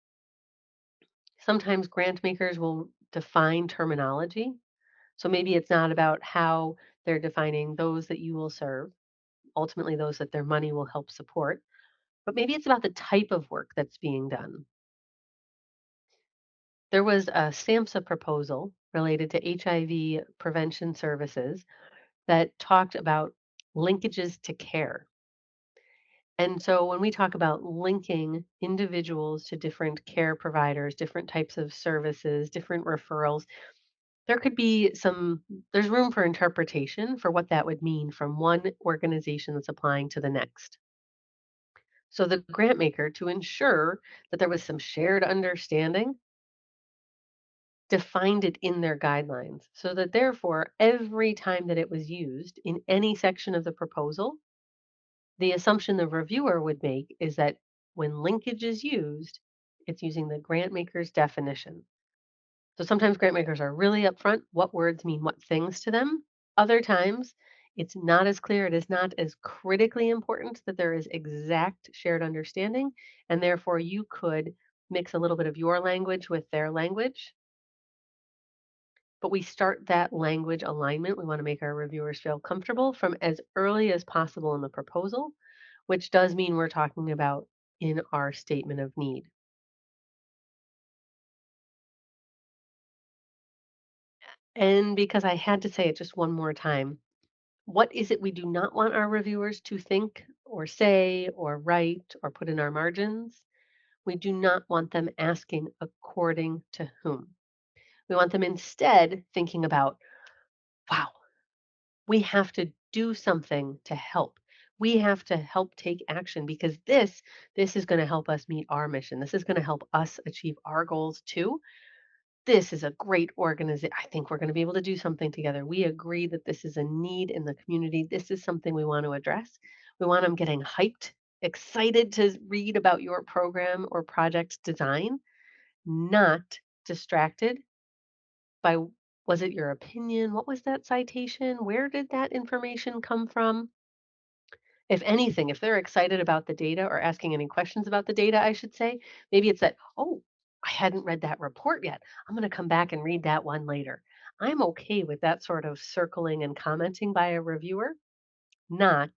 Speaker 2: sometimes grant makers will define terminology. So maybe it's not about how they're defining those that you will serve, ultimately, those that their money will help support, but maybe it's about the type of work that's being done. There was a SAMHSA proposal related to HIV prevention services that talked about linkages to care. And so when we talk about linking individuals to different care providers, different types of services, different referrals, there could be there's room for interpretation for what that would mean from one organization that's applying to the next. So the grant maker, to ensure that there was some shared understanding, defined it in their guidelines so that therefore every time that it was used in any section of the proposal, the assumption the reviewer would make is that when linkage is used, it's using the grant maker's definition. So sometimes grant makers are really upfront what words mean what things to them. Other times, it's not as clear, it is not as critically important that there is exact shared understanding, and therefore you could mix a little bit of your language with their language. But we start that language alignment. We want to make our reviewers feel comfortable from as early as possible in the proposal, which does mean we're talking about in our statement of need. And because I had to say it just one more time, what is it we do not want our reviewers to think or say or write or put in our margins? We do not want them asking according to whom. We want them instead thinking about, wow, we have to do something to help. We have to help take action because this is going to help us meet our mission. This is going to help us achieve our goals too. This is a great organization. I think we're going to be able to do something together. We agree that this is a need in the community. This is something we want to address. We want them getting hyped, excited to read about your program or project design, not distracted by, was it your opinion? What was that citation? Where did that information come from? If anything, if they're excited about the data or asking any questions about the data, I should say, maybe it's that, oh, I hadn't read that report yet. I'm going to come back and read that one later. I'm okay with that sort of circling and commenting by a reviewer, not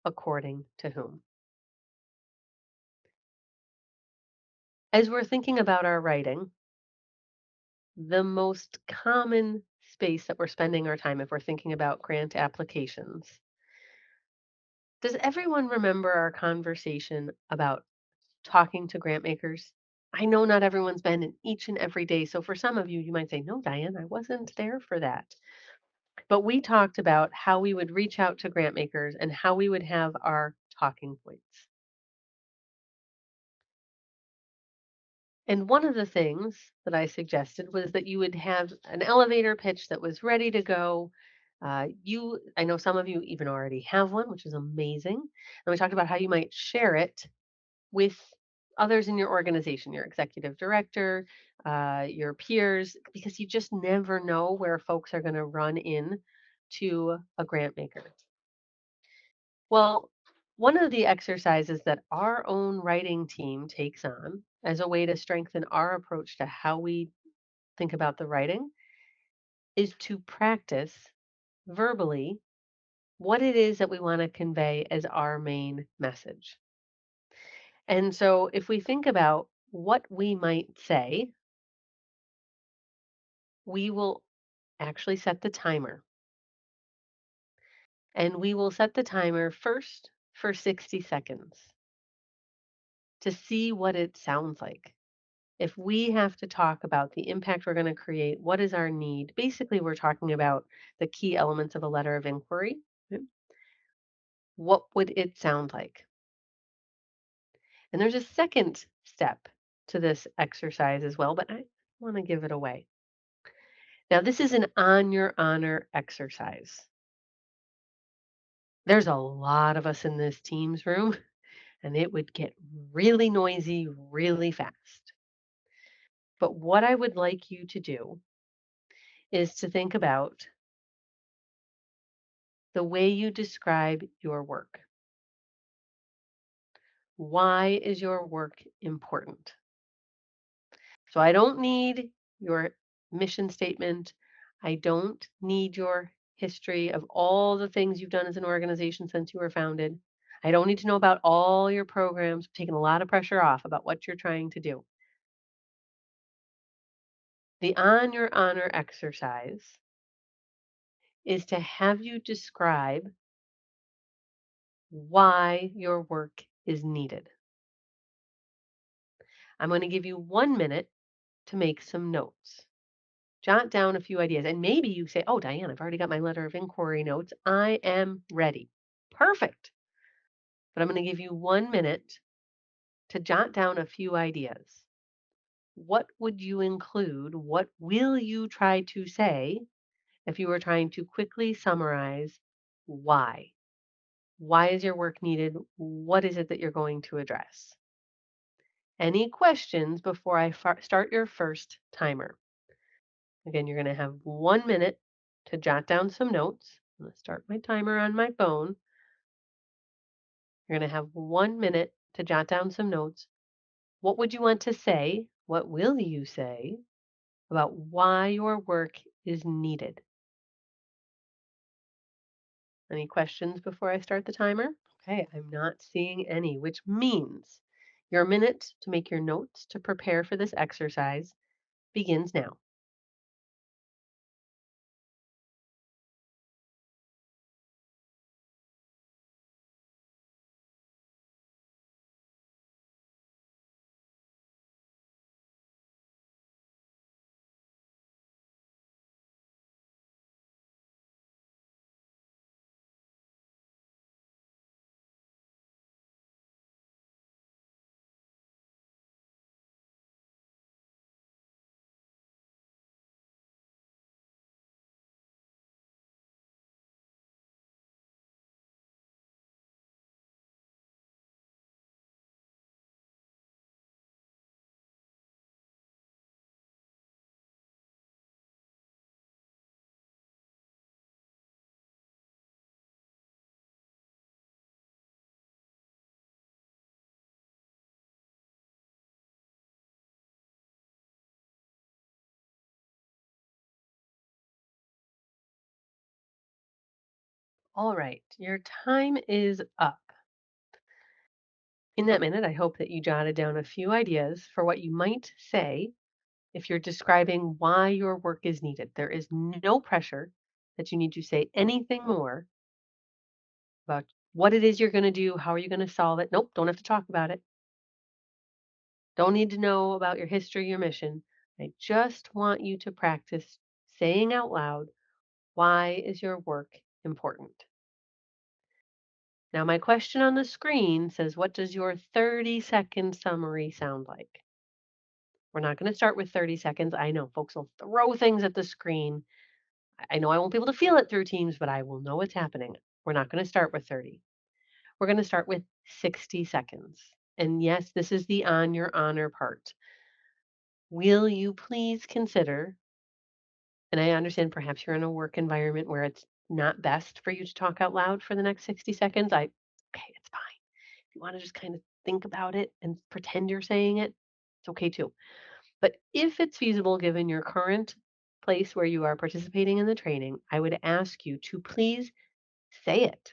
Speaker 2: according to whom. As we're thinking about our writing, the most common space that we're spending our time if we're thinking about grant applications. Does everyone remember our conversation about talking to grant makers? I know not everyone's been in each and every day. So for some of you, you might say, no, Diane, I wasn't there for that. But we talked about how we would reach out to grant makers and how we would have our talking points. And one of the things that I suggested was that you would have an elevator pitch that was ready to go. I know some of you even already have one, which is amazing. And we talked about how you might share it with others in your organization, your executive director, your peers, because you just never know where folks are going to run in to a grant maker. Well, one of the exercises that our own writing team takes on as a way to strengthen our approach to how we think about the writing is to practice verbally what it is that we want to convey as our main message. And so if we think about what we might say, we will actually set the timer. And we will set the timer first for 60 seconds to see what it sounds like. If we have to talk about the impact we're going to create, what is our need? Basically, we're talking about the key elements of a letter of inquiry. Okay. What would it sound like? And there's a second step to this exercise as well, but I want to give it away. Now, this is an on your honor exercise. There's a lot of us in this Teams room, and it would get really noisy really fast. But what I would like you to do is to think about the way you describe your work. Why is your work important? So I don't need your mission statement. I don't need your history of all the things you've done as an organization since you were founded. I don't need to know about all your programs, taking a lot of pressure off about what you're trying to do. The on your honor exercise is to have you describe why your work is needed. I'm going to give you 1 minute to make some notes. Jot down a few ideas. And maybe you say, oh, Diane, I've already got my letter of inquiry notes. I am ready. Perfect. But I'm going to give you 1 minute to jot down a few ideas. What would you include? What will you try to say if you were trying to quickly summarize why? Why is your work needed? What is it that you're going to address? Any questions before I start your first timer? Again, you're going to have 1 minute to jot down some notes. I'm going to start my timer on my phone. You're going to have 1 minute to jot down some notes. What would you want to say? What will you say about why your work is needed? Any questions before I start the timer? Okay, I'm not seeing any, which means your minute to make your notes to prepare for this exercise begins now. All right, your time is up. In that minute, I hope that you jotted down a few ideas for what you might say if you're describing why your work is needed. There is no pressure that you need to say anything more about what it is you're going to do, how are you going to solve it. Nope, don't have to talk about it. Don't need to know about your history, your mission. I just want you to practice saying out loud, why is your work important? Now, my question on the screen says, what does your 30-second summary sound like? We're not going to start with 30 seconds. I know folks will throw things at the screen. I know I won't be able to feel it through Teams, but I will know what's happening. We're not going to start with 30. We're going to start with 60 seconds. And yes, this is the on your honor part. Will you please consider, and I understand perhaps you're in a work environment where it's not best for you to talk out loud for the next 60 seconds. Okay, it's fine. If you want to just kind of think about it and pretend you're saying it, it's okay too. But if it's feasible given your current place where you are participating in the training, I would ask you to please say it.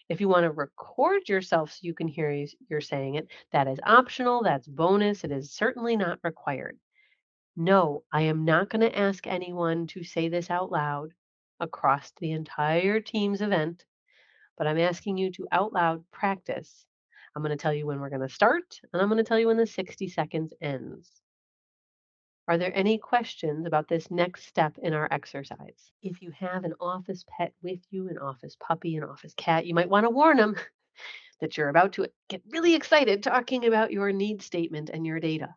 Speaker 2: If you want to record yourself so you can hear you're saying it, that is optional, that's bonus, it is certainly not required. No, I am not going to ask anyone to say this out loud across the entire Teams event, but I'm asking you to out loud practice. I'm going to tell you when we're going to start, and I'm going to tell you when the 60 seconds ends. Are there any questions about this next step in our exercise? If you have an office pet with you, an office puppy, an office cat, you might want to warn them that you're about to get really excited talking about your need statement and your data.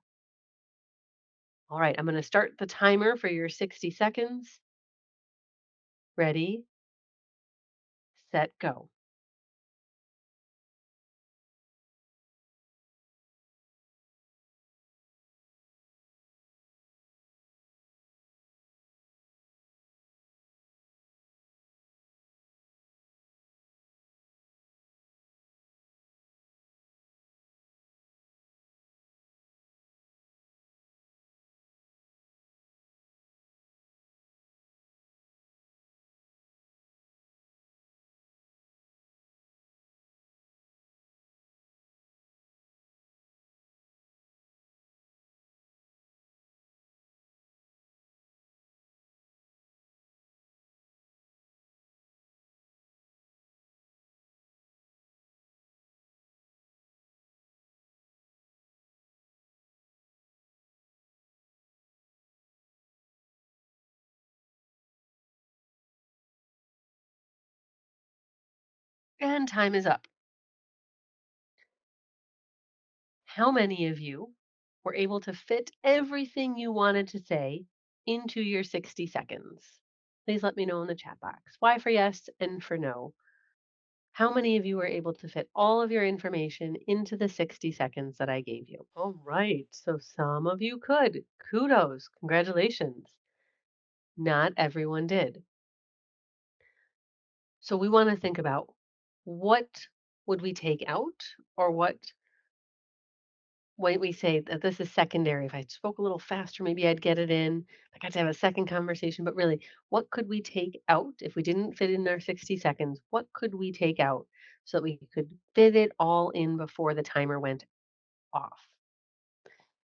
Speaker 2: All right, I'm going to start the timer for your 60 seconds. Ready, set, go. And time is up. How many of you were able to fit everything you wanted to say into your 60 seconds? Please let me know in the chat box. Y for yes and for no. How many of you were able to fit all of your information into the 60 seconds that I gave you? All right. So some of you could. Kudos. Congratulations. Not everyone did. So we want to think about what would we take out or what when we say that this is secondary. If I spoke a little faster, maybe I'd get it in. I got to have a second conversation. But really, what could we take out if we didn't fit in our 60 seconds? What could we take out so that we could fit it all in before the timer went off?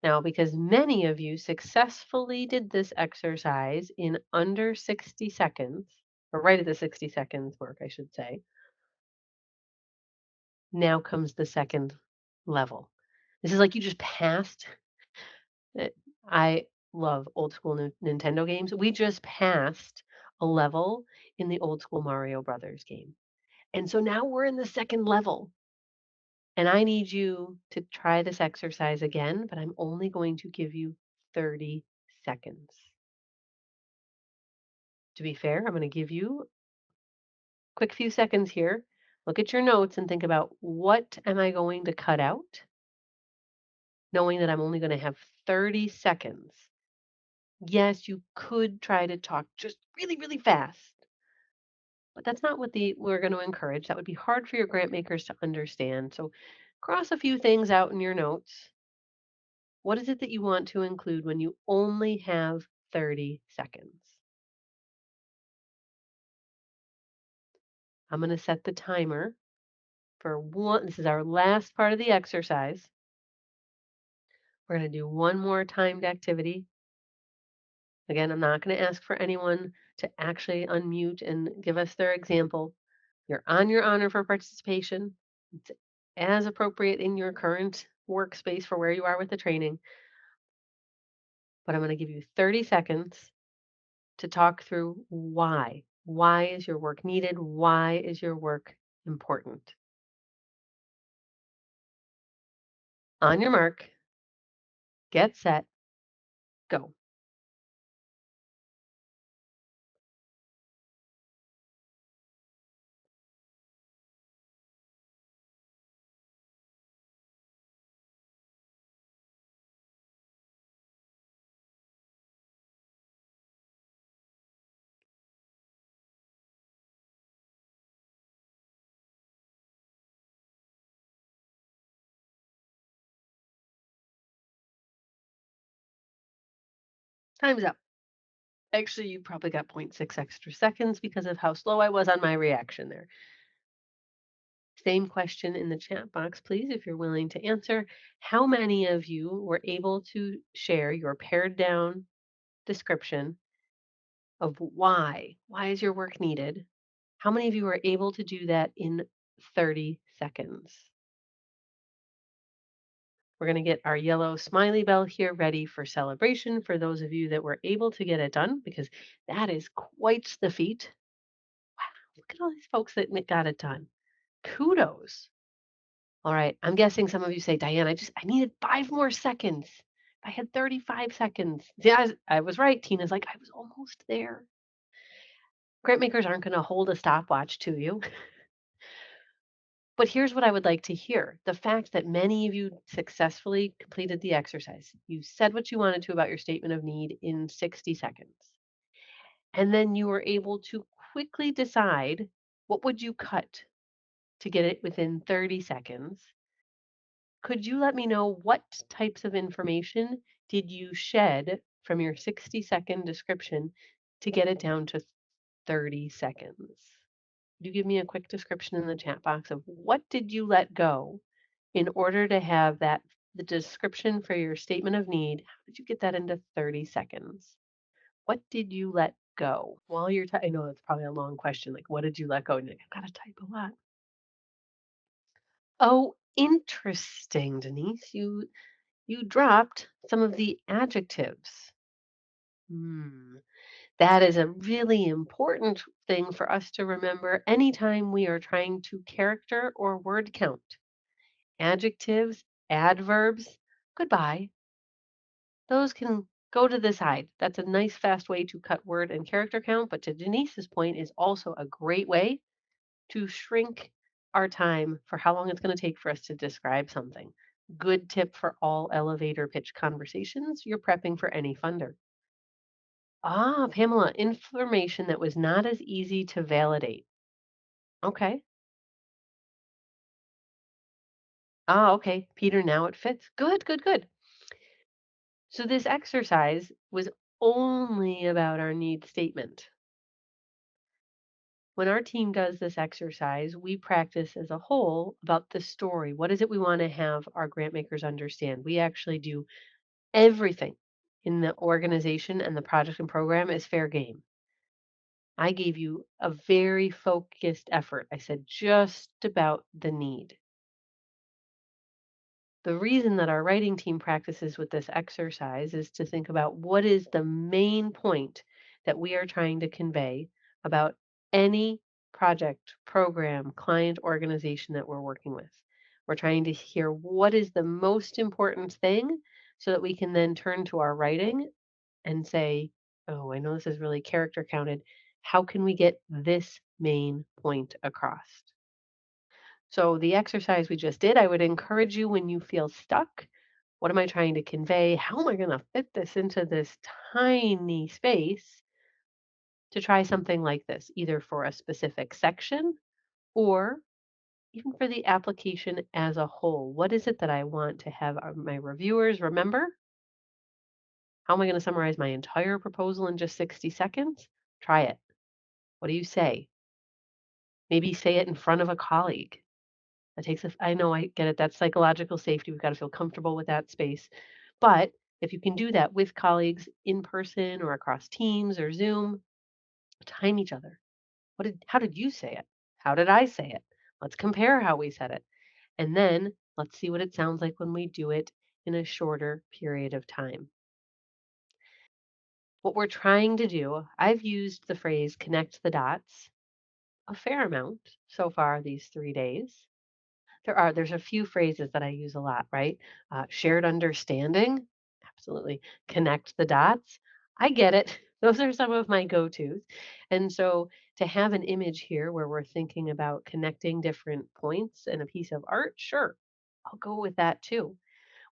Speaker 2: Now, because many of you successfully did this exercise in under 60 seconds, or right at the 60 seconds mark, I should say, now comes the second level. This is like you just passed. it- I love old school Nintendo games. We just passed a level in the old school Mario Brothers game. And so now we're in the second level. And I need you to try this exercise again, but I'm only going to give you 30 seconds. To be fair, I'm going to give you a quick few seconds here. Look at your notes and think about what am I going to cut out, knowing that I'm only going to have 30 seconds. Yes, you could try to talk just really, really fast, but that's not what we're going to encourage. That would be hard for your grant makers to understand. So cross a few things out in your notes. What is it that you want to include when you only have 30 seconds? I'm going to set the timer for one. This is our last part of the exercise. We're going to do one more timed activity. Again, I'm not going to ask for anyone to actually unmute and give us their example. You're on your honor for participation. It's as appropriate in your current workspace for where you are with the training. But I'm going to give you 30 seconds to talk through why. Why is your work needed? Why is your work important? On your mark, get set, go. Time's up. Actually, you probably got zero point 0.6 extra seconds because of how slow I was on my reaction there. Same question in the chat box, please, if you're willing to answer. How many of you were able to share your pared down description of why? Why is your work needed? How many of you were able to do that in 30 seconds? We're going to get our yellow smiley bell here ready for celebration for those of you that were able to get it done, because that is quite the feat. Wow, look at all these folks that got it done. Kudos. All right. I'm guessing some of you say, Diane, I needed 5 more seconds. I had 35 seconds. Yeah, I was right. Tina's like, I was almost there. Grant makers aren't going to hold a stopwatch to you. But here's what I would like to hear. The fact that many of you successfully completed the exercise. You said what you wanted to about your statement of need in 60 seconds. And then you were able to quickly decide what would you cut to get it within 30 seconds. Could you let me know what types of information did you shed from your 60-second description to get it down to 30 seconds? Could you give me a quick description in the chat box of what did you let go in order to have the description for your statement of need? How did you get that into 30 seconds? What did you let go? While you're I know that's probably a long question, like what did you let go? And you're like, I've got to type a lot. Oh, interesting, Denise. You dropped some of the adjectives. Hmm. That is a really important thing for us to remember anytime we are trying to character or word count. Adjectives, adverbs, goodbye, those can go to the side. That's a nice fast way to cut word and character count, but to Denise's point is also a great way to shrink our time for how long it's going to take for us to describe something. Good tip for all elevator pitch conversations you're prepping for any funder. Ah, Pamela, information that was not as easy to validate. Okay. Ah, okay. Peter, now it fits. Good, good, good. So this exercise was only about our need statement. When our team does this exercise, we practice as a whole about the story. What is it we want to have our grant makers understand? We actually do everything in the organization and the project and program is fair game. I gave you a very focused effort. I said just about the need. The reason that our writing team practices with this exercise is to think about what is the main point that we are trying to convey about any project, program, client, organization that we're working with. We're trying to hear what is the most important thing so that we can then turn to our writing and say, oh, I know this is really character counted. How can we get this main point across? So, the exercise we just did, I would encourage you when you feel stuck. What am I trying to convey? How am I going to fit this into this tiny space? To try something like this, either for a specific section or even for the application as a whole. What is it that I want to have my reviewers remember? How am I going to summarize my entire proposal in just 60 seconds? Try it. What do you say? Maybe say it in front of a colleague. That takes a I know, I get it, that's psychological safety, we've gotta feel comfortable with that space. But if you can do that with colleagues in person or across Teams or Zoom, time each other. How did you say it? How did I say it? Let's compare how we said it. And then let's see what it sounds like when we do it in a shorter period of time. What we're trying to do, I've used the phrase connect the dots a fair amount so far these 3 days. There's a few phrases that I use a lot, right? Shared understanding, absolutely. Connect the dots. I get it. Those are some of my go-tos. And so to have an image here where we're thinking about connecting different points in a piece of art, sure, I'll go with that too.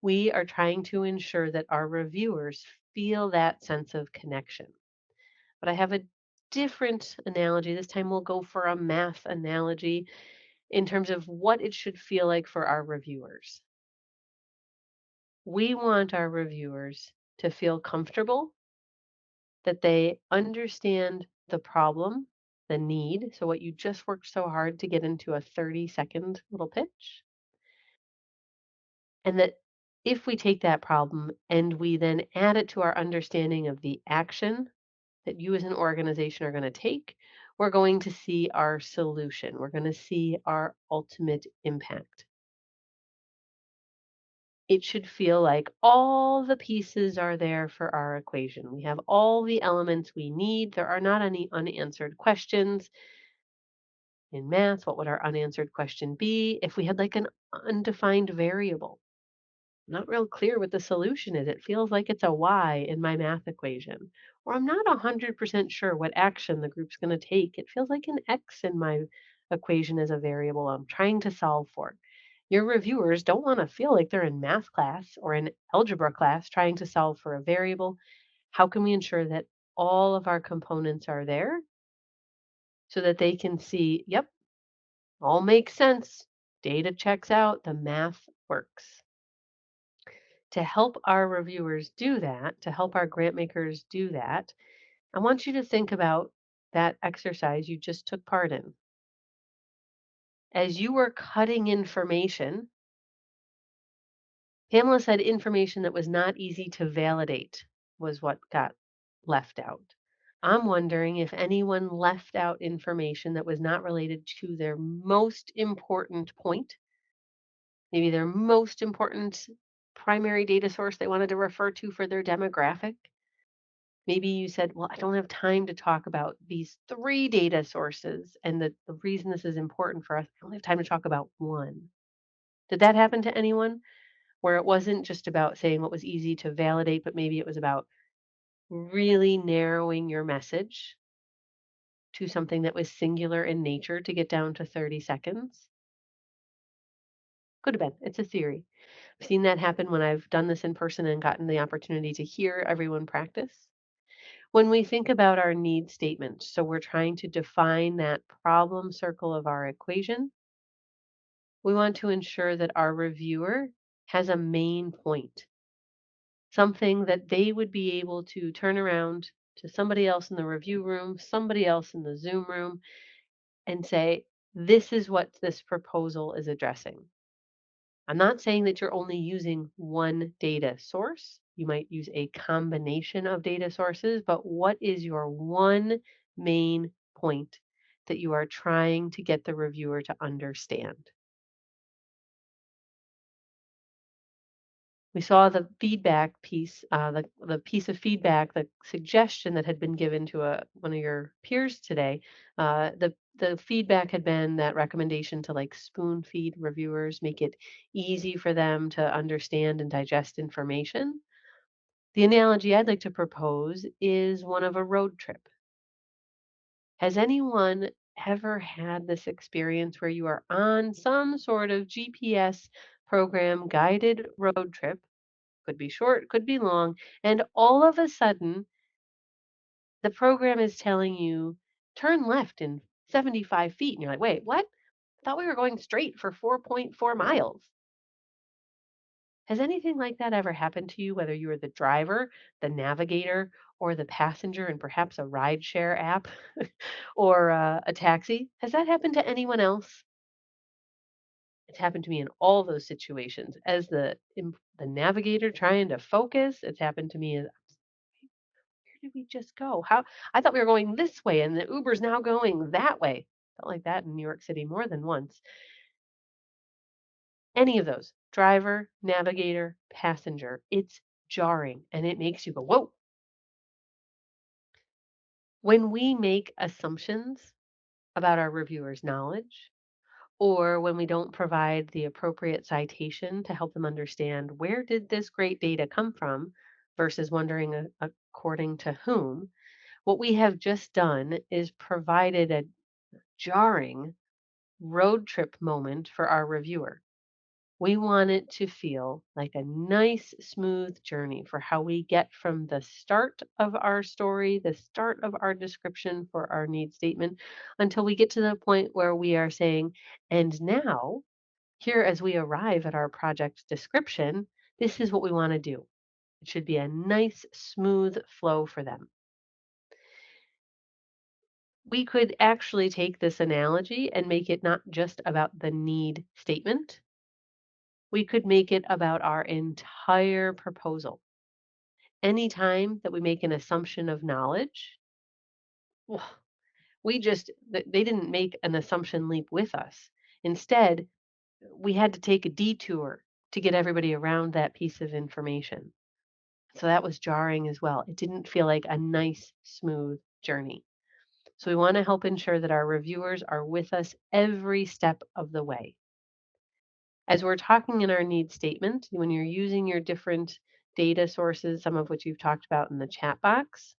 Speaker 2: We are trying to ensure that our reviewers feel that sense of connection. But I have a different analogy. This time we'll go for a math analogy in terms of what it should feel like for our reviewers. We want our reviewers to feel comfortable, that they understand the problem, the need. So, what you just worked so hard to get into a 30-second little pitch. And that if we take that problem and we then add it to our understanding of the action that you as an organization are going to take, we're going to see our solution. We're going to see our ultimate impact. It should feel like all the pieces are there for our equation. We have all the elements we need. There are not any unanswered questions. In math, what would our unanswered question be if we had like an undefined variable? Not real clear what the solution is. It feels like it's a y in my math equation. Or I'm not 100% sure what action the group's going to take. It feels like an x in my equation as a variable I'm trying to solve for. Your reviewers don't want to feel like they're in math class or in algebra class trying to solve for a variable. How can we ensure that all of our components are there so that they can see, yep, all makes sense. Data checks out, the math works. To help our reviewers do that, to help our grant makers do that, I want you to think about that exercise you just took part in. As you were cutting information, Pamela said information that was not easy to validate was what got left out. I'm wondering if anyone left out information that was not related to their most important point, maybe their most important primary data source they wanted to refer to for their demographic. Maybe you said, well, I don't have time to talk about these three data sources. And the reason this is important for us, I only have time to talk about one. Did that happen to anyone? Where it wasn't just about saying what was easy to validate, but maybe it was about really narrowing your message to something that was singular in nature to get down to 30 seconds? Could have been. It's a theory. I've seen that happen when I've done this in person and gotten the opportunity to hear everyone practice. When we think about our need statement, so we're trying to define that problem circle of our equation, we want to ensure that our reviewer has a main point, something that they would be able to turn around to somebody else in the review room, somebody else in the Zoom room, and say, this is what this proposal is addressing. I'm not saying that you're only using one data source. You might use a combination of data sources, but what is your one main point that you are trying to get the reviewer to understand? We saw the feedback piece, the piece of feedback, the suggestion that had been given to one of your peers today. The feedback had been that recommendation to like spoon feed reviewers, make it easy for them to understand and digest information. The analogy I'd like to propose is one of a road trip. Has anyone ever had this experience where you are on some sort of GPS program guided road trip? Could be short, could be long, and all of a sudden, the program is telling you, turn left in 75 feet. And you're like, wait, what? I thought we were going straight for 4.4 miles. Has anything like that ever happened to you, whether you were the driver, the navigator, or the passenger in perhaps a rideshare app or a taxi? Has that happened to anyone else? It's happened to me in all those situations. As the navigator trying to focus, it's happened to me as where did we just go? How I thought we were going this way and the Uber's now going that way. Felt like that in New York City more than once. Any of those, driver, navigator, passenger, it's jarring and it makes you go, whoa. When we make assumptions about our reviewer's knowledge, or when we don't provide the appropriate citation to help them understand where did this great data come from versus wondering according to whom, what we have just done is provided a jarring road trip moment for our reviewer. We want it to feel like a nice, smooth journey for how we get from the start of our story, the start of our description for our need statement, until we get to the point where we are saying, and now, here as we arrive at our project description, this is what we want to do. It should be a nice, smooth flow for them. We could actually take this analogy and make it not just about the need statement. We could make it about our entire proposal. Anytime that we make an assumption of knowledge, well, they didn't make an assumption leap with us. Instead, we had to take a detour to get everybody around that piece of information. So that was jarring as well. It didn't feel like a nice, smooth journey. So we want to help ensure that our reviewers are with us every step of the way. As we're talking in our need statement, when you're using your different data sources, some of which you've talked about in the chat box,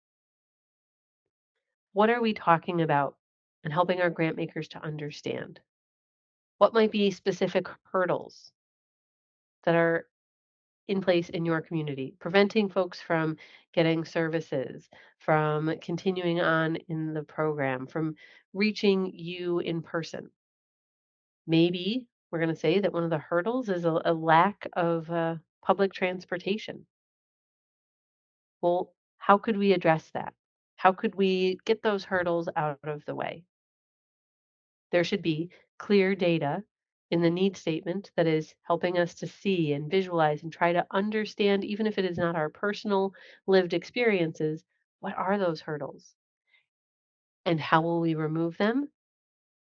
Speaker 2: what are we talking about and helping our grant makers to understand? What might be specific hurdles that are in place in your community, preventing folks from getting services, from continuing on in the program, from reaching you in person? Maybe we're going to say that one of the hurdles is a lack of public transportation. Well, how could we address that? How could we get those hurdles out of the way? There should be clear data in the need statement that is helping us to see and visualize and try to understand, even if it is not our personal lived experiences, what are those hurdles and how will we remove them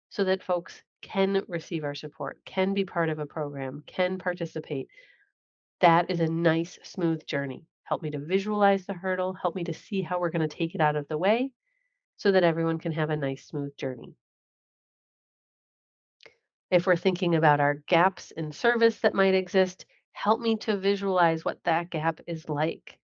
Speaker 2: so that folks can receive our support, can be part of a program, can participate. That is a nice, smooth journey. help me to visualize the hurdle, help me to see how we're going to take it out of the way so that everyone can have a nice, smooth journey. If we're thinking about our gaps in service that might exist, help me to visualize what that gap is like.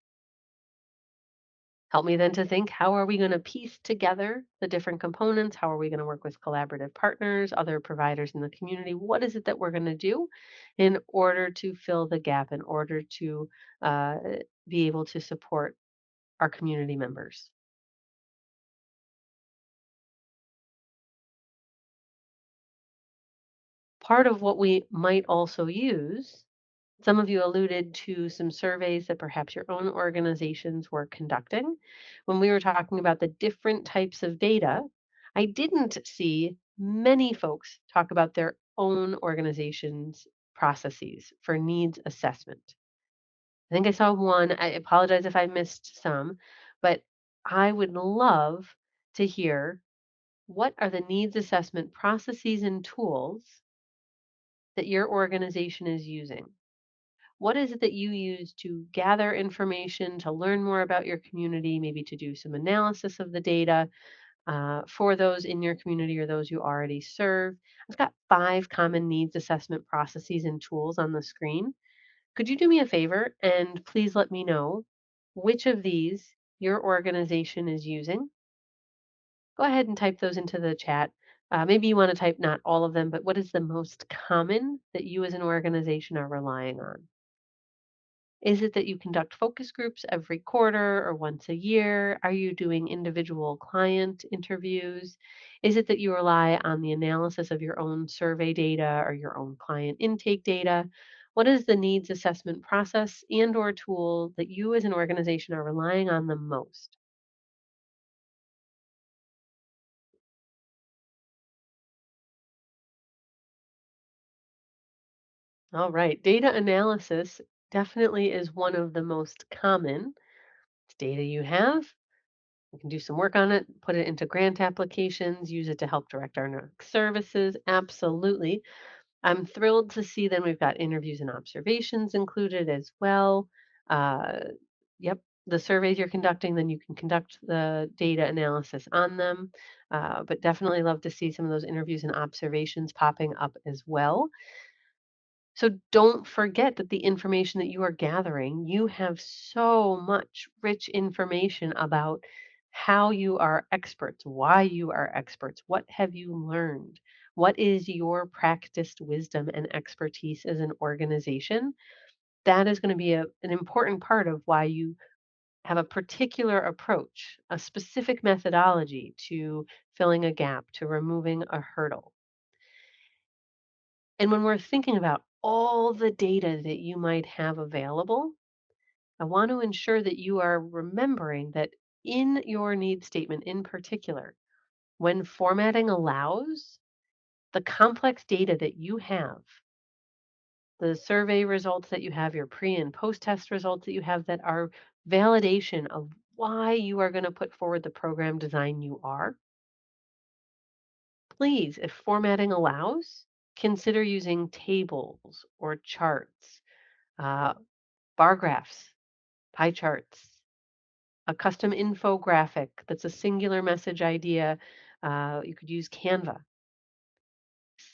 Speaker 2: Help me then to think, how are we going to piece together the different components? How are we going to work with collaborative partners, other providers in the community? What is it that we're going to do in order to fill the gap, in order to uh, be able to support our community members? Part of what we might also use, some of you alluded to some surveys that perhaps your own organizations were conducting. When we were talking about the different types of data, I didn't see many folks talk about their own organization's processes for needs assessment. I think I saw one. I apologize if I missed some, but I would love to hear, what are the needs assessment processes and tools that your organization is using? What is it that you use to gather information, to learn more about your community, maybe to do some analysis of the data for those in your community or those you already serve? I've got 5 common needs assessment processes and tools on the screen. Could you do me a favor and please let me know which of these your organization is using? Go ahead and type those into the chat. Maybe you want to type not all of them, but what is the most common that you as an organization are relying on? Is it that you conduct focus groups every quarter or once a year? Are you doing individual client interviews? Is it that you rely on the analysis of your own survey data or your own client intake data? What is the needs assessment process and or tool that you as an organization are relying on the most? All right, data analysis definitely is one of the most common. It's data you have. We can do some work on it, put it into grant applications, use it to help direct our next services. Absolutely. I'm thrilled to see then we've got interviews and observations included as well. Uh, yep, the surveys you're conducting, then you can conduct the data analysis on them. But definitely love to see some of those interviews and observations popping up as well. So don't forget that the information that you are gathering, you have so much rich information about how you are experts, why you are experts, what have you learned, what is your practiced wisdom and expertise as an organization. That is going to be an important part of why you have a particular approach, a specific methodology to filling a gap, to removing a hurdle. And when we're thinking about all the data that you might have available, I want to ensure that you are remembering that in your need statement in particular, when formatting allows, the complex data that you have, the survey results that you have, your pre and post test results that you have that are validation of why you are going to put forward the program design you are, please, if formatting allows, consider using tables or charts, uh, bar graphs, pie charts, a custom infographic that's a singular message idea. You could use Canva,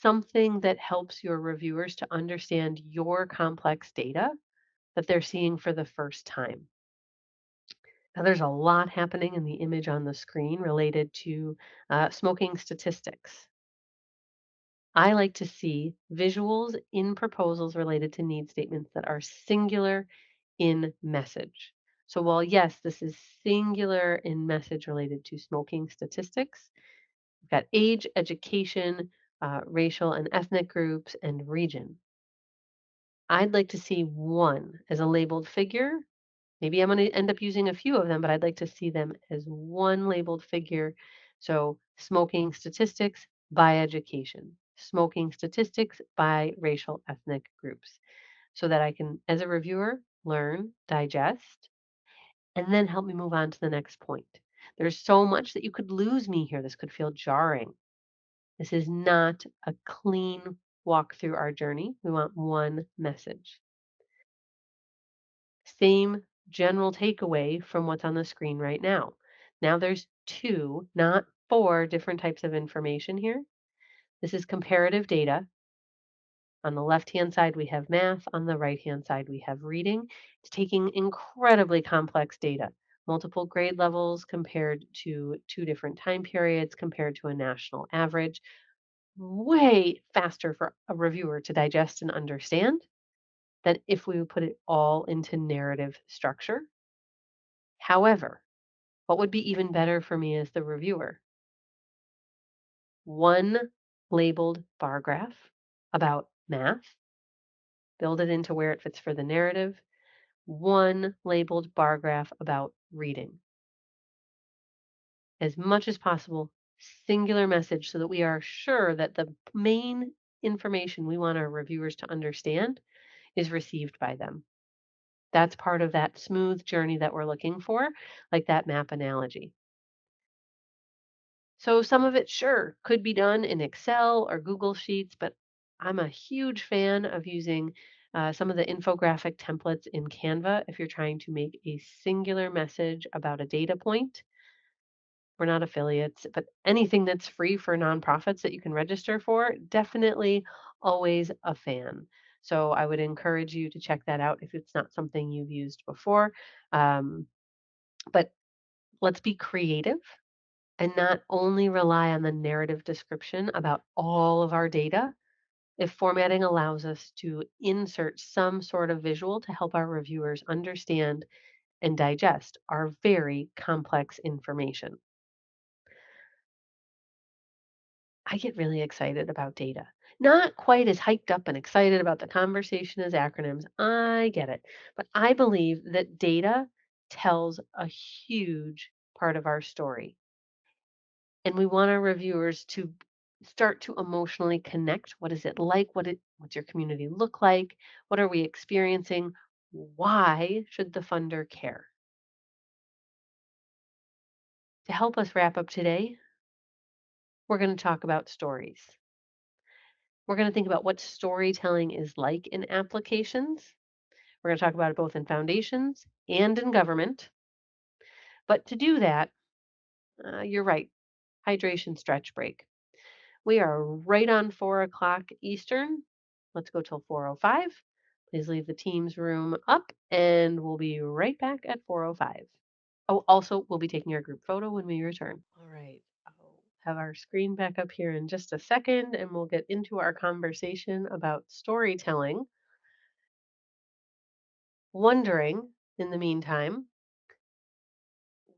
Speaker 2: something that helps your reviewers to understand your complex data that they're seeing for the first time. Now, there's a lot happening in the image on the screen related to smoking statistics. I like to see visuals in proposals related to need statements that are singular in message. So while yes, this is singular in message related to smoking statistics, we've got age, education, racial and ethnic groups, and region. I'd like to see one as a labeled figure. Maybe I'm going to end up using a few of them, but I'd like to see them as one labeled figure. So smoking statistics by education, smoking statistics by racial ethnic groups, so that I can, as a reviewer, learn, digest, and then help me move on to the next point. There's so much that you could lose me here. This could feel jarring. This is not a clean walk through our journey. We want one message. Same general takeaway from what's on the screen right now. Now there's 2, not 4 different types of information here. This is comparative data. On the left-hand side, we have math. On the right-hand side, we have reading. It's taking incredibly complex data, multiple grade levels compared to 2 different time periods, compared to a national average. Way faster for a reviewer to digest and understand than if we would put it all into narrative structure. However, what would be even better for me as the reviewer? One labeled bar graph about math, build it into where it fits for the narrative. One labeled bar graph about reading. As much as possible, singular message so that we are sure that the main information we want our reviewers to understand is received by them. That's part of that smooth journey that we're looking for, like that map analogy. So some of it, sure, could be done in Excel or Google Sheets, but I'm a huge fan of using some of the infographic templates in Canva if you're trying to make a singular message about a data point. We're not affiliates, but anything that's free for nonprofits that you can register for, definitely always a fan. So I would encourage you to check that out if it's not something you've used before. Um, but let's be creative and not only rely on the narrative description about all of our data. If formatting allows us to insert some sort of visual to help our reviewers understand and digest our very complex information. I get really excited about data. Not quite as hyped up and excited about the conversation as acronyms. I get it. But I believe that data tells a huge part of our story. And we want our reviewers to start to emotionally connect. What is it like? What's your community look like? What are we experiencing? Why should the funder care? To help us wrap up today, we're going to talk about stories. We're going to think about what storytelling is like in applications. We're going to talk about it both in foundations and in government. But to do that, you're right, hydration stretch break. We are right on 4 o'clock Eastern. Let's go till 4:05. Please leave the Teams room up, and we'll be right back at 4:05. Oh, also, we'll be taking our group photo when we return. All right. I'll have our screen back up here in just a second, and we'll get into our conversation about storytelling. Wondering, in the meantime,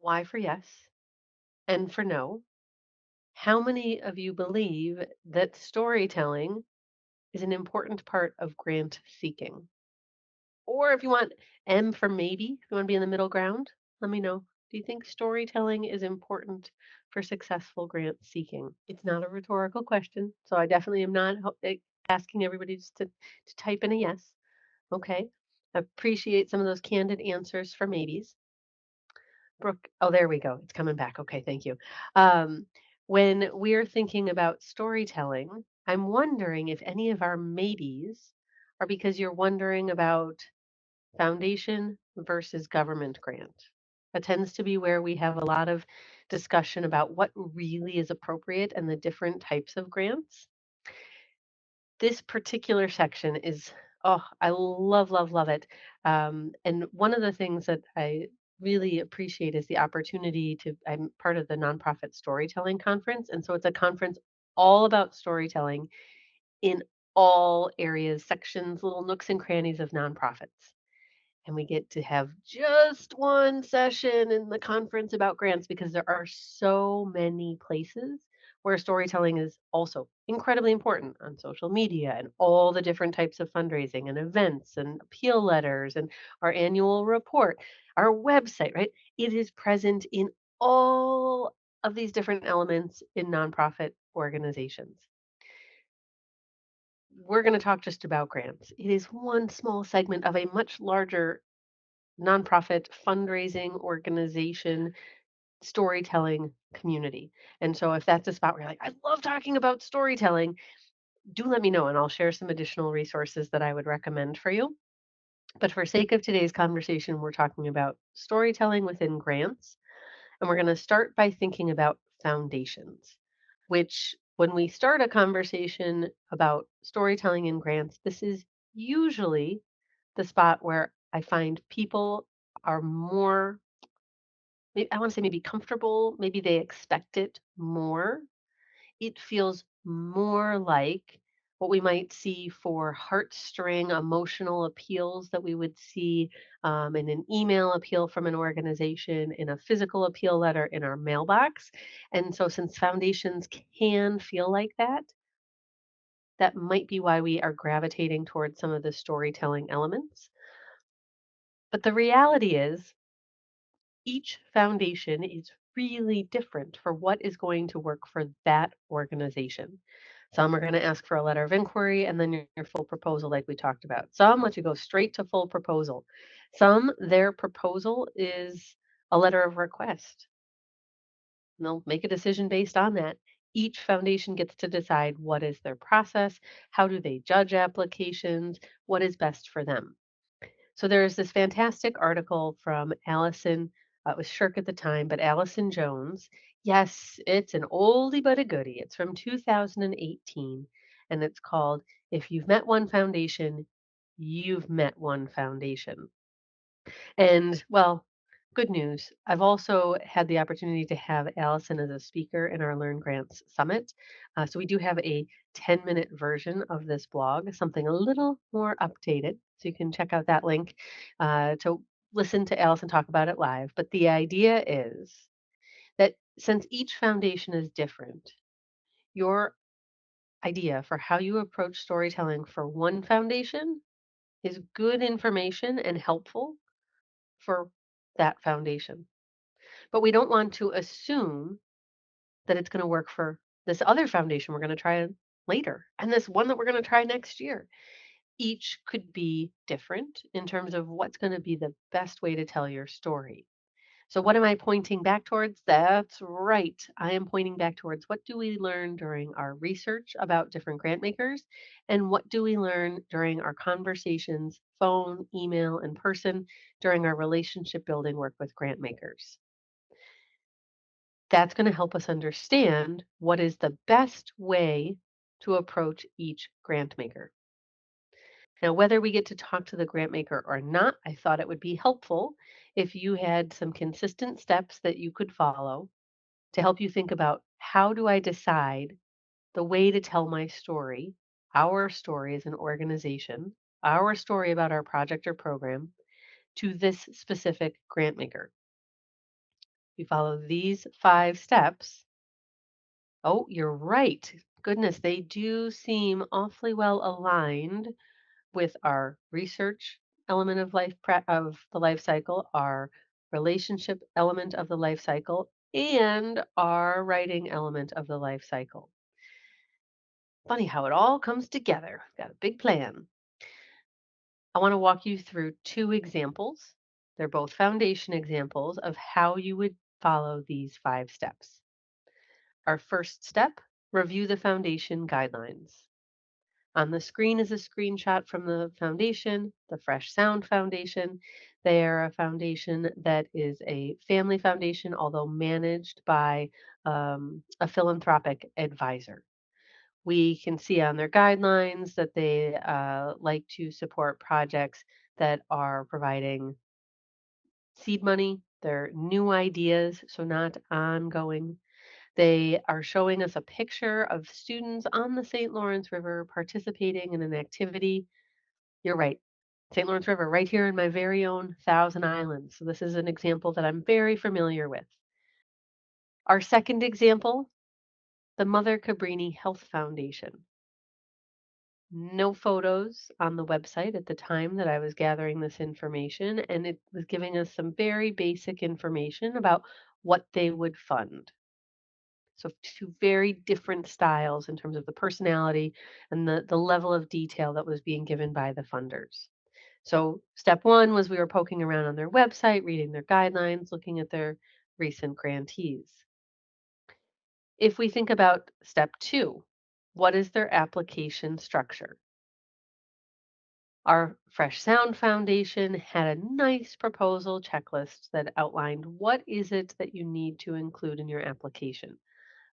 Speaker 2: why for yes and for no? How many of you believe that storytelling is an important part of grant seeking? Or if you want M for maybe, if you want to be in the middle ground, let me know. Do you think storytelling is important for successful grant seeking? It's not a rhetorical question, so I definitely am not asking everybody just to type in a yes. Okay. I appreciate some of those candid answers for maybes. Brooke, oh, there we go. It's coming back. Okay, thank you. Um, when we're thinking about storytelling, I'm wondering if any of our maybes are because you're wondering about foundation versus government grant. That tends to be where we have a lot of discussion about what really is appropriate and the different types of grants. This particular section is, oh, I love, love, love it. And one of the things that I really appreciate is the opportunity to, I'm part of the nonprofit storytelling conference. And so it's a conference all about storytelling in all areas, sections, little nooks and crannies of nonprofits. And we get to have just one session in the conference about grants because there are so many places where storytelling is also incredibly important on social media and all the different types of fundraising and events and appeal letters and our annual report, our website, right? It is present in all of these different elements in nonprofit organizations. We're going to talk just about grants. It is one small segment of a much larger nonprofit fundraising organization storytelling community. And so if that's a spot where you're like, I love talking about storytelling, do let me know and I'll share some additional resources that I would recommend for you. But for sake of today's conversation, we're talking about storytelling within grants. And we're going to start by thinking about foundations, which, when we start a conversation about storytelling in grants, this is usually the spot where I find people are more, I want to say maybe comfortable, maybe they expect it more. It feels more like what we might see for heartstring emotional appeals that we would see in an email appeal from an organization, in a physical appeal letter in our mailbox. And so, since foundations can feel like that, that might be why we are gravitating towards some of the storytelling elements. But the reality is, each foundation is really different for what is going to work for that organization. Some are going to ask for a letter of inquiry and then your full proposal, like we talked about. Some let you go straight to full proposal. Some, their proposal is a letter of request. And they'll make a decision based on that. Each foundation gets to decide what is their process, how do they judge applications, what is best for them. So there's this fantastic article from Allison, it was Shirk at the time, but Allison Jones. Yes, it's an oldie but a goodie. It's from 2018, and it's called If You've Met One Foundation, You've Met One Foundation. And well, good news. I've also had the opportunity to have Allison as a speaker in our Learn Grants Summit. So we do have a 10-minute version of this blog, something a little more updated. So you can check out that link to listen to Allison talk about it live. But the idea is that since each foundation is different, your idea for how you approach storytelling for one foundation is good information and helpful for that foundation. But we don't want to assume that it's going to work for this other foundation we're going to try later and this one that we're going to try next year. Each could be different in terms of what's going to be the best way to tell your story. So, what am I pointing back towards? That's right. I am pointing back towards what do we learn during our research about different grant makers, and what do we learn during our conversations, phone, email, in person, during our relationship building work with grant makers. That's going to help us understand what is the best way to approach each grant maker. Now, whether we get to talk to the grant maker or not, I thought it would be helpful if you had some consistent steps that you could follow to help you think about, how do I decide the way to tell my story, our story as an organization, our story about our project or program, to this specific grant maker. You follow these 5 steps. Oh, you're right. Goodness, they do seem awfully well aligned with our research element of of the life cycle, our relationship element of the life cycle, and our writing element of the life cycle. Funny how it all comes together. Got a big plan. I want to walk you through 2 examples. They're both foundation examples of how you would follow these 5 steps. Our first step, review the foundation guidelines. On the screen is a screenshot from the foundation, the Fresh Sound Foundation. They are a foundation that is a family foundation, although managed by a philanthropic advisor. We can see on their guidelines that they like to support projects that are providing seed money. They're new ideas, so not ongoing. They are showing us a picture of students on the St. Lawrence River participating in an activity. You're right. St. Lawrence River, right here in my very own Thousand Islands. So this is an example that I'm very familiar with. Our second example, the Mother Cabrini Health Foundation. No photos on the website at the time that I was gathering this information, and it was giving us some very basic information about what they would fund. So 2 very different styles in terms of the personality and the level of detail that was being given by the funders. So step 1 was we were poking around on their website, reading their guidelines, looking at their recent grantees. If we think about step 2, what is their application structure? Our Fresh Sound Foundation had a nice proposal checklist that outlined what is it that you need to include in your application.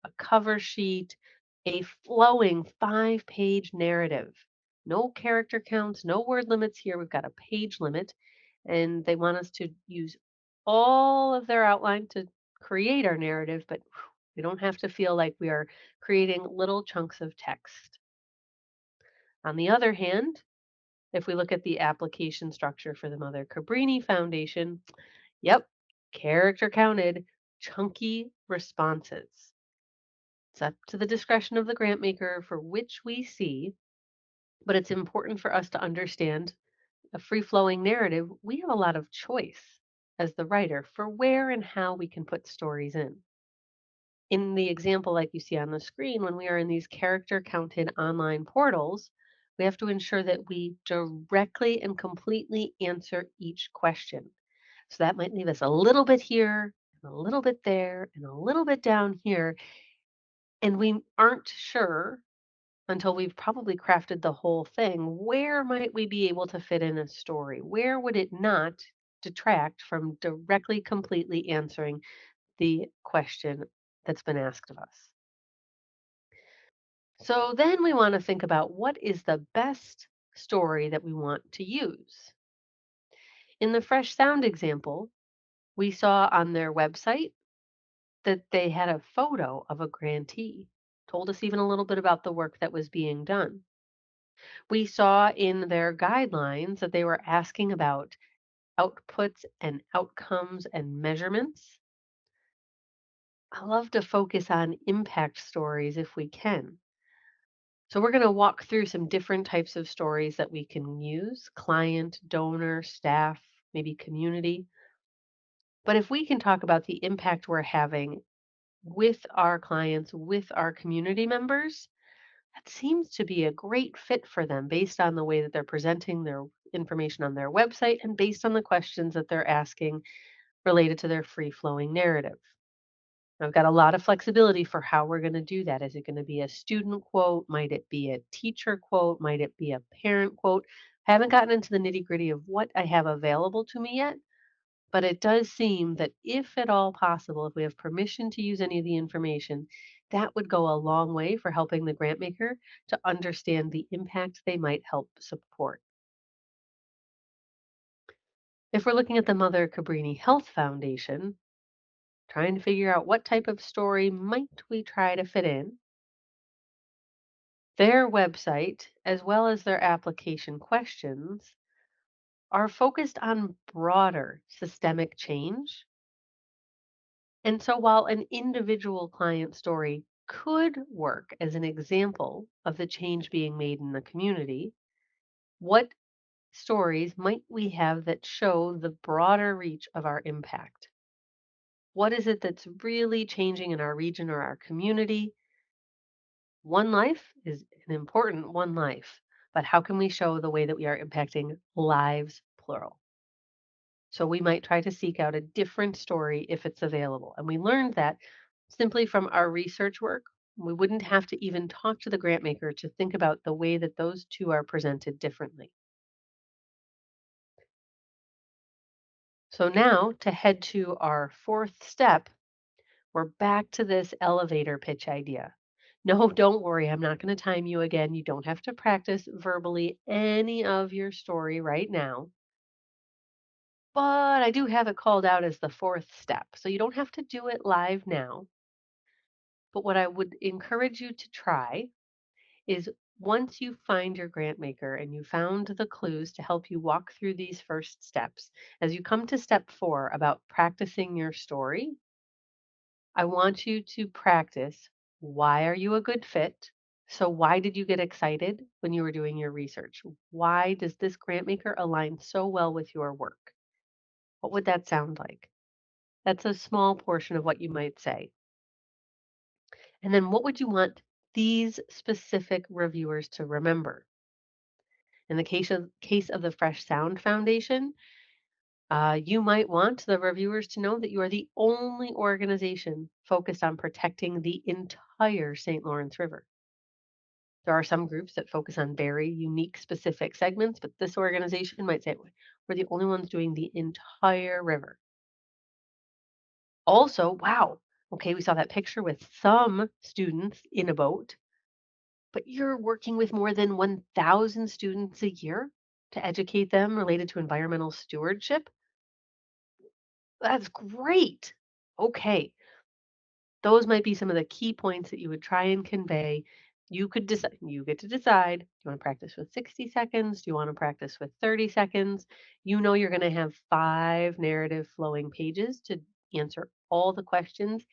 Speaker 2: A cover sheet, a flowing 5-page narrative. No character counts, no word limits here. We've got a page limit, and they want us to use all of their outline to create our narrative, but we don't have to feel like we are creating little chunks of text. On the other hand, if we look at the application structure for the Mother Cabrini Foundation, yep, character counted, chunky responses. It's up to the discretion of the grant maker for which we see, but it's important for us to understand a free flowing narrative. We have a lot of choice as the writer for where and how we can put stories in. In the example, like you see on the screen, when we are in these character counted online portals, we have to ensure that we directly and completely answer each question. So that might leave us a little bit here, and a little bit there, and a little bit down here. And we aren't sure until we've probably crafted the whole thing, where might we be able to fit in a story? Where would it not detract from directly, completely answering the question that's been asked of us? So then we want to think about what is the best story that we want to use. In the Fresh Sound example, we saw on their website that they had a photo of a grantee, told us even a little bit about the work that was being done. We saw in their guidelines that they were asking about outputs and outcomes and measurements. I love to focus on impact stories if we can. So we're going to walk through some different types of stories that we can use: client, donor, staff, maybe community. But if we can talk about the impact we're having with our clients, with our community members, that seems to be a great fit for them based on the way that they're presenting their information on their website and based on the questions that they're asking related to their free flowing narrative. I've got a lot of flexibility for how we're going to do that. Is it going to be a student quote? Might it be a teacher quote? Might it be a parent quote? I haven't gotten into the nitty gritty of what I have available to me yet, but it does seem that if at all possible, if we have permission to use any of the information, that would go a long way for helping the grant maker to understand the impact they might help support. If we're looking at the Mother Cabrini Health Foundation, trying to figure out what type of story might we try to fit in, their website, as well as their application questions, are focused on broader systemic change. And so while an individual client story could work as an example of the change being made in the community, what stories might we have that show the broader reach of our impact? What is it that's really changing in our region or our community? One life is an important one life, but how can we show the way that we are impacting lives, plural? So we might try to seek out a different story if it's available. And we learned that simply from our research work. We wouldn't have to even talk to the grant maker to think about the way that those two are presented differently. So now to head to our fourth step, we're back to this elevator pitch idea. No, don't worry, I'm not going to time you again. You don't have to practice verbally any of your story right now. But I do have it called out as the fourth step. So you don't have to do it live now. But what I would encourage you to try is, once you find your grant maker and you found the clues to help you walk through these first steps, as you come to step 4 about practicing your story, I want you to practice: why are you a good fit? So, why did you get excited when you were doing your research? Why does this grant maker align so well with your work? What would that sound like? That's a small portion of what you might say. And then what would you want these specific reviewers to remember? In the case of the Fresh Sound Foundation, you might want the reviewers to know that you are the only organization focused on protecting the entire St. Lawrence River. There are some groups that focus on very unique, specific segments, but this organization might say, we're the only ones doing the entire river. Also, wow, okay, we saw that picture with some students in a boat, but you're working with more than 1,000 students a year to educate them related to environmental stewardship. That's great. Okay, those might be some of the key points that you would try and convey. You could decide, you get to decide, do you want to practice with 60 seconds? Do you want to practice with 30 seconds? You know you're going to have 5 narrative flowing pages to answer all the questions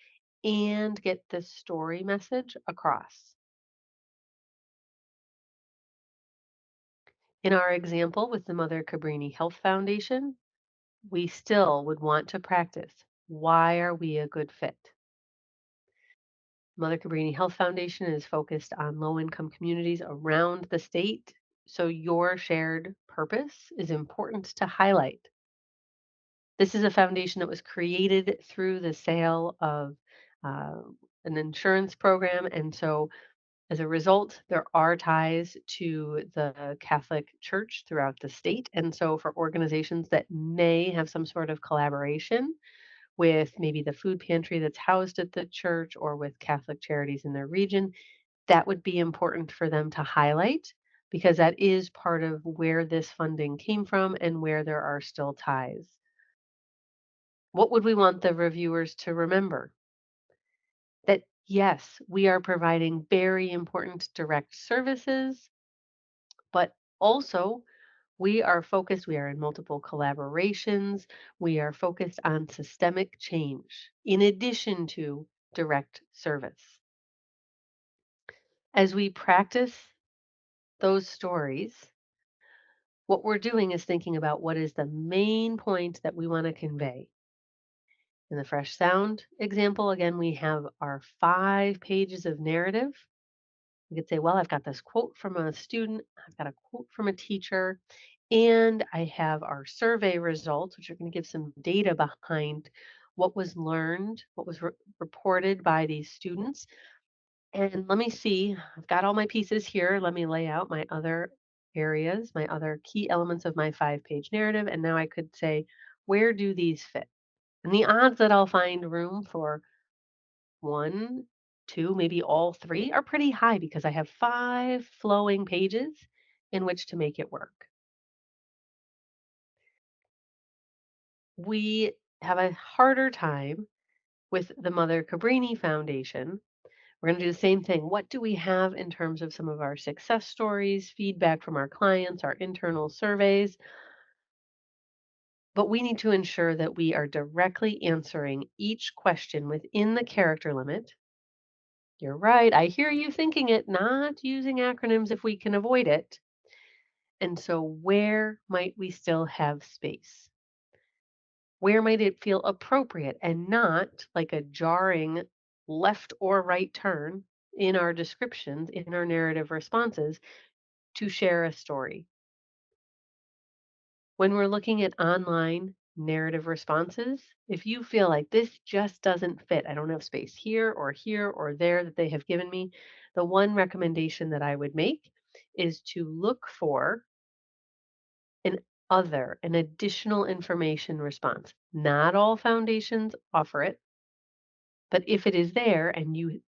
Speaker 2: and get the story message across. In our example with the Mother Cabrini Health Foundation, we still would want to practice. Why are we a good fit? Mother Cabrini Health Foundation is focused on low income communities around the state. So your shared purpose is important to highlight. This is a foundation that was created through the sale of uh, an insurance program. And so as a result, there are ties to the Catholic Church throughout the state. And so for organizations that may have some sort of collaboration with maybe the food pantry that's housed at the church or with Catholic charities in their region, that would be important for them to highlight because that is part of where this funding came from and where there are still ties. What would we want the reviewers to remember? That yes, we are providing very important direct services, but also we are focused, we are in multiple collaborations, we are focused on systemic change in addition to direct service. As we practice those stories, what we're doing is thinking about what is the main point that we want to convey. In the fresh sound example, again, we have our 5 pages of narrative. You could say, well, I've got this quote from a student, I've got a quote from a teacher, and I have our survey results, which are going to give some data behind what was learned, what was reported by these students. And let me see, I've got all my pieces here. Let me lay out my other areas, my other key elements of my 5 page narrative. And now I could say, where do these fit? And the odds that I'll find room for one, two, maybe all 3 are pretty high because I have 5 flowing pages in which to make it work. We have a harder time with the Mother Cabrini Foundation. We're going to do the same thing. What do we have in terms of some of our success stories, feedback from our clients, our internal surveys? But we need to ensure that we are directly answering each question within the character limit. You're right. I hear you thinking it, not using acronyms if we can avoid it. And so, where might we still have space? Where might it feel appropriate and not like a jarring left or right turn in our descriptions, in our narrative responses to share a story? When we're looking at online narrative responses, if you feel like this just doesn't fit, I don't have space here or there that they have given me, the one recommendation that I would make is to look for an an additional information response. Not all foundations offer it, but if it is there and you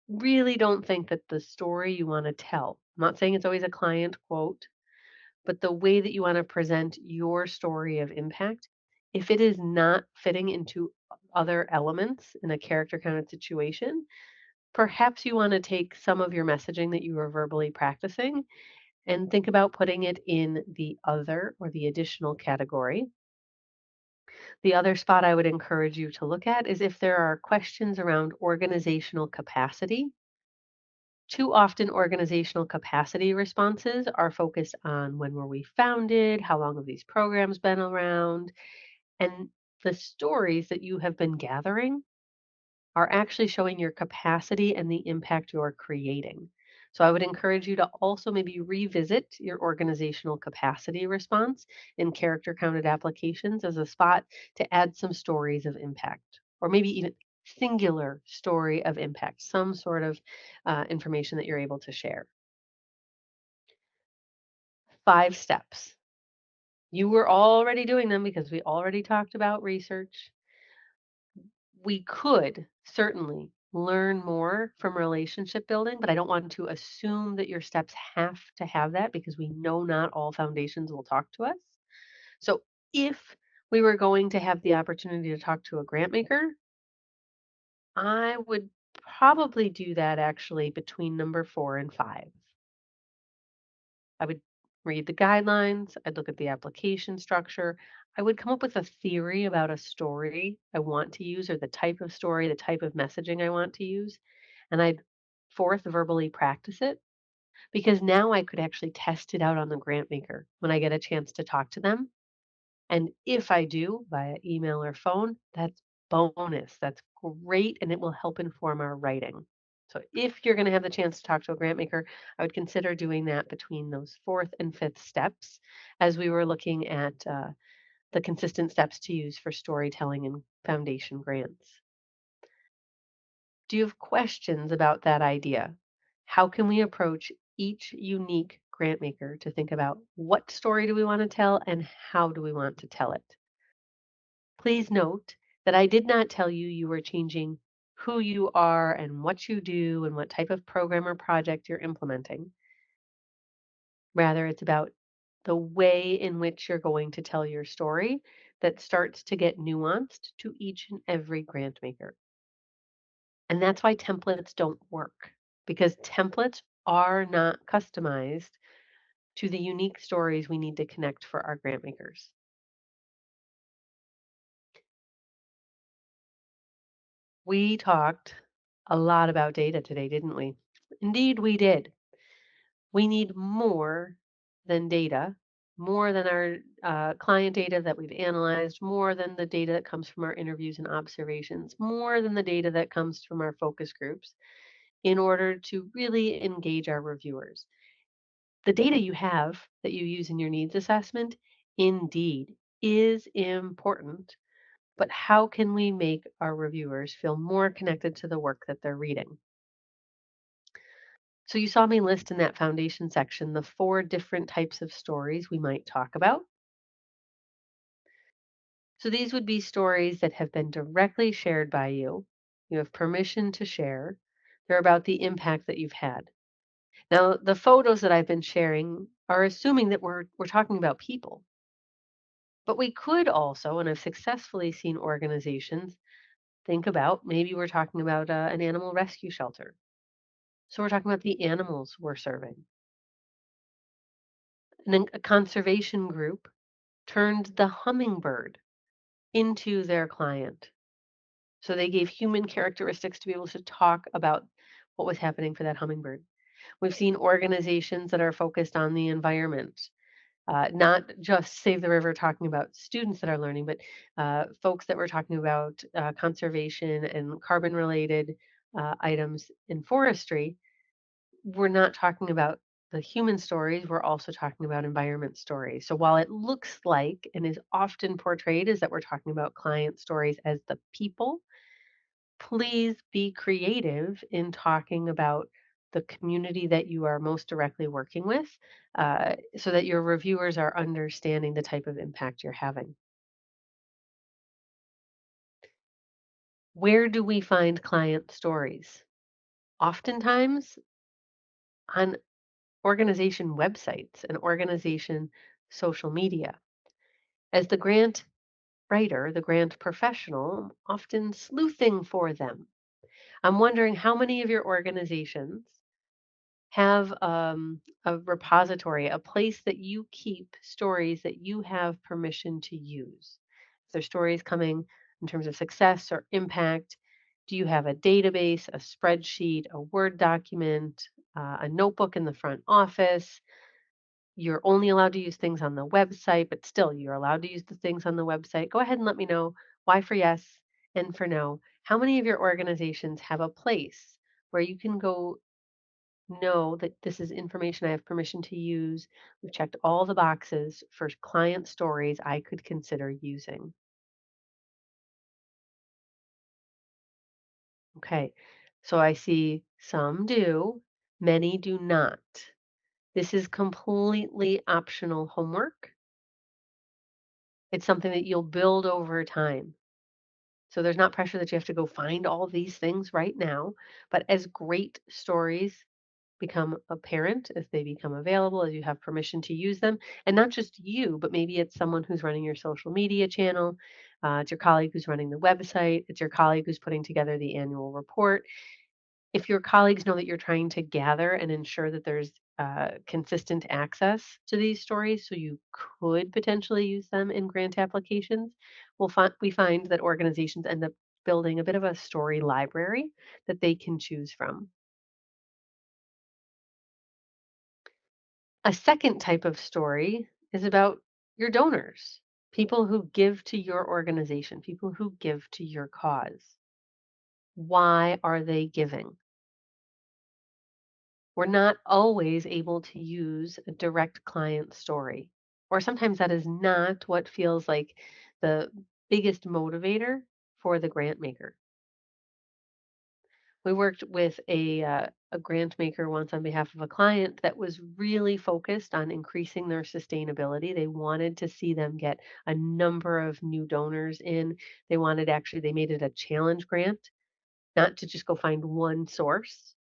Speaker 2: really don't think that the story you want to tell, I'm not saying it's always a client quote, but the way that you want to present your story of impact, if it is not fitting into other elements in a character kind of situation, perhaps you want to take some of your messaging that you were verbally practicing and think about putting it in the other or the additional category. The other spot I would encourage you to look at is if there are questions around organizational capacity. Too often, organizational capacity responses are focused on when were we founded, how long have these programs been around, and the stories that you have been gathering are actually showing your capacity and the impact you're creating. So I would encourage you to also maybe revisit your organizational capacity response in character counted applications as a spot to add some stories of impact, or maybe even singular story of impact, some sort of information that you're able to share. 5 steps. You were already doing them because we already talked about research. We could certainly learn more from relationship building, but I don't want to assume that your steps have to have that because we know not all foundations will talk to us. So if we were going to have the opportunity to talk to a grant maker, I would probably do that actually between number 4 and 5. I would read the guidelines, I'd look at the application structure. I would come up with a theory about a story I want to use or the type of story, the type of messaging I want to use. And I'd fourth verbally practice it because now I could actually test it out on the grant maker when I get a chance to talk to them. And if I do via email or phone, that's bonus. That's great. And it will help inform our writing. So if you're going to have the chance to talk to a grant maker, I would consider doing that between those fourth and fifth steps as we were looking at the consistent steps to use for storytelling and foundation grants. Do you have questions about that idea? How can we approach each unique grant maker to think about what story do we want to tell and how do we want to tell it? Please note that I did not tell you you were changing who you are and what you do and what type of program or project you're implementing. Rather, it's about the way in which you're going to tell your story that starts to get nuanced to each and every grant maker. And that's why templates don't work because templates are not customized to the unique stories we need to connect for our grant makers. We talked a lot about data today, didn't we? Indeed, we did. We need more than data, more than our client data that we've analyzed, more than the data that comes from our interviews and observations, more than the data that comes from our focus groups in order to really engage our reviewers. The data you have that you use in your needs assessment indeed is important, but how can we make our reviewers feel more connected to the work that they're reading? So you saw me list in that foundation section the 4 different types of stories we might talk about. So these would be stories that have been directly shared by you. You have permission to share. They're about the impact that you've had. Now, the photos that I've been sharing are assuming that we're talking about people. But we could also, and I've successfully seen organizations think about maybe we're talking about an animal rescue shelter. So we're talking about the animals we're serving. And then a conservation group turned the hummingbird into their client. So they gave human characteristics to be able to talk about what was happening for that hummingbird. We've seen organizations that are focused on the environment, not just Save the River talking about students that are learning, but folks that were talking about conservation and carbon related items in forestry. We're not talking about the human stories, we're also talking about environment stories. So while it looks like and is often portrayed as that we're talking about client stories as the people, please be creative in talking about the community that you are most directly working with so that your reviewers are understanding the type of impact you're having. Where do we find client stories? Oftentimes on organization websites and organization social media. As the grant writer, the grant professional, I'm often sleuthing for them. I'm wondering how many of your organizations have a repository, a place that you keep stories that you have permission to use. If there's stories coming in terms of success or impact, do you have a database, a spreadsheet, a Word document, a notebook in the front office? You're only allowed to use things on the website, but still you're allowed to use the things on the website. Go ahead and let me know why for yes and for no. How many of your organizations have a place where you can go know that this is information I have permission to use? We've checked all the boxes for client stories I could consider using. Okay, so I see some do, many do not. This is completely optional homework. It's something that you'll build over time. So there's not pressure that you have to go find all these things right now. But as great stories become apparent, as they become available, as you have permission to use them, and not just you, but maybe it's someone who's running your social media channel, it's your colleague who's running the website, it's your colleague who's putting together the annual report. If your colleagues know that you're trying to gather and ensure that there's consistent access to these stories, so you could potentially use them in grant applications, we find that organizations end up building a bit of a story library that they can choose from. A second type of story is about your donors, people who give to your organization, people who give to your cause. Why are they giving? We're not always able to use a direct client story, or sometimes that is not what feels like the biggest motivator for the grant maker. We worked with a grant maker once on behalf of a client that was really focused on increasing their sustainability. They wanted to see them get a number of new donors in. They wanted actually, they made it a challenge grant, not to just go find one source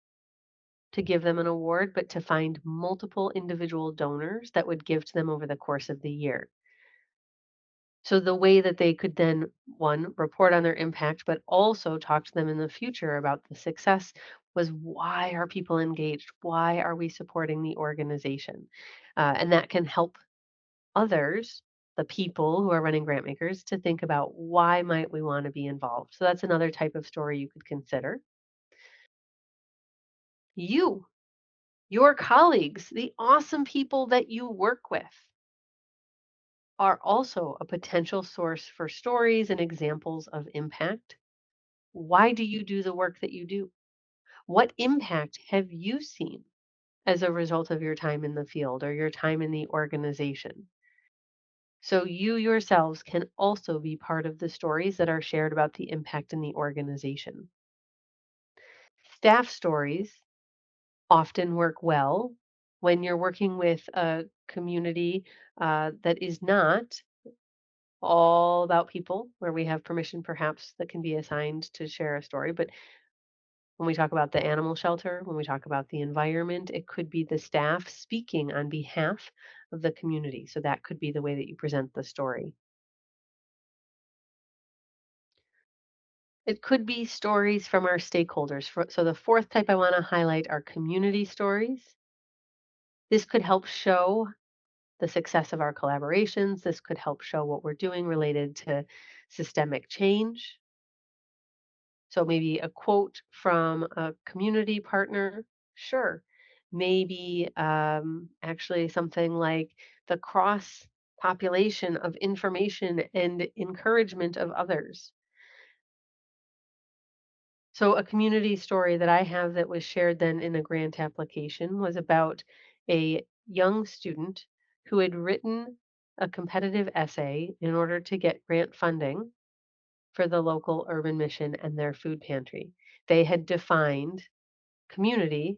Speaker 2: to give them an award, but to find multiple individual donors that would give to them over the course of the year. So the way that they could then, one, report on their impact, but also talk to them in the future about the success was why are people engaged? Why are we supporting the organization? And that can help others, the people who are running grant makers, to think about why might we want to be involved. So that's another type of story you could consider. You, your colleagues, the awesome people that you work with are also a potential source for stories and examples of impact. Why do you do the work that you do? What impact have you seen as a result of your time in the field or your time in the organization? So you yourselves can also be part of the stories that are shared about the impact in the organization. Staff stories often work well when you're working with a community that is not all about people, where we have permission perhaps that can be assigned to share a story. But when we talk about the animal shelter, when we talk about the environment, it could be the staff speaking on behalf of the community. So that could be the way that you present the story. It could be stories from our stakeholders. So the fourth type I want to highlight are community stories. This could help show the success of our collaborations. This could help show what we're doing related to systemic change. So maybe a quote from a community partner, sure. Maybe actually something like the cross population of information and encouragement of others. So a community story that I have that was shared then in a grant application was about a young student who had written a competitive essay in order to get grant funding for the local urban mission and their food pantry. They had defined community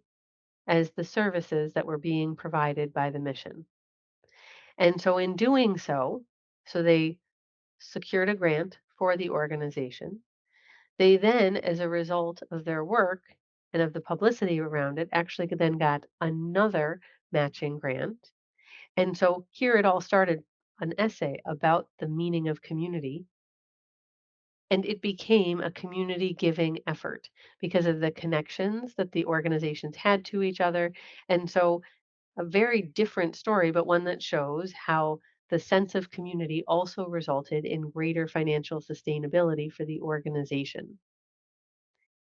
Speaker 2: as the services that were being provided by the mission. And so, in doing so, they secured a grant for the organization. They then, as a result of their work and of the publicity around it, actually then got another matching grant. And so, here it all started an essay about the meaning of community, and it became a community giving effort because of the connections that the organizations had to each other. And so, a very different story, but one that shows how the sense of community also resulted in greater financial sustainability for the organization,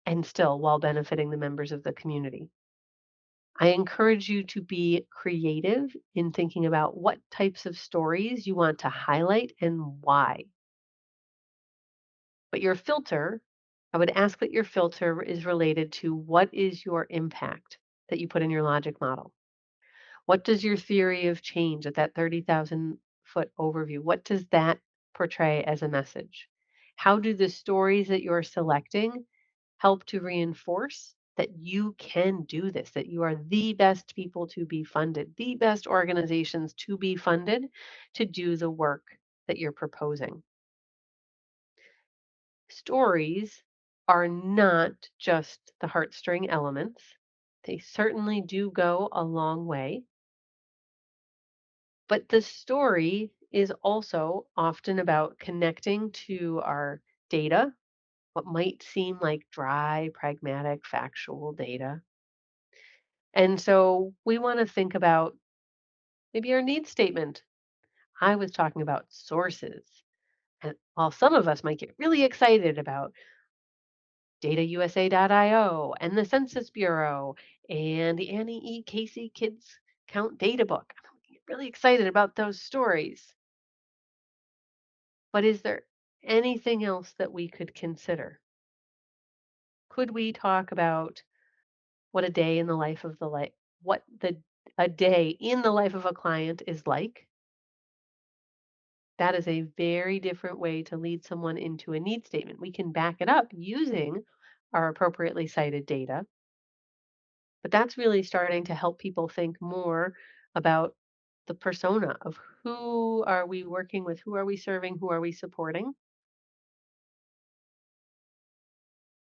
Speaker 2: and still while benefiting the members of the community. I encourage you to be creative in thinking about what types of stories you want to highlight and why. But your filter, I would ask that your filter is related to what is your impact that you put in your logic model. What does your theory of change at that 30,000-foot overview, what does that portray as a message? How do the stories that you're selecting help to reinforce that you can do this, that you are the best people to be funded, the best organizations to be funded to do the work that you're proposing. Stories are not just the heartstring elements. They certainly do go a long way, but the story is also often about connecting to our data, what might seem like dry, pragmatic, factual data. And so we want to think about maybe our needs statement. I was talking about sources. And while some of us might get really excited about datausa.io and the Census Bureau and the Annie E. Casey Kids Count Data Book, I'm really excited about those stories. But is there anything else that we could consider? Could we talk about what a day in the life of the what the a day in the life of a client is like? That is a very different way to lead someone into a need statement. We can back it up using our appropriately cited data, but that's really starting to help people think more about the persona of who are we working with, who are we serving, who are we supporting?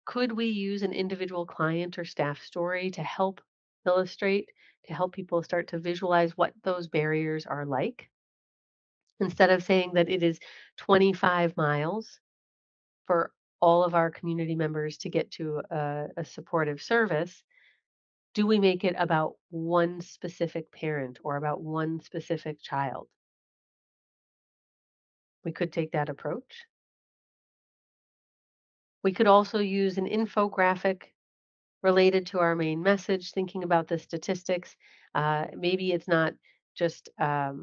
Speaker 2: Could we use an individual client or staff story to help illustrate, to help people start to visualize what those barriers are like? Instead of saying that it is 25 miles for all of our community members to get to a supportive service, do we make it about one specific parent or about one specific child? We could take that approach. We could also use an infographic related to our main message, thinking about the statistics. Maybe it's not just a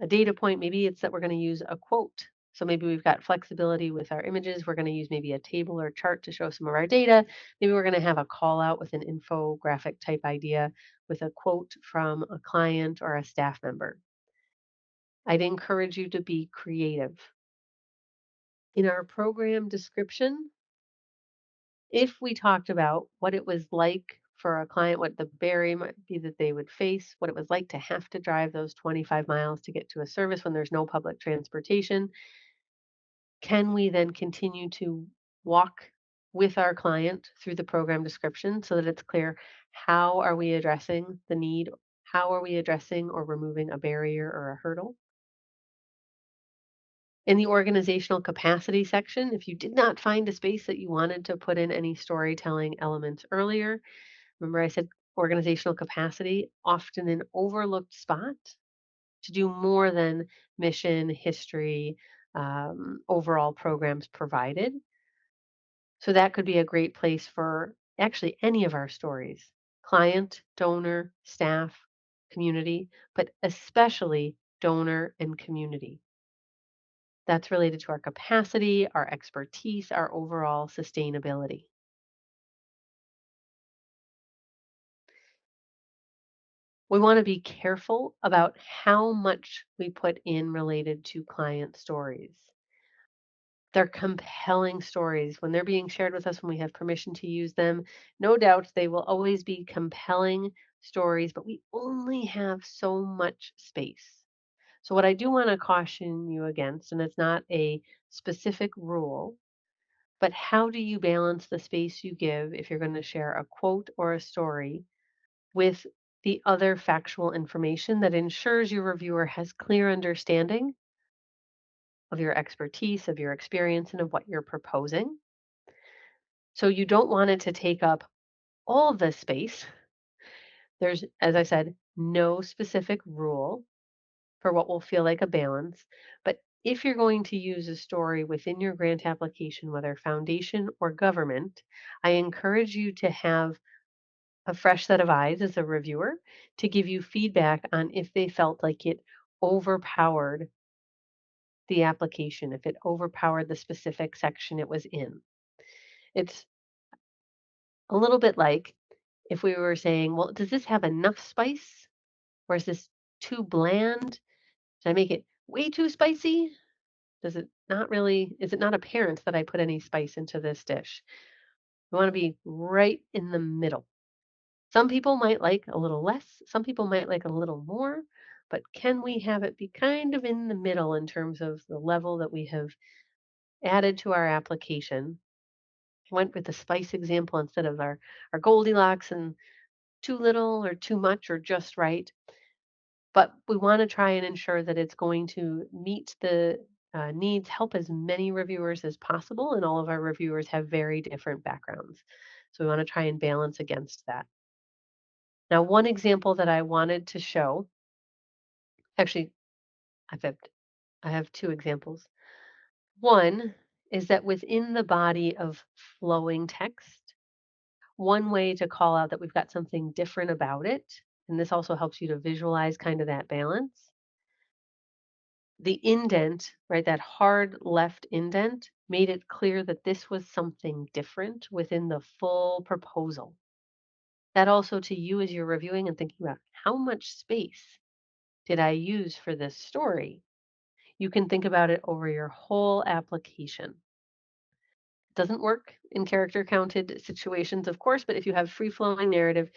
Speaker 2: data point, maybe it's that we're going to use a quote. So maybe we've got flexibility with our images. We're going to use maybe a table or chart to show some of our data. Maybe we're going to have a call out with an infographic type idea with a quote from a client or a staff member. I'd encourage you to be creative. In our program description, if we talked about what it was like for a client, what the barrier might be that they would face, what it was like to have to drive those 25 miles to get to a service when there's no public transportation, can we then continue to walk with our client through the program description so that it's clear how are we addressing the need? How are we addressing or removing a barrier or a hurdle? In the organizational capacity section, if you did not find a space that you wanted to put in any storytelling elements earlier, remember I said organizational capacity, often an overlooked spot to do more than mission, history, overall programs provided. So that could be a great place for actually any of our stories, client, donor, staff, community, but especially donor and community. That's related to our capacity, our expertise, our overall sustainability. We want to be careful about how much we put in related to client stories. They're compelling stories. When they're being shared with us, when we have permission to use them, no doubt they will always be compelling stories, but we only have so much space. So, what I do want to caution you against, and it's not a specific rule, but how do you balance the space you give if you're going to share a quote or a story with the other factual information that ensures your reviewer has clear understanding of your expertise, of your experience, and of what you're proposing? So you don't want it to take up all the space. There's, as I said, no specific rule for what will feel like a balance. But if you're going to use a story within your grant application, whether foundation or government, I encourage you to have a fresh set of eyes as a reviewer to give you feedback on if they felt like it overpowered the application, if it overpowered the specific section it was in. It's a little bit like if we were saying, well, does this have enough spice or is this too bland? Did I make it way too spicy? Does it not really, is it not apparent that I put any spice into this dish? We want to be right in the middle. Some people might like a little less, some people might like a little more, but can we have it be kind of in the middle in terms of the level that we have added to our application? Went with the spice example instead of our Goldilocks and too little or too much or just right. But we want to try and ensure that it's going to meet the needs, help as many reviewers as possible. And all of our reviewers have very different backgrounds. So we want to try and balance against that. Now, one example that I wanted to show, actually, I've had, I have two examples. One is that within the body of flowing text, one way to call out that we've got something different about it, and this also helps you to visualize kind of that balance. The indent, right, that hard left indent made it clear that this was something different within the full proposal. That also to you as you're reviewing and thinking about how much space did I use for this story? You can think about it over your whole application. It doesn't work in character counted situations, of course, but if you have free flowing narrative,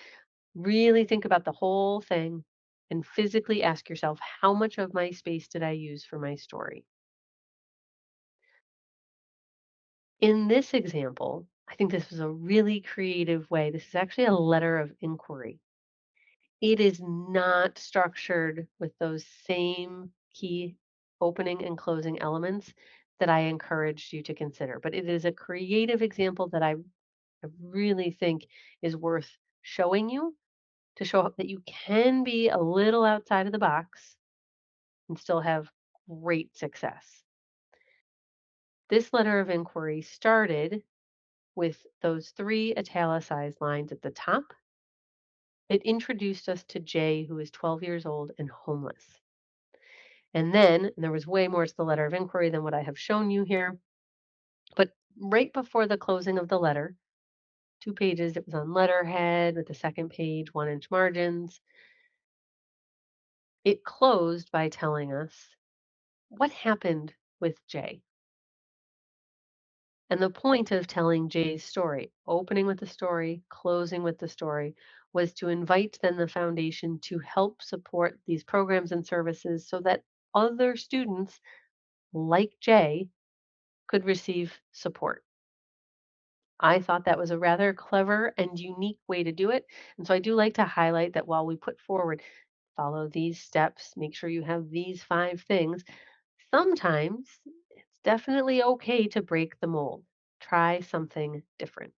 Speaker 2: really think about the whole thing and physically ask yourself, how much of my space did I use for my story? In this example, I think this was a really creative way. This is actually a letter of inquiry. It is not structured with those same key opening and closing elements that I encouraged you to consider, but it is a creative example that I really think is worth showing you to show that you can be a little outside of the box and still have great success. This letter of inquiry started with those three italicized lines at the top. It introduced us to Jay, who is 12 years old and homeless. And then and there was way more to the letter of inquiry than what I have shown you here. But right before the closing of the letter, 2 pages, it was on letterhead with the second page, 1-inch margins. It closed by telling us what happened with Jay. And the point of telling Jay's story, opening with the story, closing with the story, was to invite then the foundation to help support these programs and services so that other students like Jay could receive support. I thought that was a rather clever and unique way to do it. And so I do like to highlight that while we put forward, follow these steps, make sure you have these 5 things, sometimes it's definitely okay to break the mold. Try something different.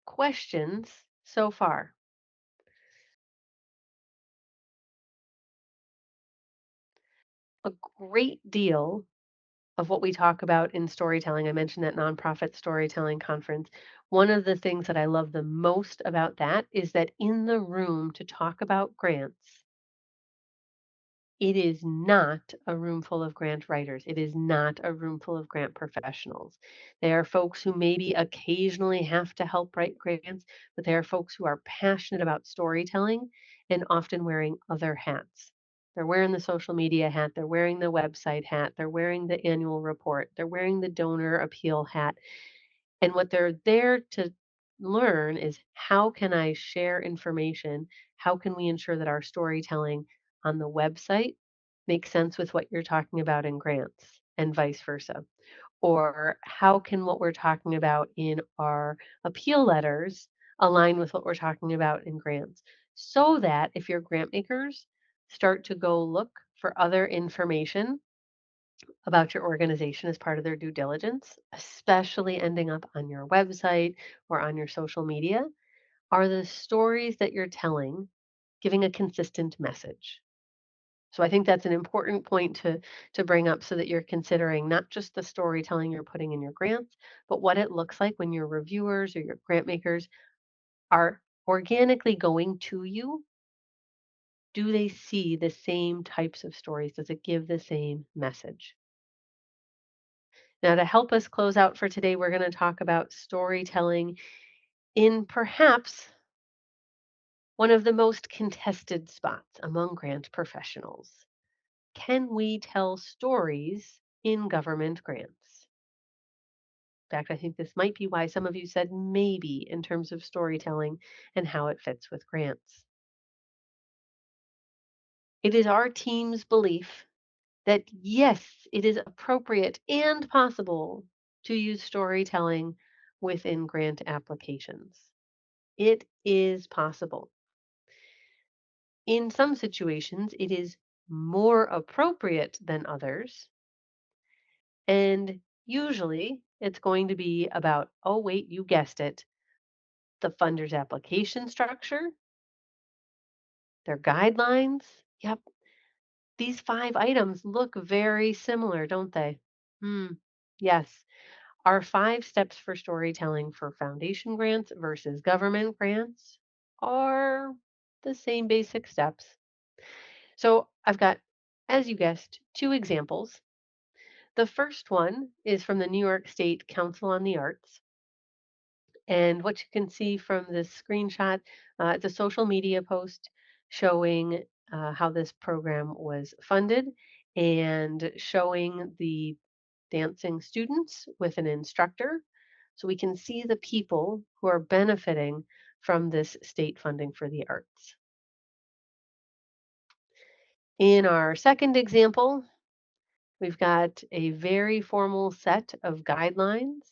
Speaker 2: Questions so far? A great deal of what we talk about in storytelling, I mentioned that nonprofit storytelling conference. One of the things that I love the most about that is that in the room to talk about grants, it is not a room full of grant writers. It is not a room full of grant professionals. They are folks who maybe occasionally have to help write grants, but they are folks who are passionate about storytelling and often wearing other hats. They're wearing the social media hat, they're wearing the website hat, they're wearing the annual report, they're wearing the donor appeal hat. And what they're there to learn is how can I share information? How can we ensure that our storytelling on the website makes sense with what you're talking about in grants and vice versa? Or how can what we're talking about in our appeal letters align with what we're talking about in grants? So that if your grant makers start to go look for other information about your organization as part of their due diligence, especially ending up on your website or on your social media, are the stories that you're telling giving a consistent message. So I think that's an important point to bring up so that you're considering not just the storytelling you're putting in your grants, but what it looks like when your reviewers or your grant makers are organically going to you. Do they see the same types of stories? Does it give the same message? Now, to help us close out for today, we're going to talk about storytelling in perhaps one of the most contested spots among grant professionals. Can we tell stories in government grants? In fact, I think this might be why some of you said maybe in terms of storytelling and how it fits with grants. It is our team's belief that yes, it is appropriate and possible to use storytelling within grant applications. It is possible. In some situations, it is more appropriate than others. And usually it's going to be about, oh, wait, you guessed it, the funder's application structure, their guidelines. Yep, these 5 items look very similar, don't they? Yes. Our 5 steps for storytelling for foundation grants versus government grants are the same basic steps. So I've got, as you guessed, 2 examples. The first one is from the New York State Council on the Arts. And what you can see from this screenshot, it's a social media post showing how this program was funded and showing the dancing students with an instructor. So we can see the people who are benefiting from this state funding for the arts. In our second example, we've got a very formal set of guidelines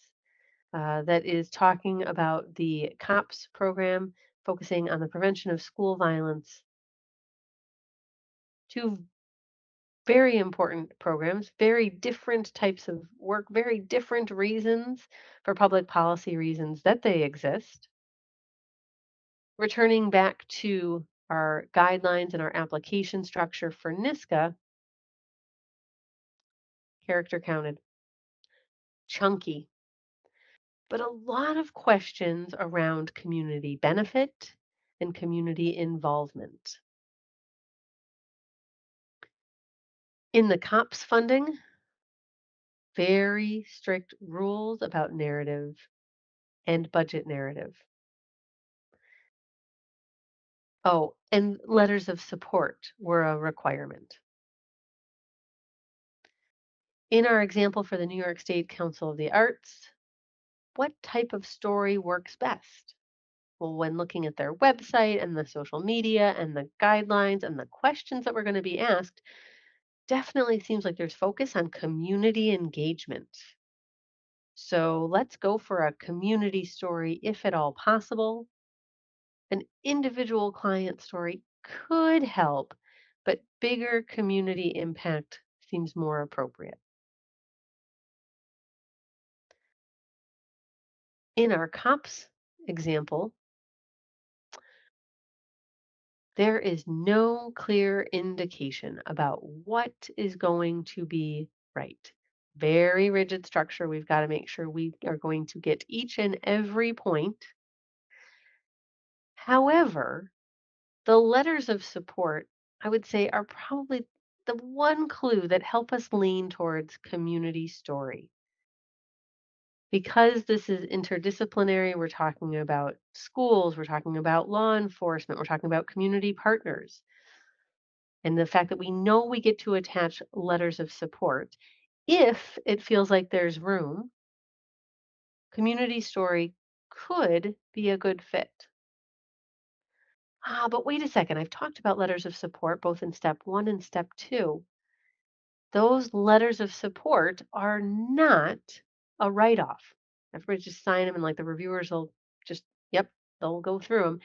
Speaker 2: that is talking about the COPS program, focusing on the prevention of school violence. 2 very important programs, very different types of work, very different reasons for public policy reasons that they exist. Returning back to our guidelines and our application structure for NISCA, character counted, chunky, but a lot of questions around community benefit and community involvement. In the COPS funding, very strict rules about narrative and budget narrative. Oh, and letters of support were a requirement. In our example for the New York State Council of the Arts, what type of story works best? Well, when looking at their website and the social media and the guidelines and the questions that we're going to be asked, definitely seems like there's focus on community engagement. So let's go for a community story if at all possible. An individual client story could help, but bigger community impact seems more appropriate. In our COPS example, there is no clear indication about what is going to be right. Very rigid structure. We've got to make sure we are going to get each and every point. However, the letters of support, I would say, are probably the one clue that help us lean towards community story. Because this is interdisciplinary, we're talking about schools, we're talking about law enforcement, we're talking about community partners. And the fact that we know we get to attach letters of support, if it feels like there's room, community story could be a good fit. But wait a second. I've talked about letters of support both in step 1 and step 2. Those letters of support are not a write-off. Everybody just sign them and like the reviewers will just, yep, they'll go through them.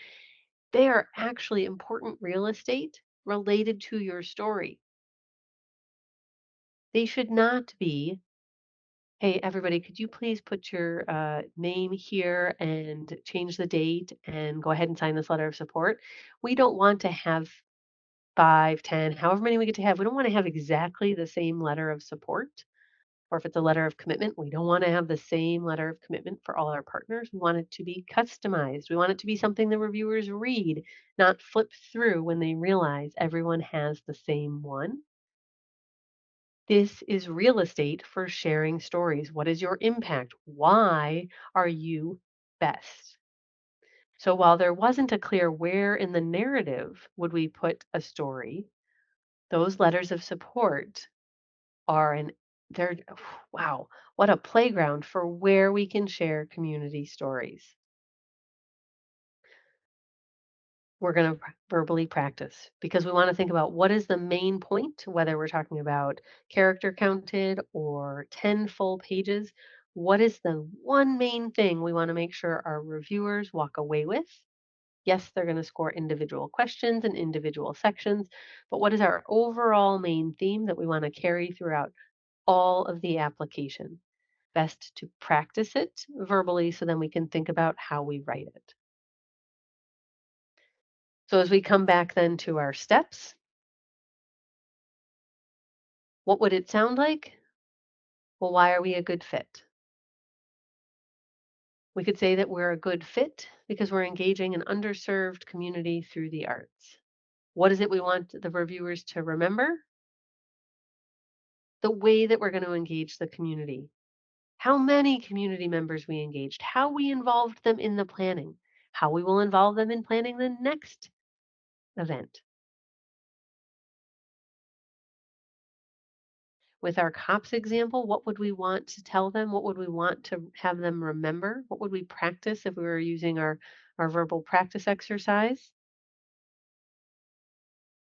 Speaker 2: They are actually important real estate related to your story. They should not be, hey, everybody, could you please put your name here and change the date and go ahead and sign this letter of support? We don't want to have 5, 10, however many we get to have. We don't want to have exactly the same letter of support. Or if it's a letter of commitment, we don't want to have the same letter of commitment for all our partners. We want it to be customized. We want it to be something the reviewers read, not flip through when they realize everyone has the same one. This is real estate for sharing stories. What is your impact? Why are you best? So while there wasn't a clear where in the narrative would we put a story, those letters of support are an They're wow, what a playground for where we can share community stories. We're going to verbally practice because we want to think about what is the main point, whether we're talking about character counted or 10 full pages. What is the one main thing we want to make sure our reviewers walk away with? Yes, they're going to score individual questions and individual sections, but what is our overall main theme that we want to carry throughout all of the application? Best to practice it verbally so then we can think about how we write it. So as we come back then to our steps, what would it sound like? Well, why are we a good fit? We could say that we're a good fit because we're engaging an underserved community through the arts. What is it we want the reviewers to remember? The way that we're going to engage the community. How many community members we engaged, how we involved them in the planning, how we will involve them in planning the next event. With our COPS example, what would we want to tell them? What would we want to have them remember? What would we practice if we were using our verbal practice exercise?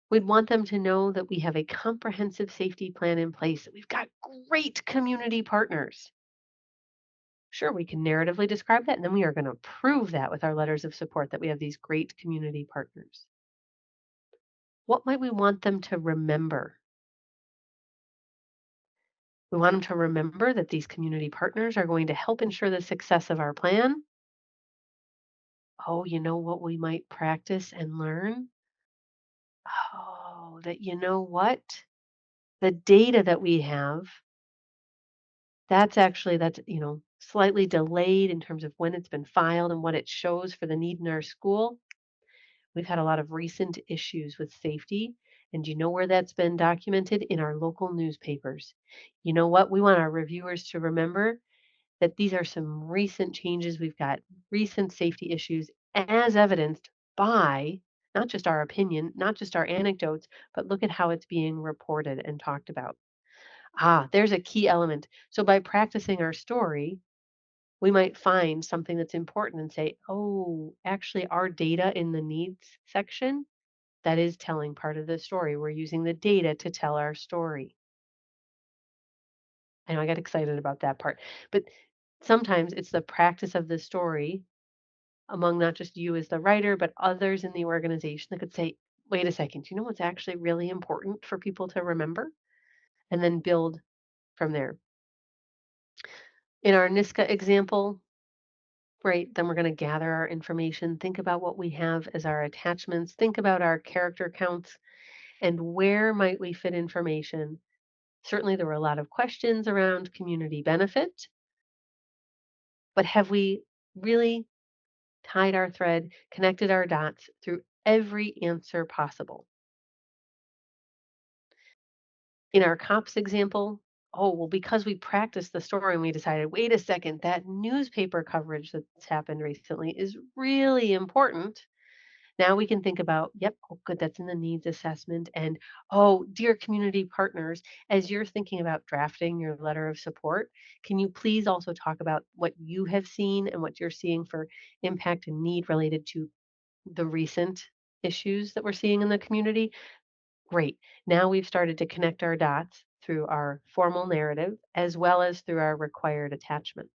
Speaker 2: We'd want them to know that we have a comprehensive safety plan in place, that we've got great community partners. Sure, we can narratively describe that, and then we are going to prove that with our letters of support that we have these great community partners. What might we want them to remember? We want them to remember that these community partners are going to help ensure the success of our plan. Oh, you know what we might practice and learn? Oh, that you know what? The data that we have, that's slightly delayed in terms of when it's been filed and what it shows for the need in our school. We've had a lot of recent issues with safety. And you know where that's been documented? In our local newspapers. You know what? We want our reviewers to remember that these are some recent changes. We've got recent safety issues as evidenced by not just our opinion, not just our anecdotes, but look at how it's being reported and talked about. Ah, there's a key element. So by practicing our story, we might find something that's important and say, oh, actually, our data in the needs section, that is telling part of the story. We're using the data to tell our story. I know I got excited about that part. But sometimes it's the practice of the story among not just you as the writer, but others in the organization that could say, wait a second, do you know what's actually really important for people to remember? And then build from there. In our NISCA example, right, then we're going to gather our information, think about what we have as our attachments, think about our character counts, and where might we fit information. Certainly, there were a lot of questions around community benefit, but have we really tied our thread, connected our dots through every answer possible? In our cops example, oh, well, because we practiced the story and we decided, wait a second, that newspaper coverage that's happened recently is really important. Now we can think about, yep, oh, good, that's in the needs assessment. And oh, dear community partners, as you're thinking about drafting your letter of support, can you please also talk about what you have seen and what you're seeing for impact and need related to the recent issues that we're seeing in the community? Great. Now we've started to connect our dots through our formal narrative as well as through our required attachments.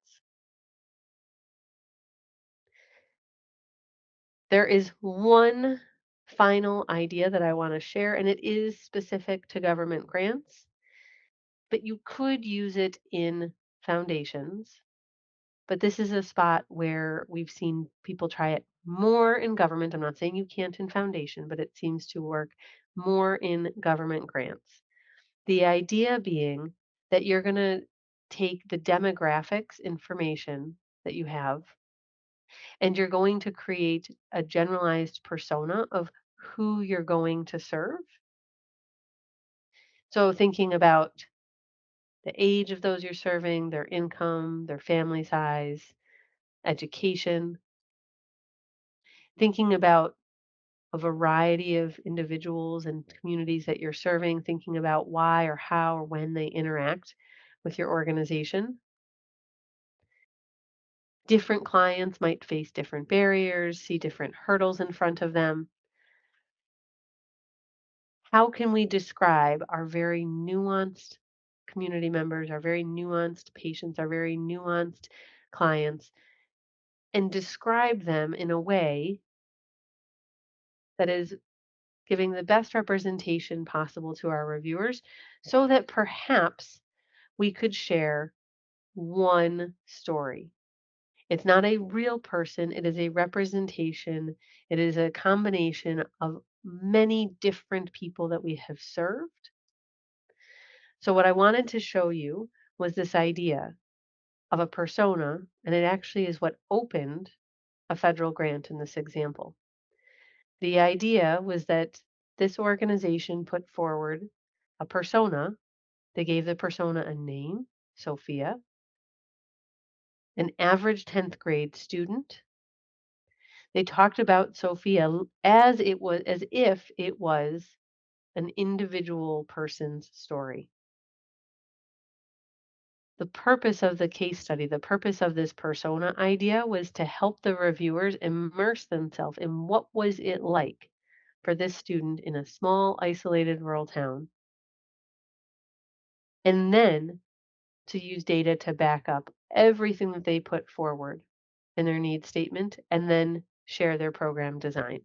Speaker 2: There is one final idea that I want to share, and it is specific to government grants, but you could use it in foundations. But this is a spot where we've seen people try it more in government. I'm not saying you can't in foundation, but it seems to work more in government grants. The idea being that you're going to take the demographics information that you have and you're going to create a generalized persona of who you're going to serve. So thinking about the age of those you're serving, their income, their family size, education, thinking about a variety of individuals and communities that you're serving, thinking about why or how or when they interact. with your organization. Different clients might face different barriers, see different hurdles in front of them. How can we describe our very nuanced community members, our very nuanced patients, our very nuanced clients, and describe them in a way that is giving the best representation possible to our reviewers so that perhaps we could share one story. It's not a real person, it is a representation, it is a combination of many different people that we have served. So, what I wanted to show you was this idea of a persona, and it actually is what opened a federal grant in this example. The idea was that this organization put forward a persona. They gave the persona a name, Sophia, an average 10th grade student. They talked about Sophia as if it was an individual person's story. The purpose of the case study, the purpose of this persona idea was to help the reviewers immerse themselves in what was it like for this student in a small, isolated rural town, and then to use data to back up everything that they put forward in their needs statement and then share their program design.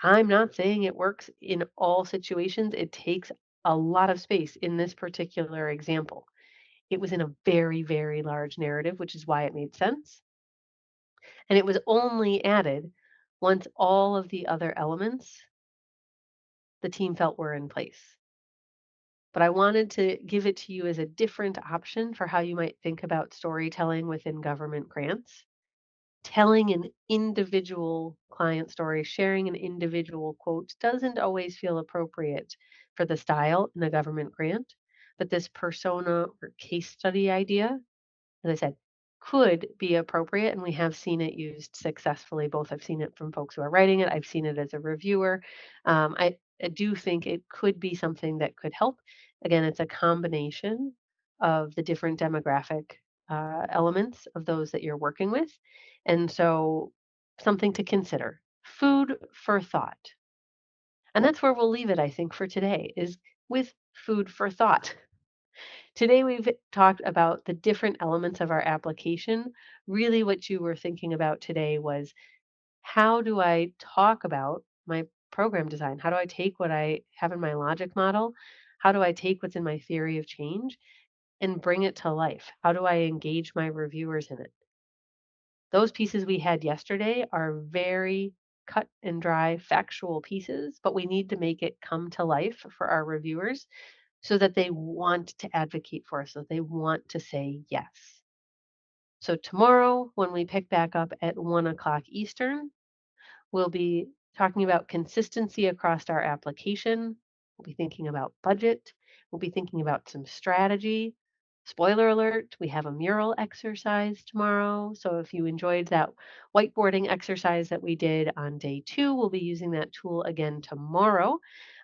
Speaker 2: I'm not saying it works in all situations. It takes a lot of space in this particular example. It was in a very, very large narrative, which is why it made sense. And it was only added once all of the other elements the team felt were in place. But I wanted to give it to you as a different option for how you might think about storytelling within government grants. Telling an individual client story, sharing an individual quote doesn't always feel appropriate for the style in a government grant, but this persona or case study idea, as I said, could be appropriate, and we have seen it used successfully. Both I've seen it from folks who are writing it, I've seen it as a reviewer. I do think it could be something that could help. Again, it's a combination of the different demographic elements of those that you're working with. And so, something to consider. Food for thought. And that's where we'll leave it, I think, for today, is with food for thought. Today, we've talked about the different elements of our application. Really, what you were thinking about today was how do I talk about my program design? How do I take what I have in my logic model? How do I take what's in my theory of change and bring it to life? How do I engage my reviewers in it? Those pieces we had yesterday are very cut and dry factual pieces, but we need to make it come to life for our reviewers so that they want to advocate for us, so they want to say yes. So tomorrow, when we pick back up at 1 o'clock Eastern, we'll be talking about consistency across our application. We'll be thinking about budget. We'll be thinking about some strategy. Spoiler alert, we have a mural exercise tomorrow. So if you enjoyed that whiteboarding exercise that we did on day 2, we'll be using that tool again tomorrow.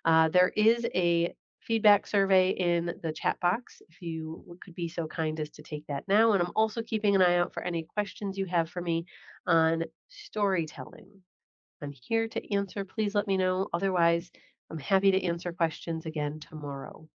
Speaker 2: There is a feedback survey in the chat box if you could be so kind as to take that now. And I'm also keeping an eye out for any questions you have for me on storytelling. I'm here to answer. Please let me know. Otherwise, I'm happy to answer questions again tomorrow.